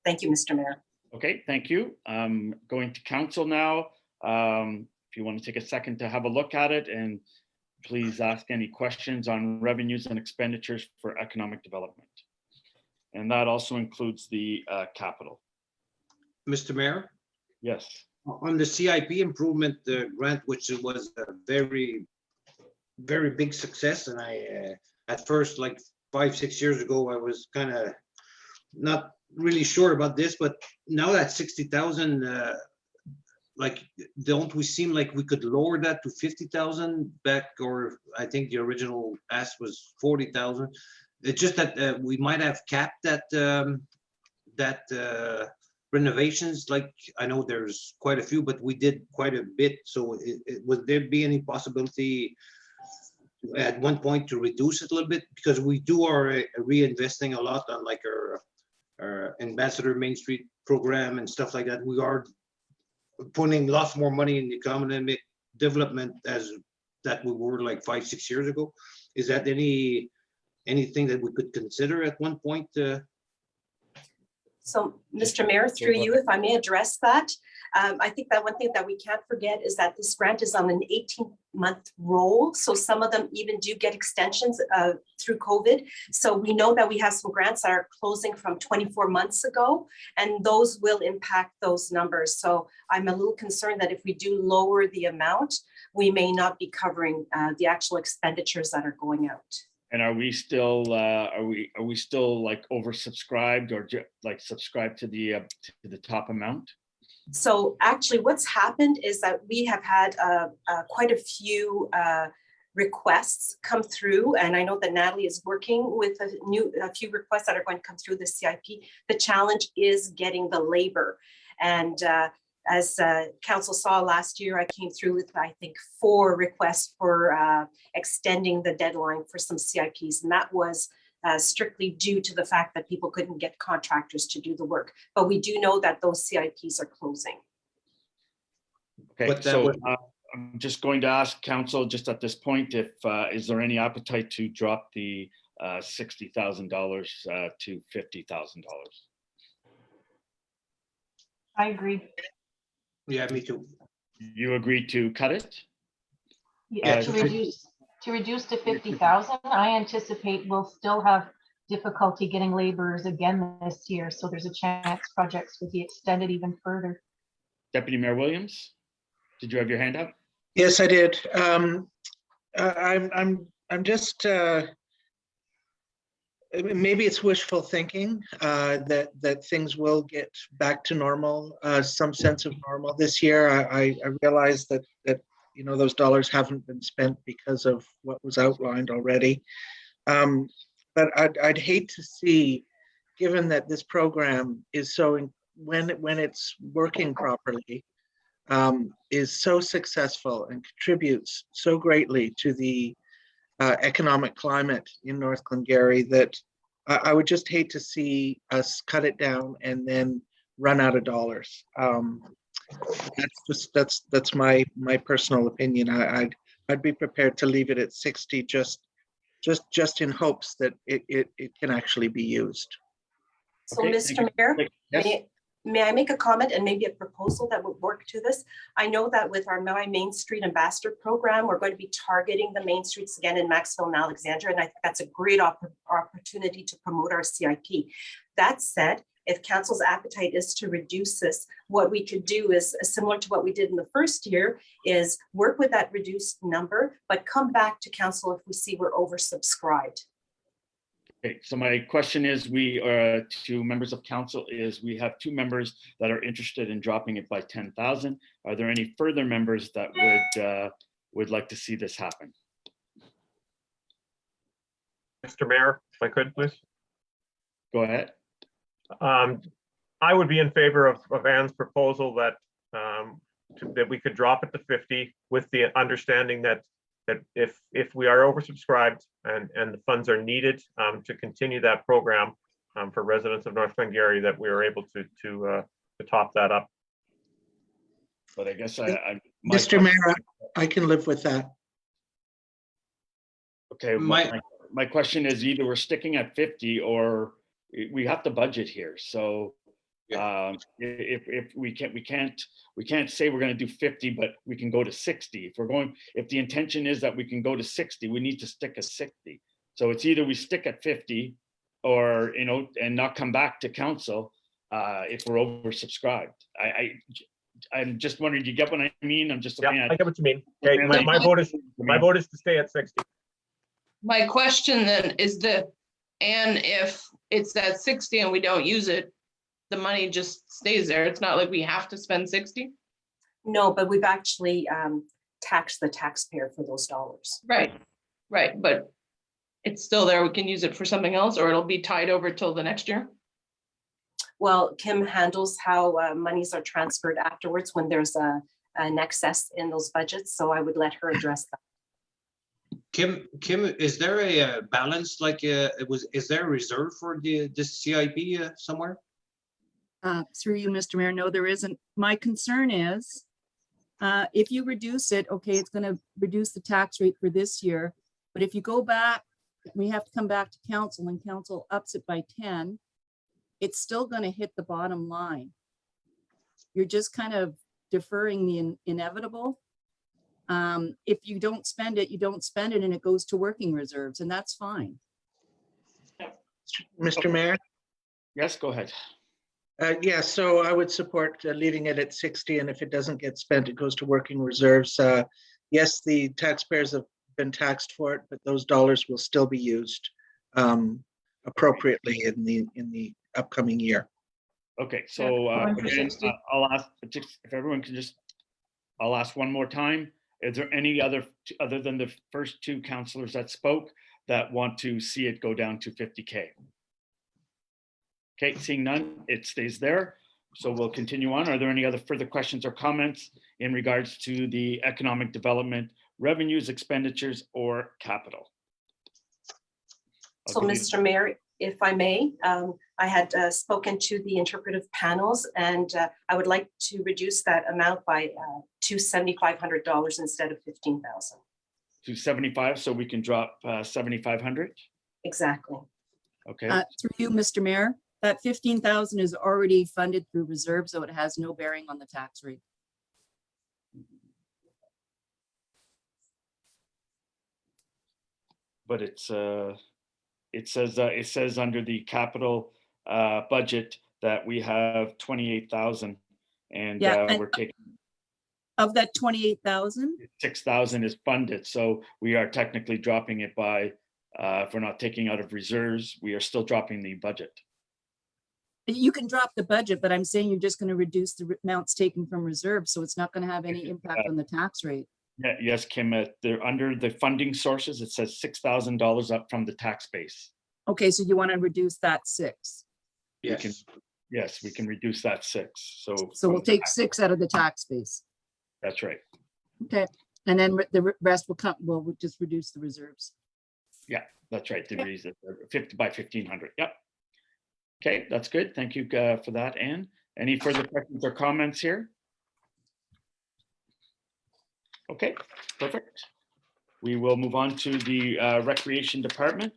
Thank you, Mr. Mayor. Okay, thank you. Going to council now. If you want to take a second to have a look at it, and please ask any questions on revenues and expenditures for economic development. And that also includes the capital. Mr. Mayor? Yes. On the CIP improvement grant, which was a very, very big success. And I, at first, like 5-6 years ago, I was kind of not really sure about this, but now that 60,000, like, don't we seem like we could lower that to 50,000 back, or I think the original ask was 40,000. It's just that we might have capped that renovations. Like, I know there's quite a few, but we did quite a bit. So would there be any possibility at one point to reduce it a little bit? Because we are reinvesting a lot on like our Ambassador Main Street program and stuff like that. We are putting lots more money in the economic development as that we were like 5-6 years ago. Is that anything that we could consider at one point? So, Mr. Mayor, through you, if I may address that, I think that one thing that we can't forget is that this grant is on an 18-month roll. So some of them even do get extensions through COVID. So we know that we have some grants that are closing from 24 months ago, and those will impact those numbers. So I'm a little concerned that if we do lower the amount, we may not be covering the actual expenditures that are going out. And are we still like oversubscribed or like subscribed to the top amount? So actually what's happened is that we have had quite a few requests come through, and I know that Natalie is working with a few requests that are going to come through the CIP. The challenge is getting the labor. And as council saw last year, I came through with, I think, 4 requests for extending the deadline for some CIPs. And that was strictly due to the fact that people couldn't get contractors to do the work. But we do know that those CIPs are closing. Okay, But that so would- I'm just going to ask council just at this point, if is there any appetite to drop the $60,000 to $50,000? I agree. Yeah, me too. You agree to cut it? Yeah, Uh, to reduce to 50,000, I anticipate we'll still have difficulty getting laborers again this year. So there's a chance projects will be extended even further. Deputy Mayor Williams, did you have your hand up? Yes, I did. I'm just, maybe it's wishful thinking that things will get back to normal, some sense of normal this year. I realize that you know, those dollars haven't been spent because of what was outlined already. But I'd hate to see, given that this program is so, when it's working properly, is so successful and contributes so greatly to the economic climate in North Glengarry, that I would just hate to see us cut it down and then run out of dollars. That's my personal opinion. I'd be prepared to leave it at 60, just in hopes that it can actually be used. So, Okay, Mr. Mayor, Yes. may I make a comment and maybe a proposal that would work to this? I know that with our My Main Street Ambassador program, we're going to be targeting the main streets again in Maxville and Alexandria, and I think that's a great opportunity to promote our CIP. That said, if council's appetite is to reduce this, what we could do is similar to what we did in the first year, is work with that reduced number, but come back to council if we see we're oversubscribed. Okay, so my question is, to members of council, is we have 2 members that are interested in dropping it by 10,000. Are there any further members that would like to see this happen? Mr. Mayor, if I could, please. Go ahead. I would be in favor of Ann's proposal that that we could drop it to 50, with the understanding that if we are oversubscribed and the funds are needed to continue that program for residents of North Glengarry, that we are able to top that up. But I guess Mr. Mayor, I can live with that. Okay, my question is, either we're sticking at 50 or we have to budget here. So if we can't say we're going to do 50, but we can go to 60. If the intention is that we can go to 60, we need to stick at 60. So it's either we stick at 50 or, you know, and not come back to council if we're oversubscribed. I'm just wondering, do you get what I mean? I'm just looking Yeah, at. I get what you mean. Okay, my vote is to stay at 60. My question then is and if it's at 60 and we don't use it, the money just stays there. It's not like we have to spend 60. No, but we've actually taxed the taxpayer for those dollars. Right, but it's still there. We can use it for something else, or it'll be tied over till the next year. Well, Kim handles how monies are transferred afterwards when there's an excess in those budgets. So I would let her address that. Kim, is there a balance, like is there a reserve for this CIP somewhere? Through you, Mr. Mayor, no, there isn't. My concern is if you reduce it, okay, it's going to reduce the tax rate for this year. But if you go back, we have to come back to council and council ups it by 10. it's still going to hit the bottom line. You're just kind of deferring the inevitable. If you don't spend it, you don't spend it, and it goes to working reserves, and that's fine. Mr. Mayor? Yes, go ahead. Yeah, so I would support leaving it at 60, and if it doesn't get spent, it goes to working reserves. Yes, the taxpayers have been taxed for it, but those dollars will still be used appropriately in the upcoming year. Okay, so I'm for again, 60. I'll ask, if everyone can just, I'll ask one more time. Is there any other than the first two councillors that spoke that want to see it go down to 50K? Okay, seeing none, it stays there. So we'll continue on. Are there any other further questions or comments in regards to the economic development, revenues, expenditures, or capital? So, Mr. Mayor, if I may, I had spoken to the interpretive panels, and I would like to reduce that amount by to $7,500 instead of $15,000. To 75, so we can drop 7,500. Exactly. Okay. Through you, Mr. Mayor, that 15,000 is already funded through reserve, so it has no bearing on the tax rate. But it says under the capital budget that we have 28,000, and Yeah, we're taking of that 28,000, 6,000 is funded. So we are technically dropping it by, if we're not taking out of reserves, we are still dropping the budget. you can drop the budget, but I'm saying you're just going to reduce the amounts taken from reserve, so it's not going to have any impact on the tax rate. Yeah, yes, Kim, they're under the funding sources. It says $6,000 up from the tax base. Okay, so you want to reduce that 6. Yes. Yes, we can reduce that 6. So we'll take 6 out of the tax base. That's right. Okay, and then the rest will come, well, we'll just reduce the reserves. Yeah, that's right. The reason 50 by 1,500. Yep. Okay, that's good. Thank you for that, Anne. Any further questions or comments here? Okay, perfect. We will move on to the Recreation Department,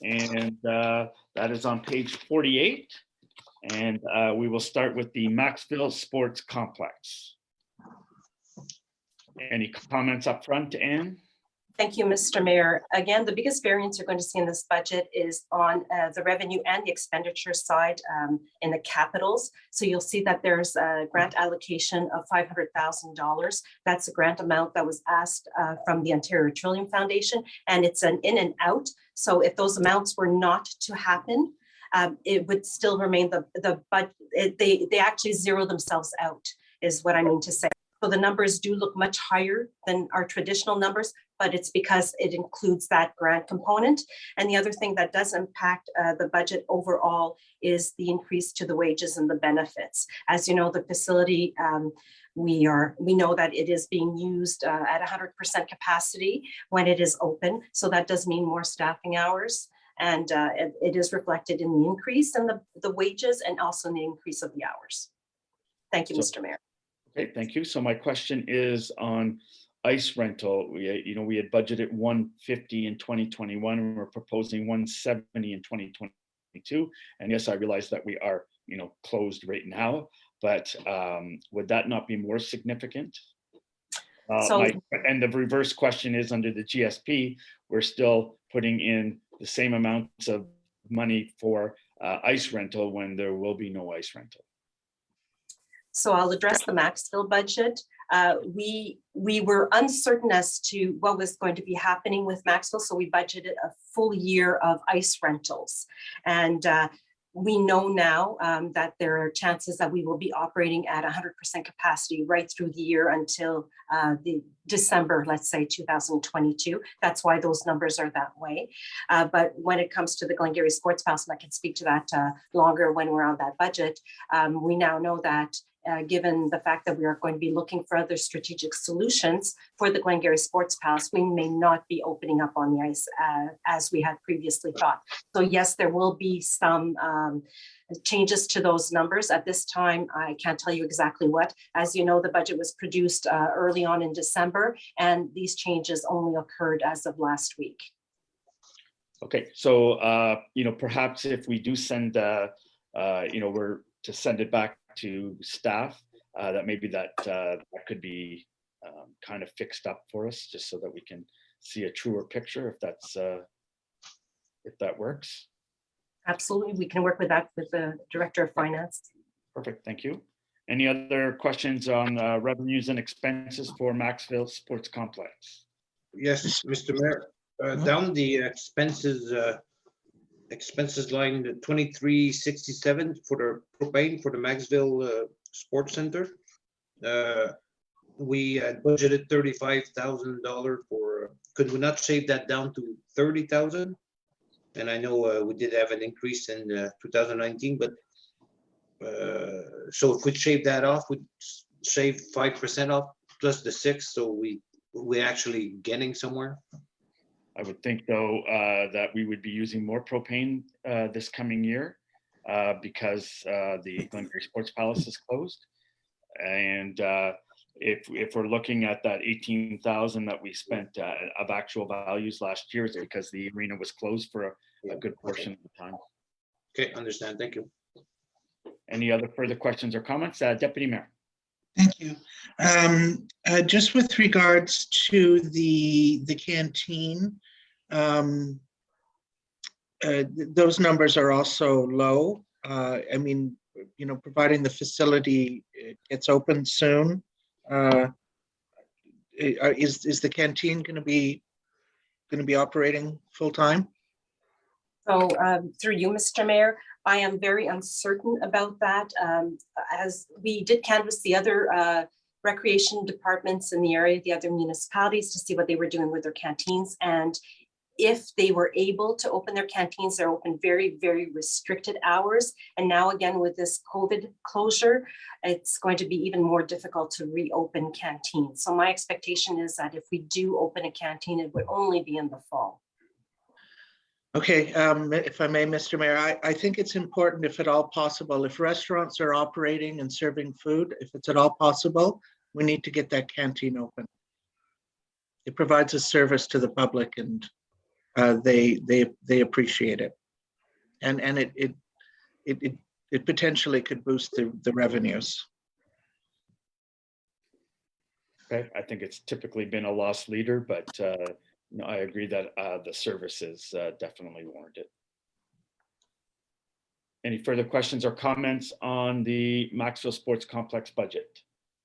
and that is on page 48. And we will start with the Maxville Sports Complex. Any comments up front, Anne? Thank you, Mr. Mayor. Again, the biggest variance you're going to see in this budget is on the revenue and the expenditure side in the capitals. So you'll see that there's a grant allocation of $500,000. That's a grant amount that was asked from the Ontario Trillium Foundation, and it's an in and out. So if those amounts were not to happen, it would still remain the budget. They actually zero themselves out, is what I mean to say. So the numbers do look much higher than our traditional numbers, but it's because it includes that grant component. And the other thing that does impact the budget overall is the increase to the wages and the benefits. As you know, the facility, we know that it is being used at 100% capacity when it is open. So that does mean more staffing hours. And it is reflected in the increase in the wages and also in the increase of the hours. Thank you, Mr. Mayor. Okay, thank you. So my question is on ice rental. We had budgeted 150 in 2021, and we're proposing 170 in 2022. And yes, I realize that we are, closed right now, but would that not be more significant? And the reverse question is, under the GSP, we're still putting in the same amounts of money for ice rental when there will be no ice rental. So I'll address the Maxville budget. We were uncertain as to what was going to be happening with Maxville, so we budgeted a full year of ice rentals. And we know now that there are chances that we will be operating at 100% capacity right through the year until the December, let's say 2022. That's why those numbers are that way. But when it comes to the Glengarry Sports Palace, and I can speak to that longer when we're on that budget, we now know that given the fact that we are going to be looking for other strategic solutions for the Glengarry Sports Palace, we may not be opening up on the ice as we had previously thought. So yes, there will be some changes to those numbers. At this time, I can't tell you exactly what. As you know, the budget was produced early on in December, and these changes only occurred as of last week. Okay, so perhaps if we do send we're to send it back to staff, that maybe that could be kind of fixed up for us, just so that we can see a truer picture, if that works. Absolutely, we can work with that with the Director of Finance. Perfect, thank you. Any other questions on revenues and expenses for Maxville Sports Complex? Yes, Mr. Mayor, down the expenses line 2367 for the propane for the Maxville Sports Center. We had budgeted $35,000 for, could we not shave that down to 30,000? And I know we did have an increase in 2019, but so if we shave that off, we'd shave 5% off plus the 6, so we're actually getting somewhere. I would think, though, that we would be using more propane this coming year because the Glengarry Sports Palace is closed. And if we're looking at that 18,000 that we spent of actual values last year, it's because the arena was closed for a good portion of the time. Okay, understand. Thank you. Any other further questions or comments? Deputy Mayor. Thank you. Just with regards to the canteen, those numbers are also low. I mean, providing the facility gets open soon, is the canteen going to be operating full time? So through you, Mr. Mayor, I am very uncertain about that. As we did canvass the other recreation departments in the area, the other municipalities, to see what they were doing with their canteens. And if they were able to open their canteens, they're open very, very restricted hours. And now again, with this COVID closure, it's going to be even more difficult to reopen canteens. So my expectation is that if we do open a canteen, it would only be in the fall. Okay, if I may, Mr. Mayor, I think it's important, if at all possible, if restaurants are operating and serving food, if it's at all possible, we need to get that canteen open. It provides a service to the public, and they appreciate it, and it potentially could boost the revenues. Okay, I think it's typically been a loss leader, but I agree that the service is definitely warranted. Any further questions or comments on the Maxville Sports Complex budget?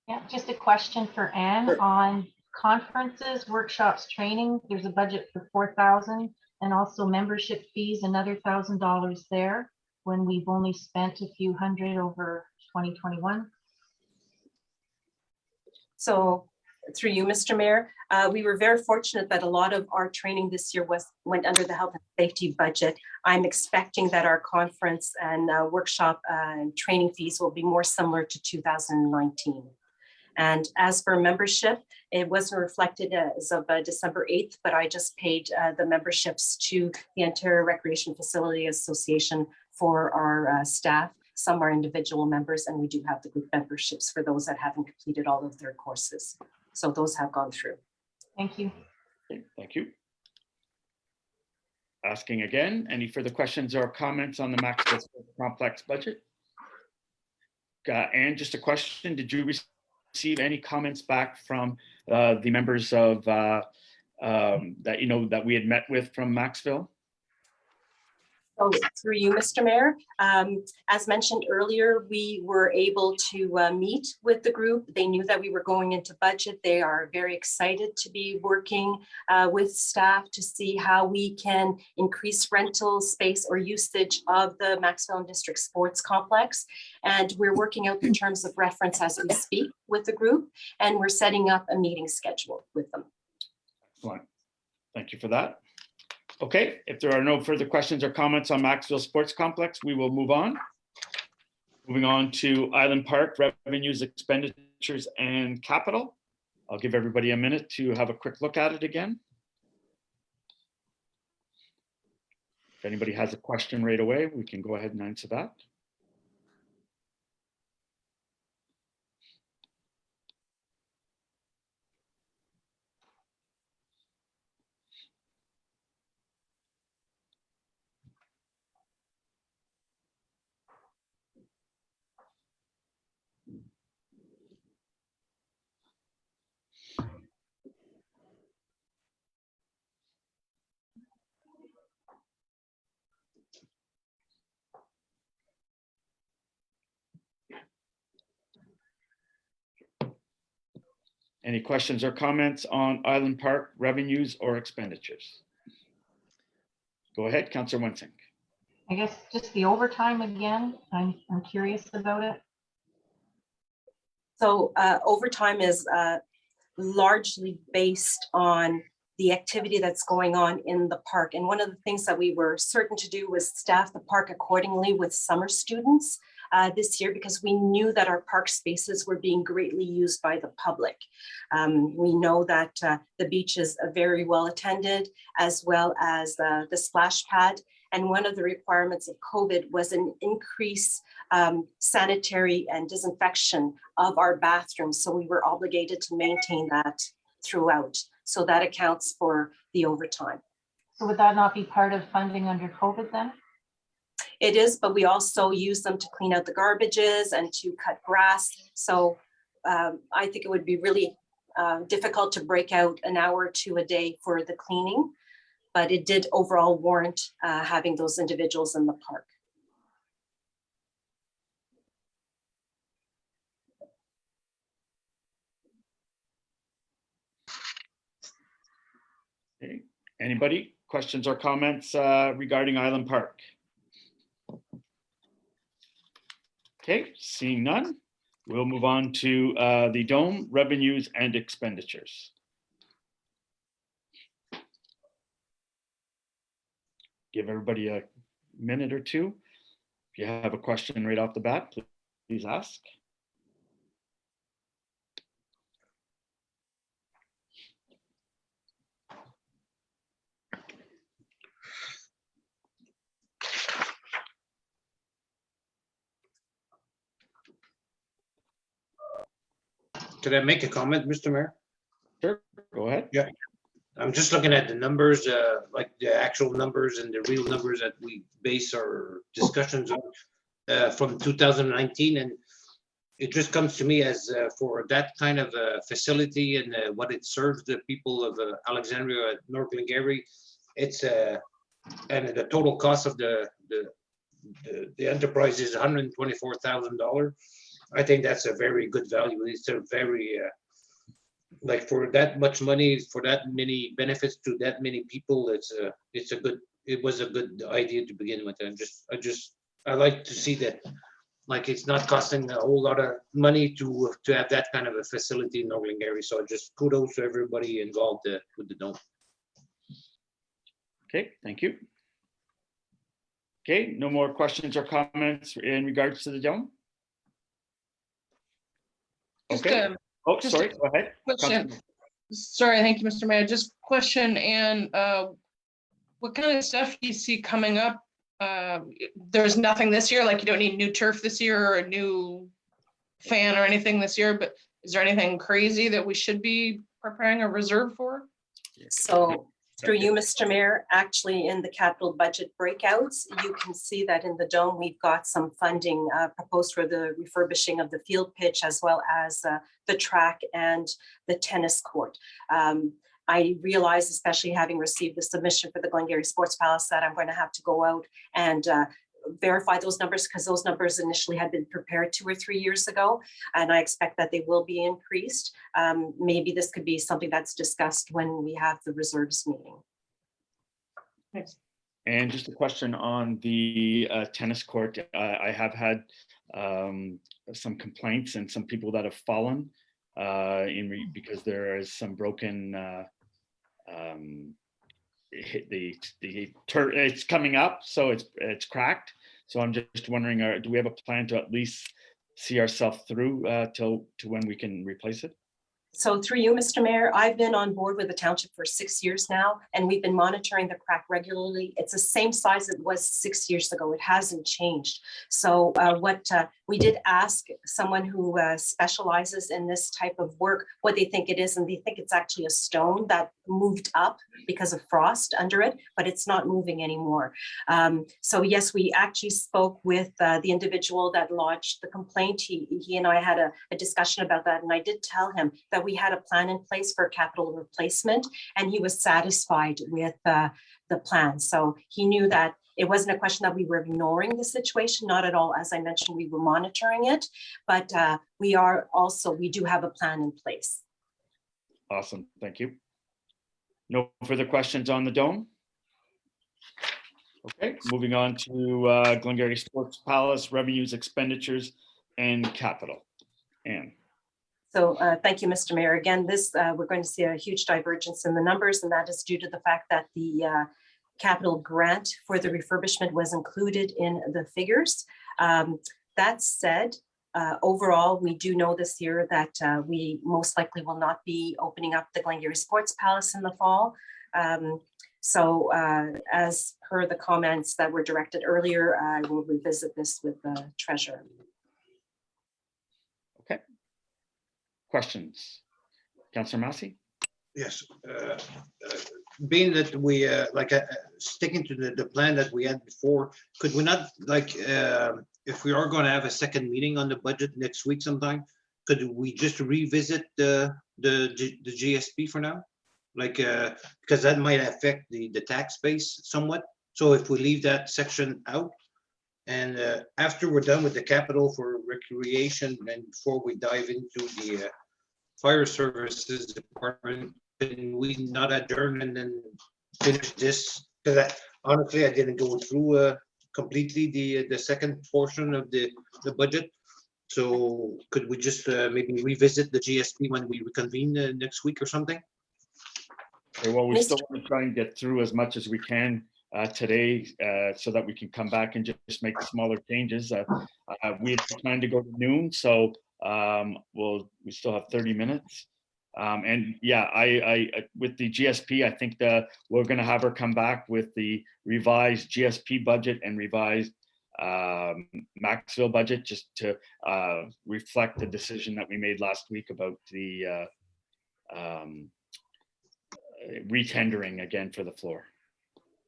Yeah, just a question for Anne on conferences, workshops, training. There's a budget for 4,000, and also membership fees, another $1,000 there, when we've only spent a few hundred over 2021. So through you, Mr. Mayor, we were very fortunate that a lot of our training this year went under the health and safety budget. I'm expecting that our conference and workshop and training fees will be more similar to 2019. And as for membership, it wasn't reflected as of December 8th, but I just paid the memberships to the Ontario Recreation Facility Association for our staff. Some are individual members, and we do have the group memberships for those that haven't completed all of their courses. So those have gone through. Thank you. Okay, thank you. Asking again, any further questions or comments on the Maxville Sports Complex budget? And just a question, did you receive any comments back from the members of that that we had met with from Maxville? So through you, Mr. Mayor, as mentioned earlier, we were able to meet with the group. They knew that we were going into budget. They are very excited to be working with staff to see how we can increase rental space or usage of the Maxville District Sports Complex. And we're working out the terms of reference as we speak with the group, and we're setting up a meeting schedule with them. Excellent. Thank you for that. Okay, if there are no further questions or comments on Maxville Sports Complex, we will move on. Moving on to Island Park, revenues, expenditures, and capital. I'll give everybody a minute to have a quick look at it again. If anybody has a question right away, we can go ahead and answer that. Any questions or comments on Island Park revenues or expenditures? Go ahead, Councillor Wensing. I guess just the overtime again, I'm curious about it. So overtime is largely based on the activity that's going on in the park. And one of the things that we were certain to do was staff the park accordingly with summer students this year, because we knew that our park spaces were being greatly used by the public. We know that the beach is very well attended, as well as the splash pad. And one of the requirements of COVID was an increase sanitary and disinfection of our bathrooms. So we were obligated to maintain that throughout. So that accounts for the overtime. So would that not be part of funding under COVID then? It is, but we also use them to clean out the garbages and to cut grass. So I think it would be really difficult to break out an hour or two a day for the cleaning, but it did overall warrant having those individuals in the park. Okay. Anybody? Questions or comments regarding Island Park? Okay, seeing none, we'll move on to the Dome revenues and expenditures. Give everybody a minute or two. If you have a question right off the bat, please ask. Could I make a comment, Mr. Mayor? Sure, go ahead. Yeah, I'm just looking at the numbers, like the actual numbers and the real numbers that we base our discussions on from 2019. And it just comes to me as for that kind of facility and what it serves the people of Alexandria, North Glengarry, it's and the total cost of the enterprise is $124,000. I think that's a very good value. It's a very, like for that much money, for that many benefits to that many people, it was a good idea to begin with. I like to see that, like it's not costing a whole lot of money to have that kind of a facility in North Glengarry. So just kudos to everybody involved with the Dome. Okay, thank you. Okay, no more questions or comments in regards to the Dome? Okay. Oh, just sorry, go ahead. Question. Sorry, thank you, Mr. Mayor. Just question, and what kind of stuff do you see coming up? There's nothing this year, like you don't need new turf this year or a new fan or anything this year, but is there anything crazy that we should be preparing a reserve for? So through you, Mr. Mayor, actually in the capital budget breakouts, you can see that in the Dome, we've got some funding proposed for the refurbishing of the field pitch, as well as the track and the tennis court. I realize, especially having received the submission for the Glengarry Sports Palace, that I'm going to have to go out and verify those numbers, because those numbers initially had been prepared 2 or 3 years ago, and I expect that they will be increased. Maybe this could be something that's discussed when we have the reserves meeting. Thanks. And just a question on the tennis court. I have had some complaints and some people that have fallen because there is some broken it's coming up, so it's cracked. So I'm just wondering, do we have a plan to at least see ourselves through to when we can replace it? So through you, Mr. Mayor, I've been on board with the township for 6 years now, and we've been monitoring the crack regularly. It's the same size it was 6 years ago. It hasn't changed. So we did ask someone who specializes in this type of work what they think it is, and they think it's actually a stone that moved up because of frost under it, but it's not moving anymore. So yes, we actually spoke with the individual that lodged the complaint. He and I had a discussion about that, and I did tell him that we had a plan in place for capital replacement, and he was satisfied with the plan. So he knew that it wasn't a question that we were ignoring the situation, not at all. As I mentioned, we were monitoring it, but we do have a plan in place. Awesome, thank you. No further questions on the dome? Okay, moving on to Glengarry Sports Palace, revenues, expenditures, and capital. Anne. So thank you, Mr. Mayor. Again, this we're going to see a huge divergence in the numbers, and that is due to the fact that the capital grant for the refurbishment was included in the figures. That said, overall, we do know this year that we most likely will not be opening up the Glengarry Sports Palace in the fall. So as per the comments that were directed earlier, I will revisit this with the treasurer. Okay. Questions? Councillor Massey? Yes. Being that we sticking to the plan that we had before, could we not, like, if we are going to have a second meeting on the budget next week sometime, could we just revisit the GSP for now? Like, because that might affect the tax base somewhat. So if we leave that section out, and after we're done with the capital for recreation, and before we dive into the fire services department, can we not adjourn and then finish this? Because honestly, I didn't go through completely the second portion of the budget. So could we just maybe revisit the GSP when we reconvene next week or something? Okay, well, we still want to try and get through as much as we can today so that we can come back and just make smaller changes. We had planned to go to noon, so we still have 30 minutes. And yeah, I with the GSP, I think we're going to have her come back with the revised GSP budget and revised Maxville budget, just to reflect the decision that we made last week about the retendering again for the floor.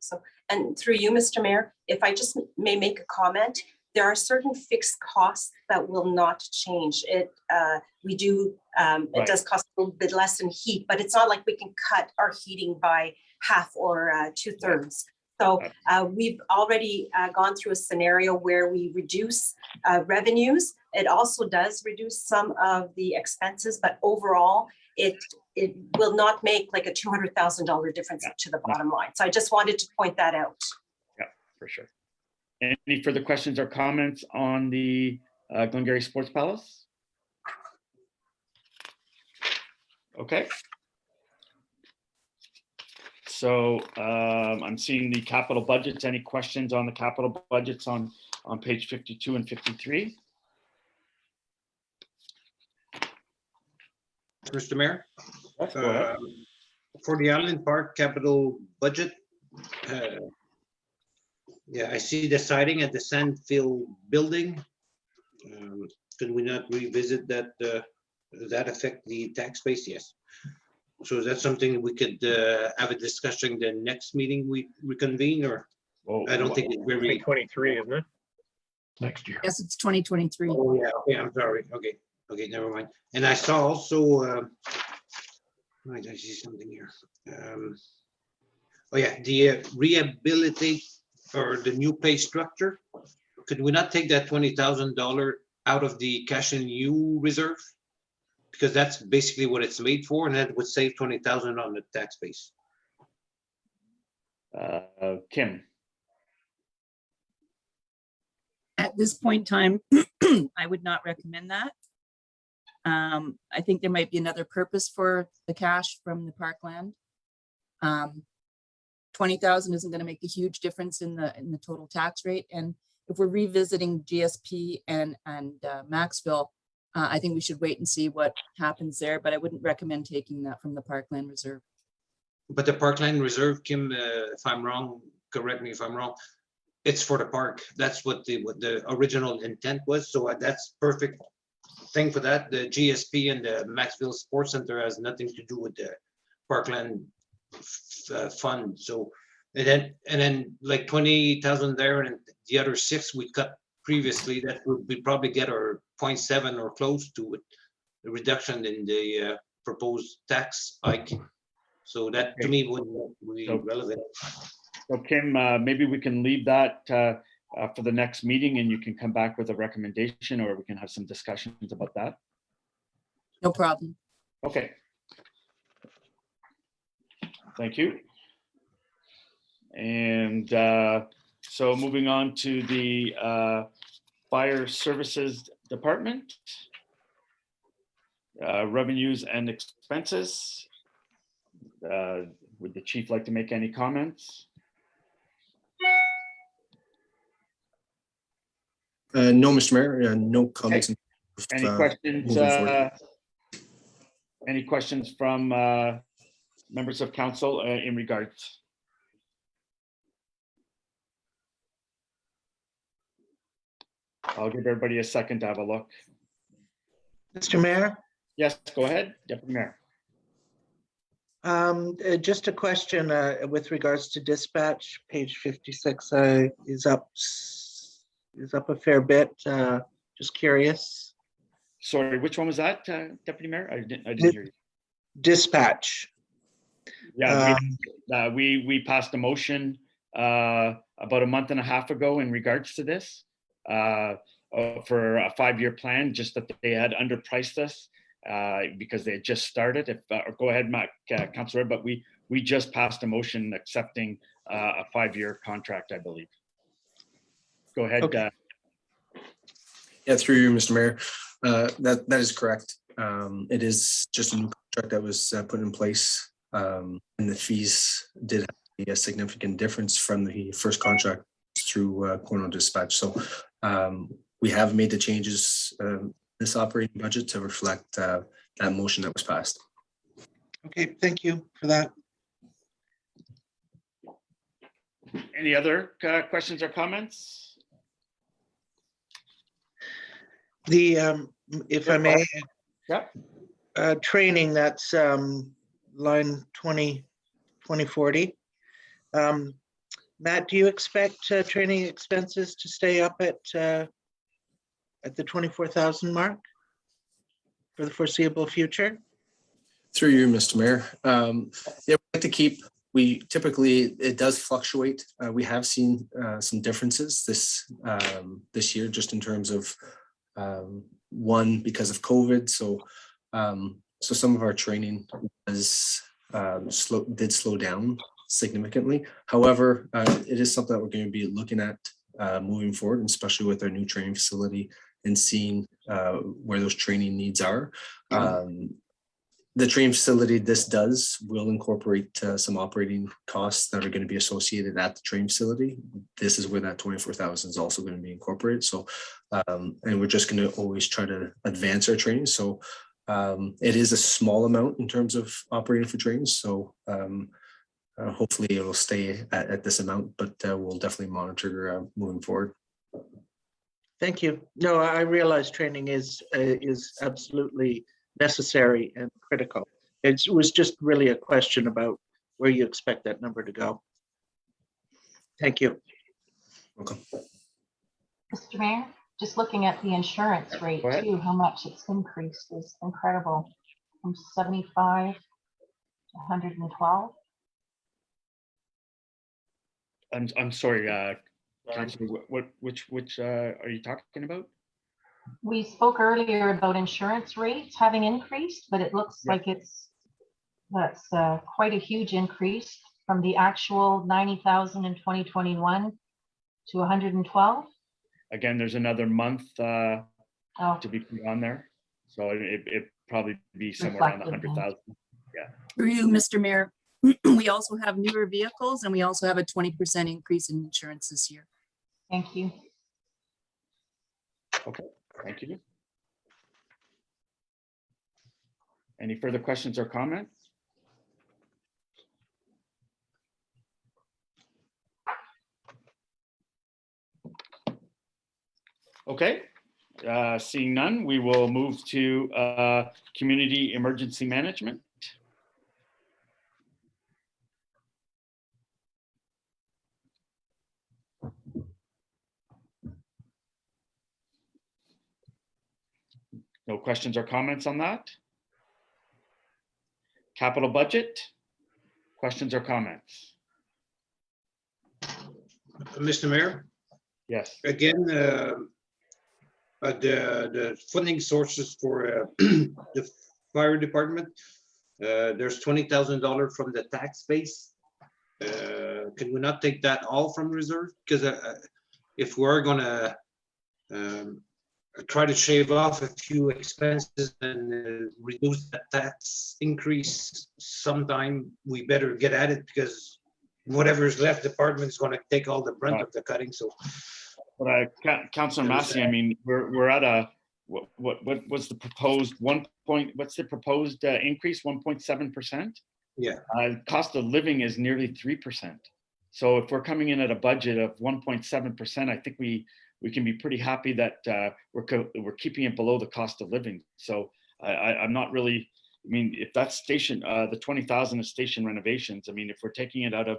So, and through you, Mr. Mayor, if I just may make a comment, there are certain fixed costs that will not change. It does cost a little bit less in heat, but it's not like we can cut our heating by half or 2/3. So we've already gone through a scenario where we reduce revenues. It also does reduce some of the expenses, but overall, it will not make like a $200,000 difference to the bottom line. So I just wanted to point that out. Yeah, for sure. Any further questions or comments on the Glengarry Sports Palace? Okay. So I'm seeing the capital budgets. Any questions on the capital budgets on page 52 and 53? Mr. Mayor? Yes, go ahead. For the Island Park capital budget, yeah, I see the siding at the Sandfield building. Could we not revisit that? Does that affect the tax base? Yes. So is that something we could have a discussion the next meeting we reconvene, or I don't think it's very 2023, isn't it? Next year. Yes, it's 2023. Oh, yeah, okay, I'm sorry. Okay, never mind. And I saw also, I see something here. Oh yeah, the rehabilitate or the new pay structure. Could we not take that $20,000 out of the cash and you reserve? Because that's basically what it's made for, and that would save $20,000 on the tax base. Kim. At this point in time, I would not recommend that. I think there might be another purpose for the cash from the parkland. 20,000 isn't going to make a huge difference in the total tax rate. And if we're revisiting GSP and Maxville, I think we should wait and see what happens there, but I wouldn't recommend taking that from the Parkland Reserve. But the Parkland Reserve, Kim, if I'm wrong, correct me if I'm wrong, it's for the park. That's what the original intent was. So that's perfect thing for that. The GSP and the Maxville Sports Center has nothing to do with the Parkland fund. So and then like 20,000 there, and the other 6 we cut previously, that would we probably get our 0.7 or close to it, the reduction in the proposed tax hike. So that to me would be relevant. So Kim, maybe we can leave that for the next meeting, and you can come back with a recommendation, or we can have some discussions about that. No problem. Okay. Thank you. And so moving on to the Fire Services Department. Revenues and expenses. Would the chief like to make any comments? No, Mr. Mayor, no comments. Any questions? Moving forward. Any questions from members of council in regards? I'll give everybody a second to have a look. Mr. Mayor, Yes, go ahead, Deputy Mayor. just a question with regards to dispatch. Page 56 is up a fair bit. Just curious. Sorry, which one was that, Deputy Mayor? I didn't hear you. Dispatch. Yeah, we passed a motion about a month and a half ago in regards to this for a 5-year plan, just that they had underpriced us because they had just started. Go ahead, Councilor, but we just passed a motion accepting a 5-year contract, I believe. Go ahead. Okay. Yeah, through you, Mr. Mayor. That is correct. It is just a new contract that was put in place, and the fees did have a significant difference from the first contract through Cornwall Dispatch. So we have made the changes this operating budget to reflect that motion that was passed. Okay, thank you for that. Any other questions or comments? The, if I may, Yep. training, that's line 2040. Matt, do you expect training expenses to stay up at the 24,000 mark for the foreseeable future? Through you, Mr. Mayor. Yeah, we like to keep. We typically, it does fluctuate. We have seen some differences this year, just in terms of one, because of COVID. So some of our training was did slow down significantly. However, it is something that we're going to be looking at moving forward, and especially with our new training facility and seeing where those training needs are. The training facility, will incorporate some operating costs that are going to be associated at the training facility. This is where that 24,000 is also going to be incorporated. So, and we're just going to always try to advance our training. So it is a small amount in terms of operating for trains. So hopefully it will stay at this amount, but we'll definitely monitor moving forward. Thank you. No, I realize training is absolutely necessary and critical. It was just really a question about where you expect that number to go. Thank you. Welcome. Mr. Mayor, just looking at the insurance rate too, how much it's increased is incredible, from 75 to 112. I'm sorry, Councilor, which are you talking about? We spoke earlier about insurance rates having increased, but it looks like that's quite a huge increase from the actual 90,000 in 2021 to 112. Again, there's another month to be put on there, so it probably be somewhere around 100,000. Yeah. For you, Mr. Mayor, we also have newer vehicles, and we also have a 20% increase in insurance this year. Thank you. Okay, thank you. Any further questions or comments? Okay, seeing none, we will move to community emergency management. No questions or comments on that? Capital budget, questions or comments? Mr. Mayor, Yes. again, the funding sources for the fire department, There's $20,000 from the tax base. Can we not take that all from reserve? Because if we're gonna try to shave off a few expenses and reduce that tax increase sometime, we better get at it, because whatever's left, department is gonna take all the brunt of the cutting, so. But Councillor Massey, I mean, we're at a, what was the proposed what's the proposed increase, 1.7%? Yeah. Cost of living is nearly 3%. So if we're coming in at a budget of 1.7%, I think we can be pretty happy that we're keeping it below the cost of living. So I'm not really, I mean, if that's station, the 20,000 is station renovations. I mean, if we're taking it out of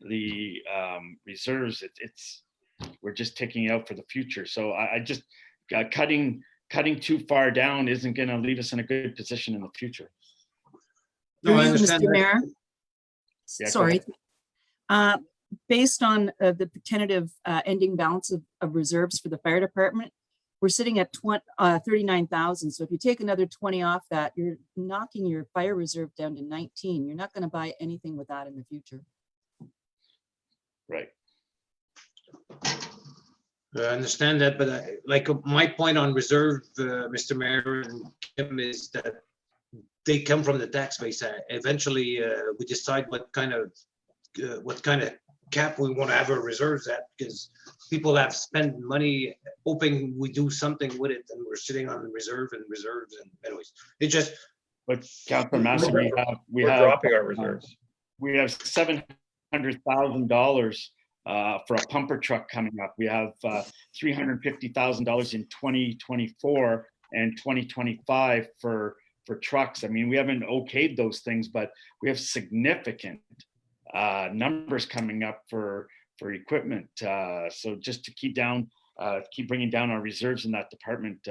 the reserves, we're just taking it out for the future. So I just cutting too far down isn't going to leave us in a good position in the future. No, I Through you, understand Mr. that. Mayor. Yeah, go Sorry. ahead. Based on the tentative ending balance of reserves for the fire department, we're sitting at 39,000. So if you take another 20 off that, you're knocking your fire reserve down to 19. You're not going to buy anything with that in the future. Right. I understand that, but like my point on reserve, Mr. Mayor and Kim, is that they come from the tax base. Eventually, we decide what kind of cap we want to have our reserves at, because people have spent money hoping we do something with it, and we're sitting on the reserves, and anyways, it just. But Councillor Massey, We're dropping our reserves. We have $700,000 for a pumper truck coming up. We have $350,000 in 2024 and 2025 for trucks. I mean, we haven't okayed those things, but we have significant numbers coming up for equipment. So just to keep bringing down our reserves in that department,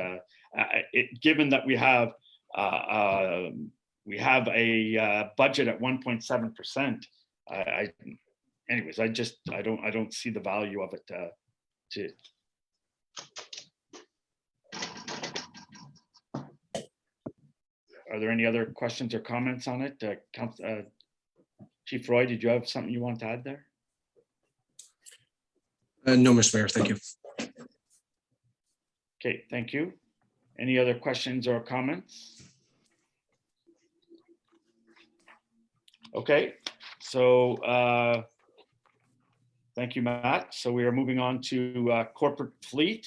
given that we have a budget at 1.7%. Anyways, I don't see the value of it. Are there any other questions or comments on it? Chief Roy, did you have something you want to add there? No, Mr. Mayor, thank you. Okay, thank you. Any other questions or comments? Okay, so thank you, Matt. So we are moving on to corporate fleet.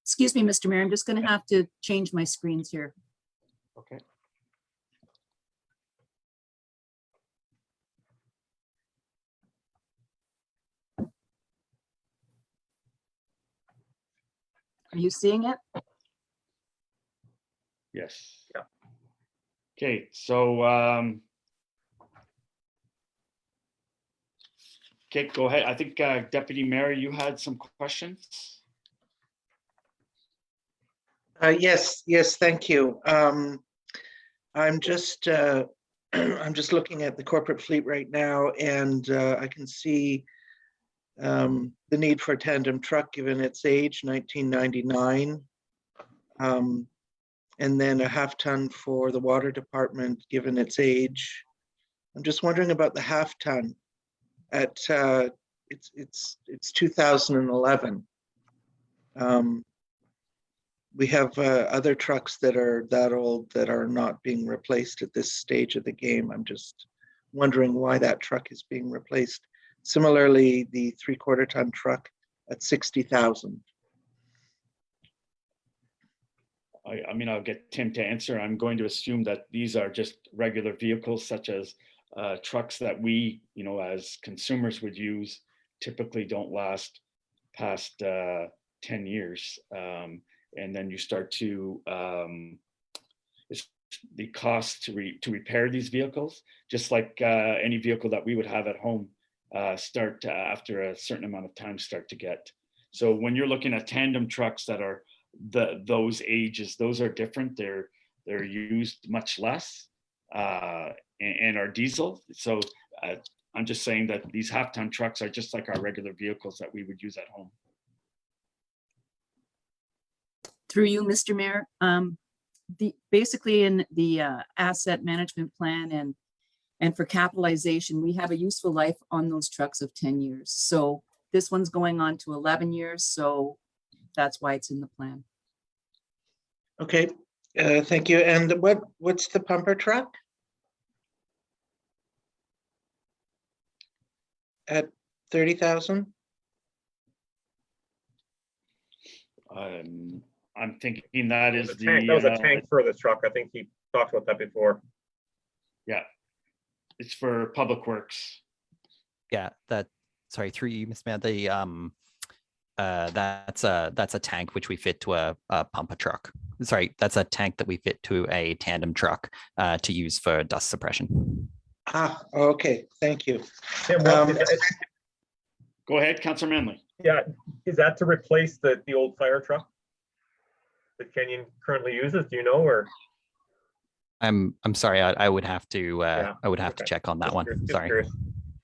Excuse me, Mr. Mayor, I'm just going to have to change my screens here. Okay. Are you seeing it? Yes. Yeah. Okay, so okay, go ahead. I think Deputy Mayor, you had some questions. Yes, thank you. I'm just looking at the corporate fleet right now, and I can see the need for a tandem truck given its age, 1999, and then a half-ton for the water department given its age. I'm just wondering about the half-ton. At it's 2011. We have other trucks that are that old that are not being replaced at this stage of the game. I'm just wondering why that truck is being replaced. Similarly, the 3/4 ton truck at 60,000. I mean, I'll get Tim to answer. I'm going to assume that these are just regular vehicles, such as trucks that we, as consumers would use, typically don't last past 10 years. And then you start to, the cost to repair these vehicles, just like any vehicle that we would have at home, start to, after a certain amount of time, start to get. So when you're looking at tandem trucks that are those ages, those are different. They're used much less and are diesel. So I'm just saying that these half-ton trucks are just like our regular vehicles that we would use at home. Through you, Mr. Mayor, basically in the asset management plan and for capitalization, we have a useful life on those trucks of 10 years. So this one's going on to 11 years. So that's why it's in the plan. Okay, thank you. And what's the pumper truck? At 30,000? I'm thinking that is That was a tank for this truck. I think he talked about that before. Yeah, it's for Public Works. Yeah, sorry, through you, Mr. Mayor, that's a tank which we fit to a pumper truck. Sorry, that's a tank that we fit to a tandem truck to use for dust suppression. Ah, okay, thank you. Tim, Go ahead, Councillor Manley. yeah, is that to replace the old fire truck that Kenyon currently uses? Do you know, or? I'm sorry, I would have to I would have to okay. check on that Just one. curious, just Sorry. curious.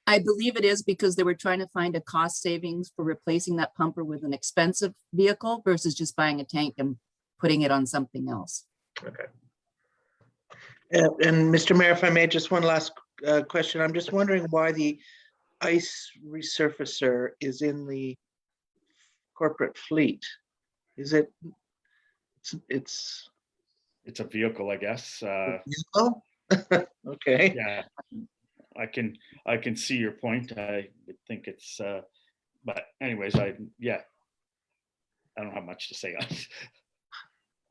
I believe it is because they were trying to find a cost savings for replacing that pumper with an expensive vehicle versus just buying a tank and putting it on something else. Okay. And Mr. Mayor, if I may, just one last question. I'm just wondering why the ice resurfacer is in the corporate fleet. Is it? It's It's a vehicle, I guess. vehicle? Okay. Yeah, I can see your point. I would think it's, but anyways, I don't have much to say on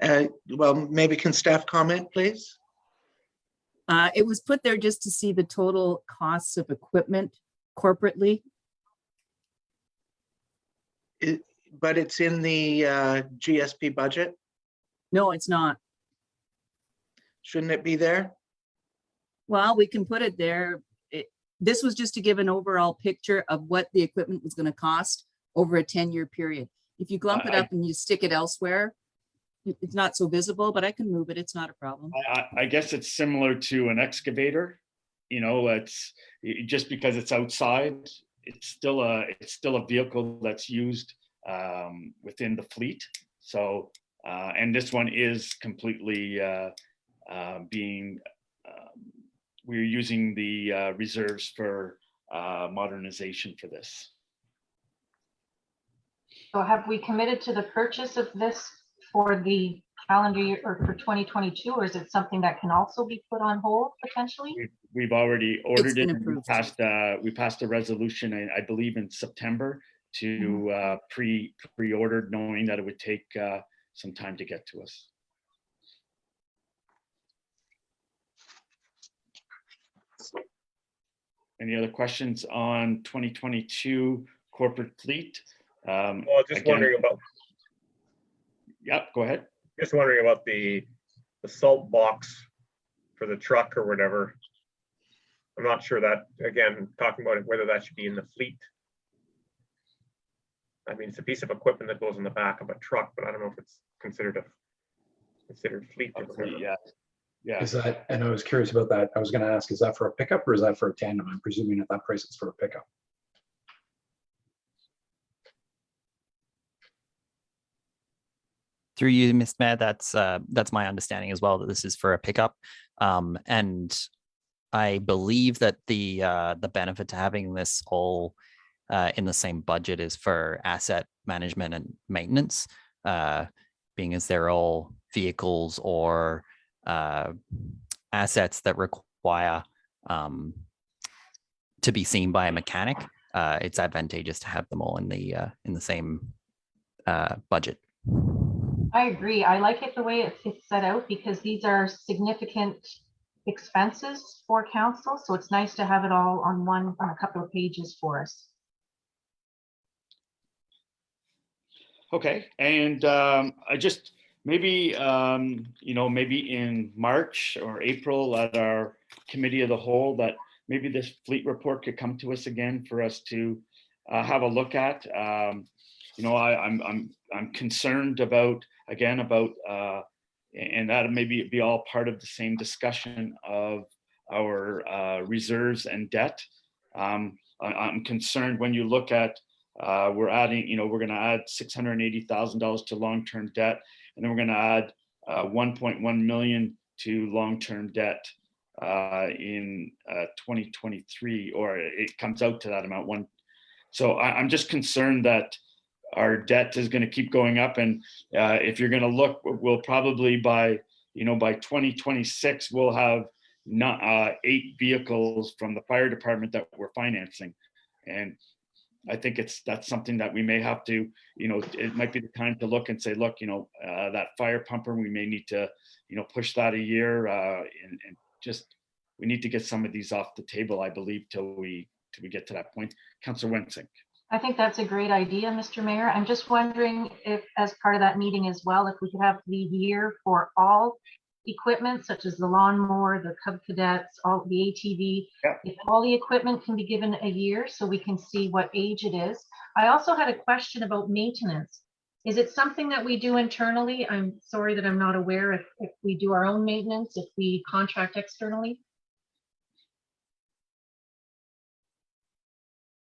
it. Well, maybe can staff comment, please? It was put there just to see the total costs of equipment corporately. But it's in the GSP budget. No, it's not. Shouldn't it be there? Well, we can put it there. This was just to give an overall picture of what the equipment was going to cost over a 10-year period. If you glump it up and you stick it elsewhere, it's not so visible, but I can move it. It's not a problem. I guess it's similar to an excavator. You know, it's just because it's outside, it's still a vehicle that's used within the fleet. So, and this one is completely we're using the reserves for modernization for this. So have we committed to the purchase of this for the calendar year or for 2022, or is it something that can also be put on hold potentially? We've already ordered it. been And we passed a resolution, I believe, in September to pre-ordered, knowing that it would take some time to get to us. Any other questions on 2022 corporate fleet? Well, just again, wondering about. Yep, go ahead. Just wondering about the salt box for the truck or whatever. I'm not sure that, again, talking about it, whether that should be in the fleet. I mean, it's a piece of equipment that goes in the back of a truck, but I don't know if it's considered fleet. Or whatever. Yeah. Yeah. Is that, and I was curious about that. I was going to ask, is that for a pickup or is that for a tandem? I'm presuming at that price it's for a pickup. Through you, Mr. Mayor, that's my understanding as well, that this is for a pickup. And I believe that the benefit to having this all in the same budget is for asset management and maintenance, being as they're all vehicles or assets that require to be seen by a mechanic. It's advantageous to have them all in the same budget. I agree. I like it the way it's set out because these are significant expenses for council. So it's nice to have it all on a couple of pages for us. Okay, and I just maybe maybe in March or April at our committee of the whole, that maybe this fleet report could come to us again for us to have a look at. I'm concerned about and that maybe be all part of the same discussion of our reserves and debt. I'm concerned when you look at we're going to add $680,000 to long-term debt, and then we're going to add 1.1 million to long-term debt in 2023, or it comes out to that amount. So I'm just concerned that our debt is going to keep going up, and if you're going to look, we'll probably by 2026 we'll have not 8 vehicles from the fire department that we're financing, and I think that's something that we may have to, it might be the time to look and say, look, that fire pumper, we may need to, push that a year, and just we need to get some of these off the table, I believe, till we get to that point. Councillor Wensink. I think that's a great idea, Mr. Mayor. I'm just wondering if, as part of that meeting as well, if we could have the year for all equipment, such as the lawnmower, the Cub Cadets, all the ATV, if all the equipment can be given a year so we can see what age it is. I also had a question about maintenance. Is it something that we do internally? I'm sorry that I'm not aware if we do our own maintenance, if we contract externally.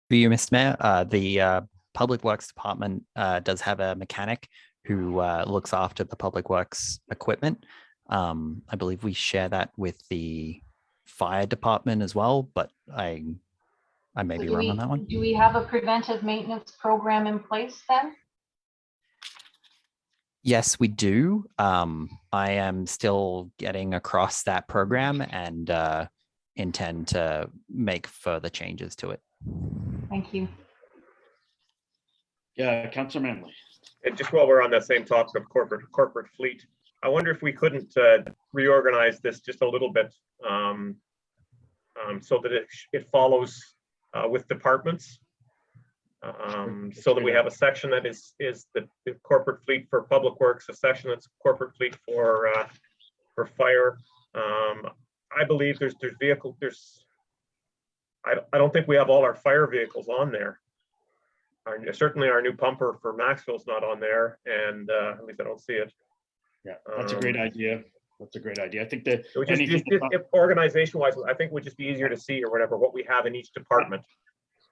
For you, Mr. Mayor, the Public Works Department does have a mechanic who looks after the Public Works equipment. I believe we share that with the fire department as well, but I may be wrong on that one. Do we have a preventive maintenance program in place then? Yes, we do. I am still getting across that program and intend to make further changes to it. Thank you. Yeah, Councillor Manley. And just while we're on that same topic of corporate fleet, I wonder if we couldn't reorganize this just a little bit so that it follows with departments, so that we have a section that is the corporate fleet for Public Works, a section that's corporate fleet for fire. I believe there's vehicles. I don't think we have all our fire vehicles on there. Certainly our new pumper for Maxville's not on there, and at least I don't see it. Yeah, that's a great idea. That's a great idea. I think that if organization-wise, I think it would just be easier to see or whatever what we have in each department.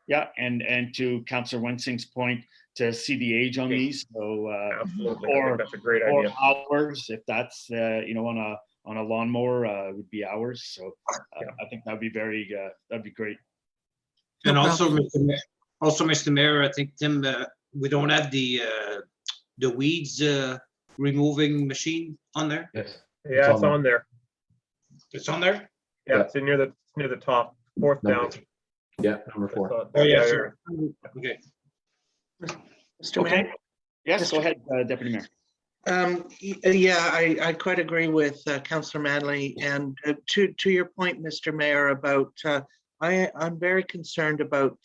Yeah, and to Councillor Wensink's point, to see the age on these. So absolutely, I think that's a great idea. Or hours, if that's on a lawnmower, would be hours. So I think that'd be that'd be great. And also, Mr. Mayor, I think, Tim, we don't have the weeds removing machine on there. Yes. Yeah, it's on there. It's on there? Yeah, it's near the top, fourth down. Yeah, number 4. Oh, yeah, sure. Okay. Mr. Mayor? Yes, go ahead, Deputy Mayor. Yeah, I quite agree with Councillor Manley, and to your point, Mr. Mayor, about I'm very concerned about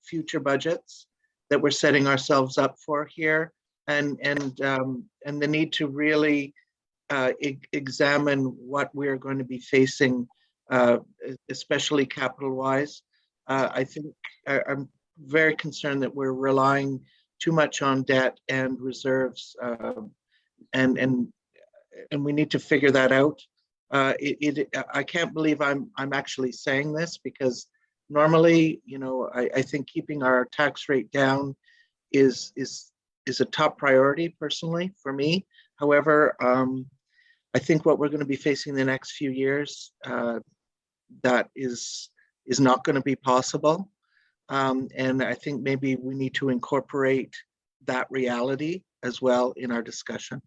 future budgets that we're setting ourselves up for here, and the need to really examine what we're going to be facing, especially capital-wise. I think I'm very concerned that we're relying too much on debt and reserves, and we need to figure that out. I can't believe I'm actually saying this, because normally, I think keeping our tax rate down is a top priority personally for me. However, I think what we're going to be facing the next few years, that is not going to be possible. And I think maybe we need to incorporate that reality as well in our discussion.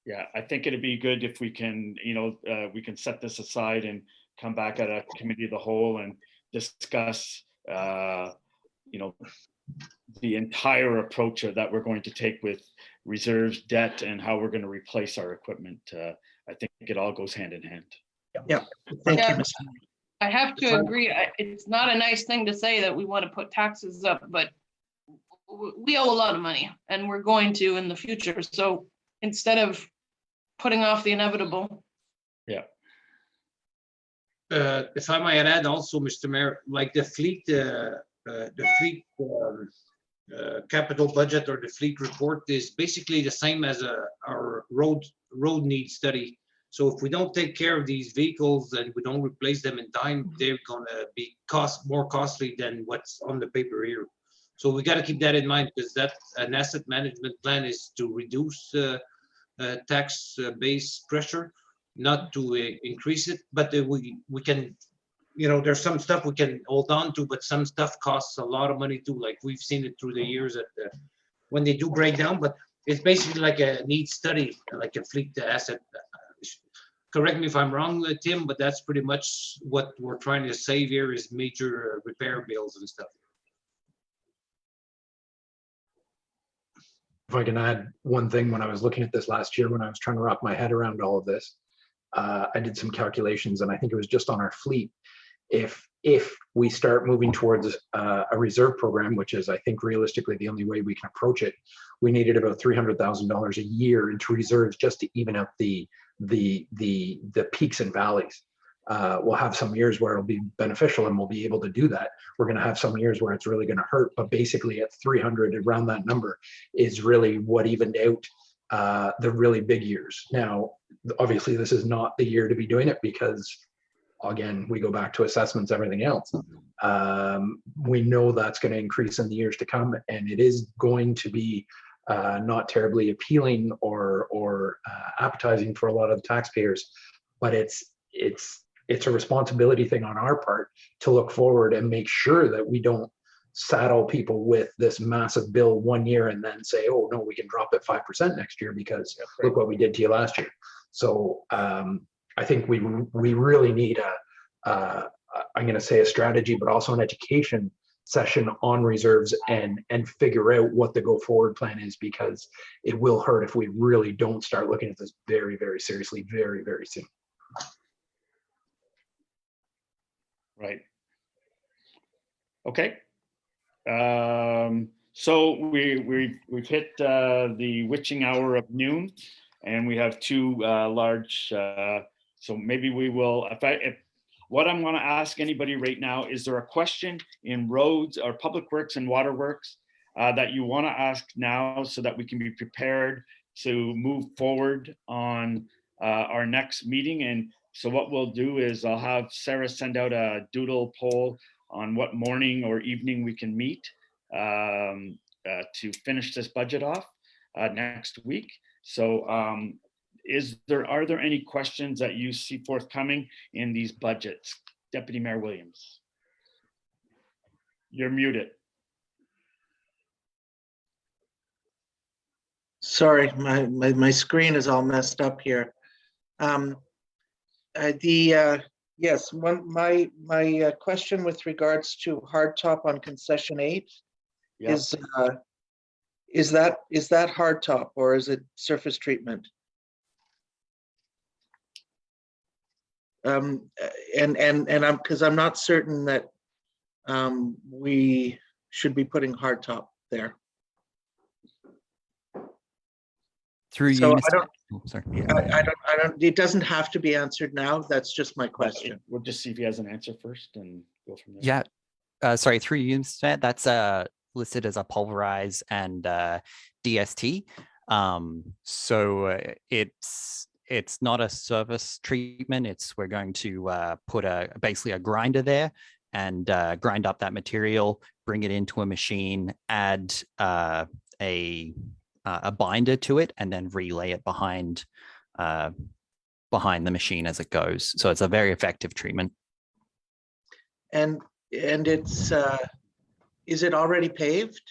Yeah, I think it'd be good if we can, we can set this aside and come back at a committee of the whole and discuss, the entire approach that we're going to take with reserves, debt, and how we're going to replace our equipment. I think it all goes hand in hand. Yeah, thank you, Mr. I have to agree. It's not a nice thing to say that we want to put taxes up, but we owe a lot of money, and we're going to in the future. So instead of putting off the inevitable. Yeah. If I might add also, Mr. Mayor, like the fleet capital budget or the fleet report is basically the same as our road need study. So if we don't take care of these vehicles and we don't replace them in time, they're gonna be more costly than what's on the paper here. So we got to keep that in mind, because that an asset management plan is to reduce tax base pressure, not to increase it, but we can, you know, there's some stuff we can hold on to, but some stuff costs a lot of money too. Like we've seen it through the years at when they do break down, but it's basically like a needs study, like a fleet asset. Correct me if I'm wrong, Tim, but that's pretty much what we're trying to save here is major repair bills and stuff. If I can add one thing, when I was looking at this last year, when I was trying to wrap my head around all of this, I did some calculations, and I think it was just on our fleet. If we start moving towards a reserve program, which is, I think, realistically the only way we can approach it, we needed about $300,000 a year into reserves just to even out the peaks and valleys. We'll have some years where it'll be beneficial and we'll be able to do that. We're going to have some years where it's really going to hurt, but basically at 300, around that number is really what evened out the really big years. Now, obviously this is not the year to be doing it because, again, we go back to assessments, everything else. We know that's going to increase in the years to come, and it is going to be not terribly appealing or appetizing for a lot of taxpayers, but it's a responsibility thing on our part to look forward and make sure that we don't saddle people with this massive bill one year and then say, oh no, we can drop it 5% next year because look what we did to you last year. So I think we really need I'm going to say a strategy, but also an education session on reserves and figure out what the go forward plan is, because it will hurt if we really don't start looking at this very, very seriously, very, very soon. Right. Okay. So we've hit the witching hour of noon, and we have two large. So maybe we will. If what I'm going to ask anybody right now, is there a question in roads or public works and waterworks that you want to ask now so that we can be prepared to move forward on our next meeting? And so what we'll do is I'll have Sarah send out a doodle poll on what morning or evening we can meet to finish this budget off next week. So are there any questions that you see forthcoming in these budgets? Deputy Mayor Williams. You're muted. Sorry, my screen is all messed up here. Yes, my question with regards to hardtop on concession 8 is that hardtop or is it surface treatment? And I'm not certain that we should be putting hardtop there. Through So you, I don't. oh, sorry. I don't. It doesn't have to be answered now. That's just my question. We'll just see if he has an answer first and go from there. Yeah. Sorry. Through you, Mr. That's listed as a pulverize and DST. So it's not a surface treatment. We're going to put basically a grinder there and grind up that material, bring it into a machine, add a binder to it, and then relay it behind the machine as it goes. So it's a very effective treatment. And it's is it already paved?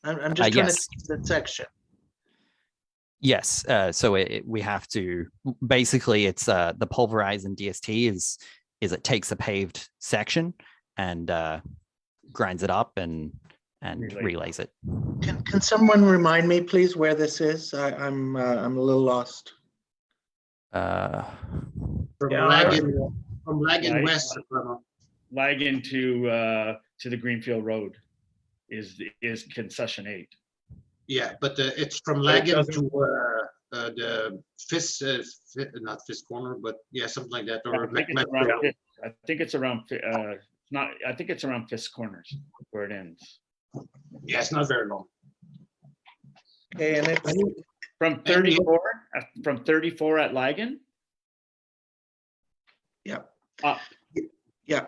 I'm just trying to see that section. Yes. So we have to basically it's the pulverize and DST is it takes a paved section and grinds it up and relays it. Can someone remind me, please, where this is? I'm a little lost. From Lagan West. Lagan to the Greenfield Road is concession 8. Yeah, but it's from Lagan to the not Fisk Corner, but yeah, something like that. Or I think it's around I think it's around Fisk Corners where it ends. Yeah, it's not very long. Okay, and it's from 34 at Lagan. Yeah. Up. Yeah.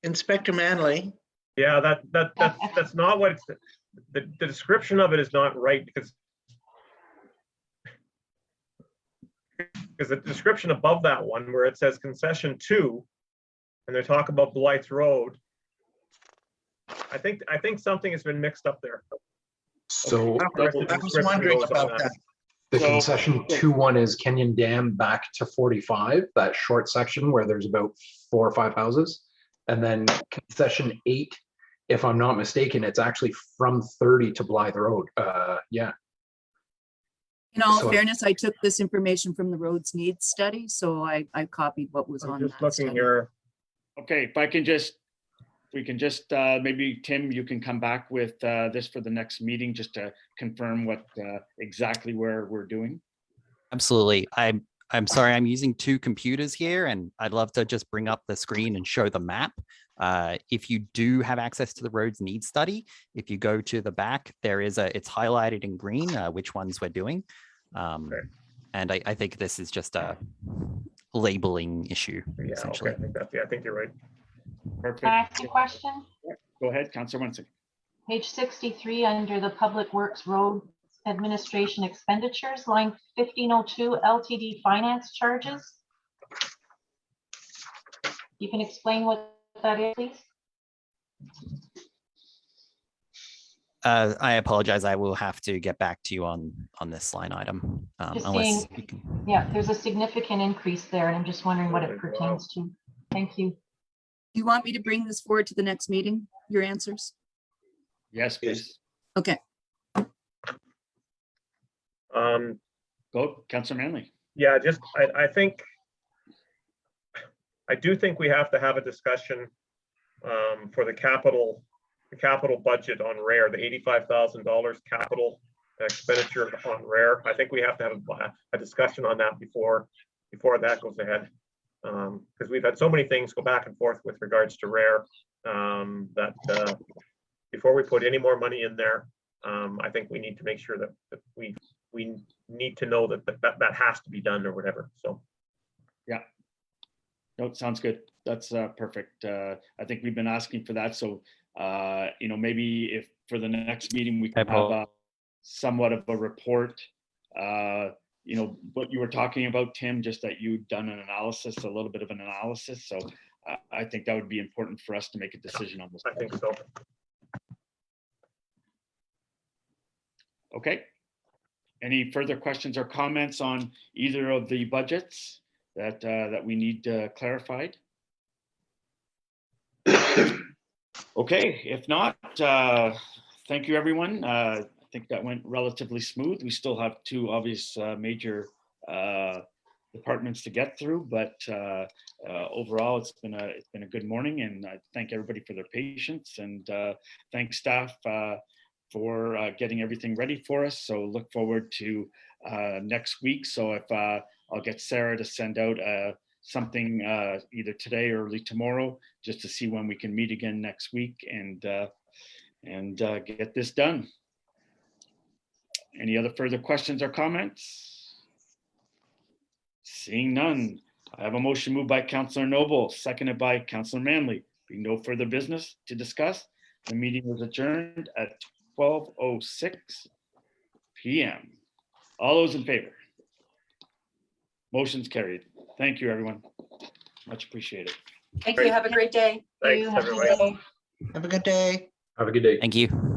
Inspector Manley. Yeah, that's not what it's, the description of it is not right, because because the description above that one where it says concession 2, and they talk about Blythe Road, I think something has been mixed up there. So The rest of the I was description wondering goes on about that. the So- concession 2-1 is Kenyon Dam back to 45, that short section where there's about 4 or 5 houses. And then concession 8, if I'm not mistaken, it's actually from 30 to Blythe Road. Yeah. In all So- fairness, I took this information from the roads needs study, so I copied what was I'm on just that looking study. here. Okay, if we can just, maybe Tim, you can come back with this for the next meeting, just to confirm what exactly where we're doing. Absolutely. I'm sorry, I'm using 2 computers here, and I'd love to just bring up the screen and show the map. If you do have access to the roads needs study, if you go to the back, it's highlighted in green, which ones we're doing. And I think this is just a labeling issue, Yeah, essentially. okay, I think you're right. Perfect. Can I ask a question? Go ahead, Councillor Munson. Page 63, under the Public Works Road Administration Expenditures, line 1502, LTD finance charges. You can explain what that is, please? I apologize. I will have to get back to you on this line item. Just Unless seeing- you can. Yeah, there's a significant increase there, and I'm just wondering what it pertains to. Thank you. Do you want me to bring this forward to the next meeting, your answers? Yes, please. Okay, Go, Councillor Manley. Yeah, just, I do think we have to have a discussion for the capital budget on rare, the $85,000 capital expenditure on rare. I think we have to have a discussion on that before that goes ahead. Because we've had so many things go back and forth with regards to rare that before we put any more money in there, I think we need to make sure that we need to know that has to be done or whatever. So Yeah. No, sounds good. That's perfect. I think we've been asking for that. So, maybe if for the next meeting, we can have somewhat of a report, what you were talking about, Tim, just that you'd done an analysis, a little bit of an analysis. So I think that would be important for us to make a decision on this. I think so. Okay. Any further questions or comments on either of the budgets that we need clarified? Okay, if not, thank you, everyone. I think that went relatively smooth. We still have 2 obvious major departments to get through, but overall, it's been a good morning, and I thank everybody for their patience, and thank staff for getting everything ready for us. So look forward to next week. So if I'll get Sarah to send out something either today or early tomorrow, just to see when we can meet again next week and get this done. Any other further questions or comments? Seeing none, I have a motion moved by Councillor Noble, seconded by Councillor Manley. Being no further business to discuss, the meeting was adjourned at 12:06 p.m. All those in favor? Motion's carried. Thank you, everyone. Much appreciated. Thank you. Have a great day. Thanks, Have a good everybody. day. Have a good day. Have a good day. Thank you.